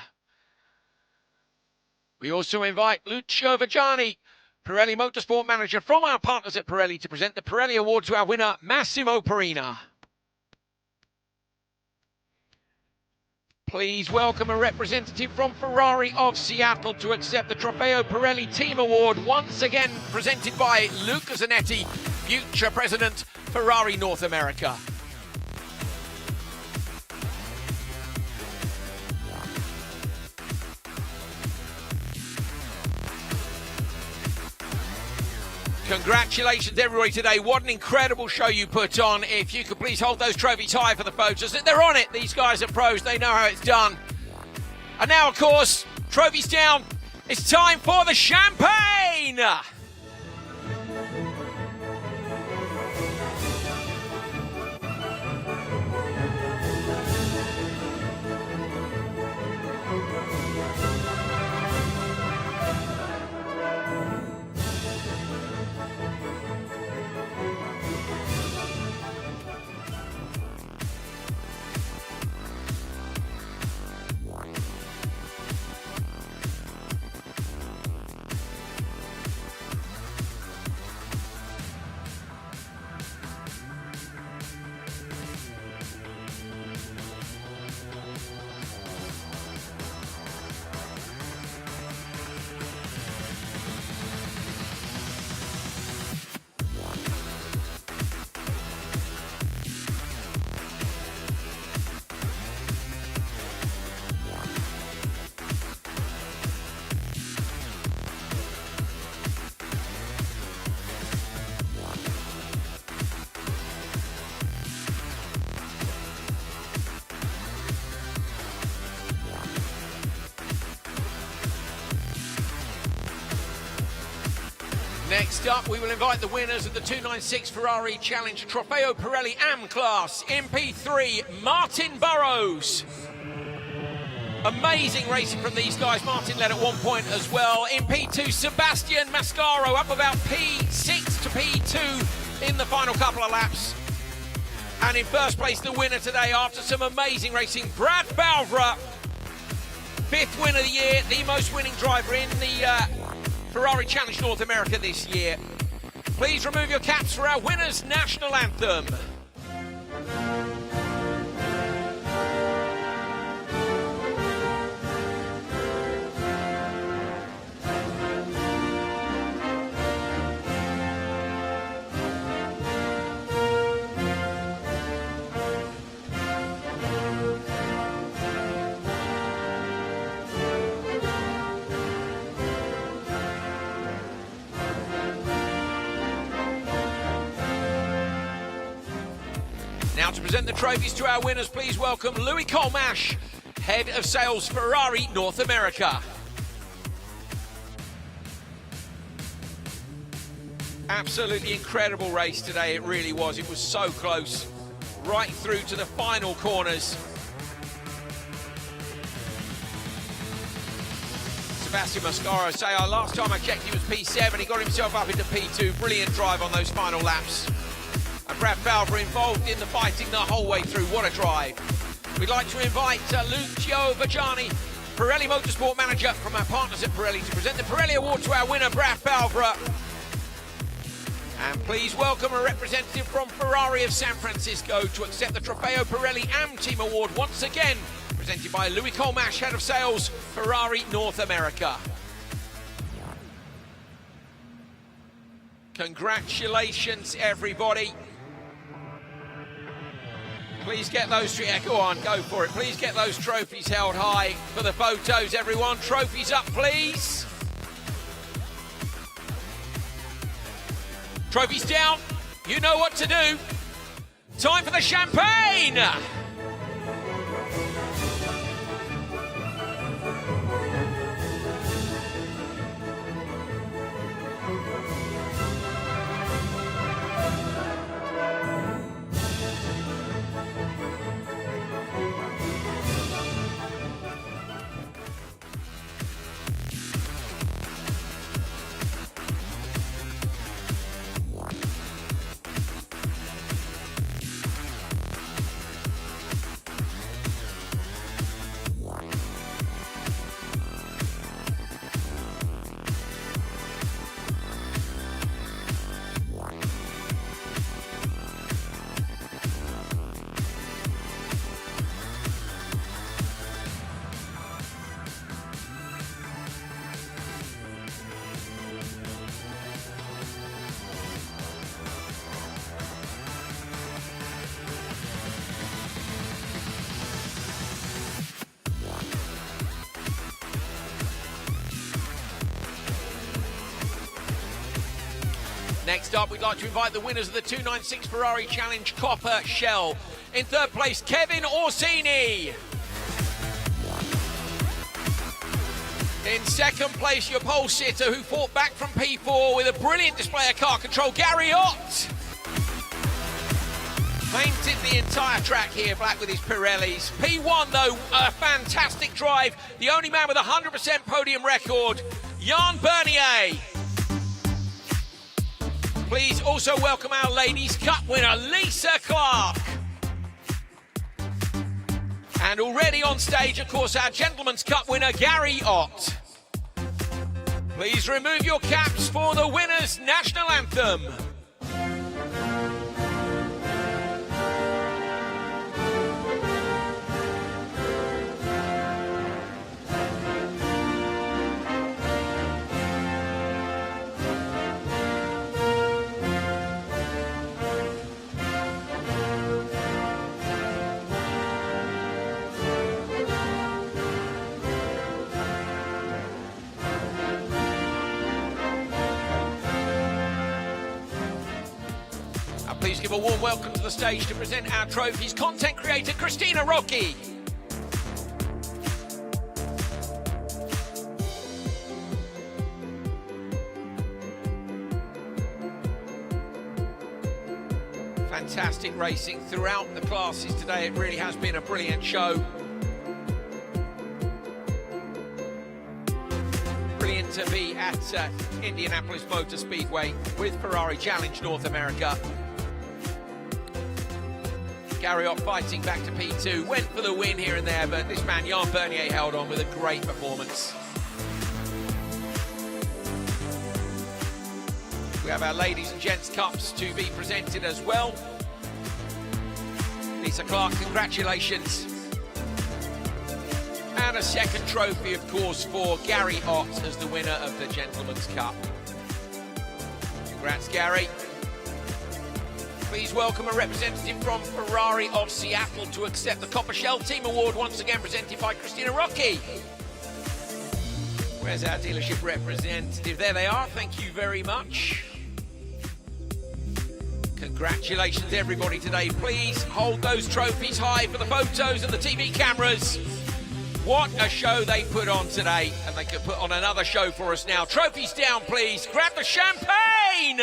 S1: We also invite Lucio Vajani, Pirelli Motorsport Manager from our partners at Pirelli, to present the Pirelli Award to our winner, Massimo Perina. Please welcome a representative from Ferrari of Seattle to accept the Trofeo Pirelli Team Award, once again presented by Luca Zanetti, future president, Ferrari North America. Congratulations, everybody, today. What an incredible show you put on. If you could please hold those trophies high for the photos. They're on it. These guys are pros. They know how it's done. And now, of course, trophies down. It's time for the champagne. Next up, we will invite the winners of the 296 Ferrari Challenge Trofeo Pirelli AM class. In P3, Martin Burrows. Amazing racing from these guys. Martin led at one point as well. In P2, Sebastian Mascaro up about P6 to P2 in the final couple of laps. And in first place, the winner today after some amazing racing, Brad Balvra. Fifth win of the year, the most winning driver in the Ferrari Challenge North America this year. Please remove your caps for our winner's national anthem. Now to present the trophies to our winners, please welcome Louis Colmash, Head of Sales, Ferrari North America. Absolutely incredible race today, it really was. It was so close, right through to the final corners. Sebastian Mascaro, last time I checked he was P7, he got himself up into P2, brilliant drive on those final laps. And Brad Falver involved in the fighting the whole way through, what a drive. We'd like to invite Lucio Vajani, Pirelli Motorsport Manager from our partners at Pirelli, to present the Pirelli Award to our winner, Brad Falver. And please welcome a representative from Ferrari of San Francisco to accept the Trofeo Pirelli AM Team Award once again, presented by Louis Colmash, Head of Sales, Ferrari North America. Congratulations, everybody. Please get those, go on, go for it. Please get those trophies held high for the photos, everyone. Trophies up, please. Trophies down, you know what to do. Time for the champagne! Next up, we'd like to invite the winners of the 296 Ferrari Challenge Copa Shell. In third place, Kevin Orsini. In second place, your pole sitter who fought back from P4 with a brilliant display of car control, Gary Ott. Painted the entire track here black with his Pirellis. P1 though, a fantastic drive. The only man with a 100% podium record, Jan Bernier. Please also welcome our Ladies' Cup winner, Lisa Clark. And already on stage, of course, our Gentleman's Cup winner, Gary Ott. Please remove your caps for the winner's national anthem. Please give a warm welcome to the stage to present our trophies, content creator Christina Rocchi. Fantastic racing throughout the classes today. It really has been a brilliant show. Brilliant to be at Indianapolis Motor Speedway with Ferrari Challenge North America. Gary Ott fighting back to P2, went for the win here and there, but this man, Jan Bernier, held on with a great performance. We have our Ladies and Gents Cups to be presented as well. Lisa Clark, congratulations. And a second trophy, of course, for Gary Ott as the winner of the Gentleman's Cup. Congrats, Gary. Please welcome a representative from Ferrari of Seattle to accept the Copa Shell Team Award, once again presented by Christina Rocchi. Where's our dealership representative? There they are, thank you very much. Congratulations everybody today. Please hold those trophies high for the photos and the TV cameras. What a show they put on today, and they could put on another show for us now. Trophies down, please. Grab the champagne.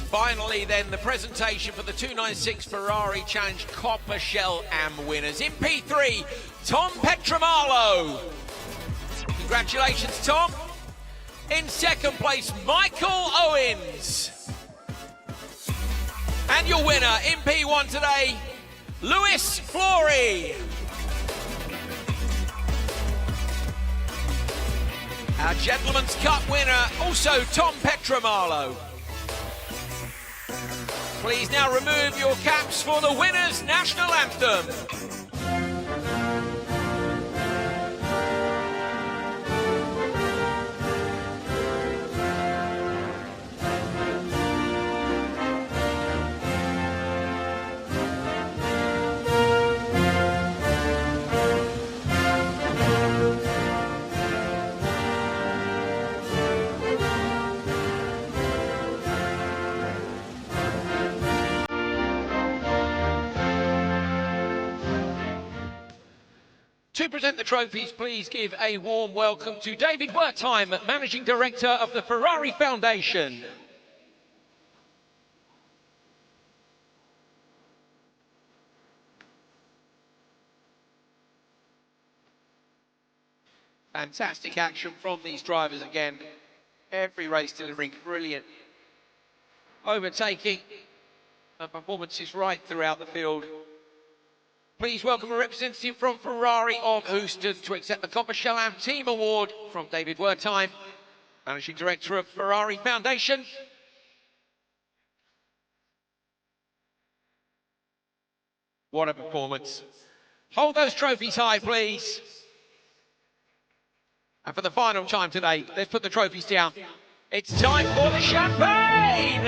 S1: Finally then, the presentation for the 296 Ferrari Challenge Copa Shell AM winners. In P3, Tom Petramalo. Congratulations, Tom. In second place, Michael Owens. And your winner in P1 today, Lewis Flory. Our Gentleman's Cup winner, also Tom Petramalo. Please now remove your caps for the winners' national anthem. To present the trophies, please give a warm welcome to David Wertheim, Managing Director of the Ferrari Foundation. Fantastic action from these drivers again. Every race delivering brilliant overtaking and performances right throughout the field. Please welcome a representative from Ferrari of Houston to accept the Copa Shell AM Team Award from David Wertheim, Managing Director of Ferrari Foundation. What a performance. Hold those trophies high, please. And for the final time today, let's put the trophies down. It's time for the champagne!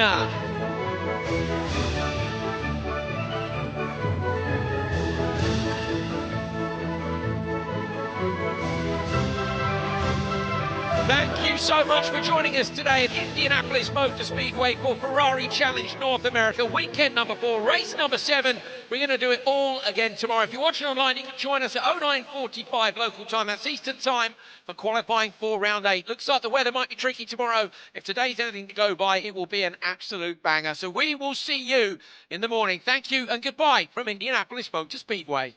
S1: Thank you so much for joining us today at Indianapolis Motor Speedway for Ferrari Challenge North America, weekend number 4, race number 7. We're going to do it all again tomorrow. If you're watching online, you can join us at 09:45 local time, that's Eastern time, for qualifying for round 8. Looks like the weather might be tricky tomorrow. If today's anything to go by, it will be an absolute banger. So we will see you in the morning. Thank you and goodbye from Indianapolis Motor Speedway.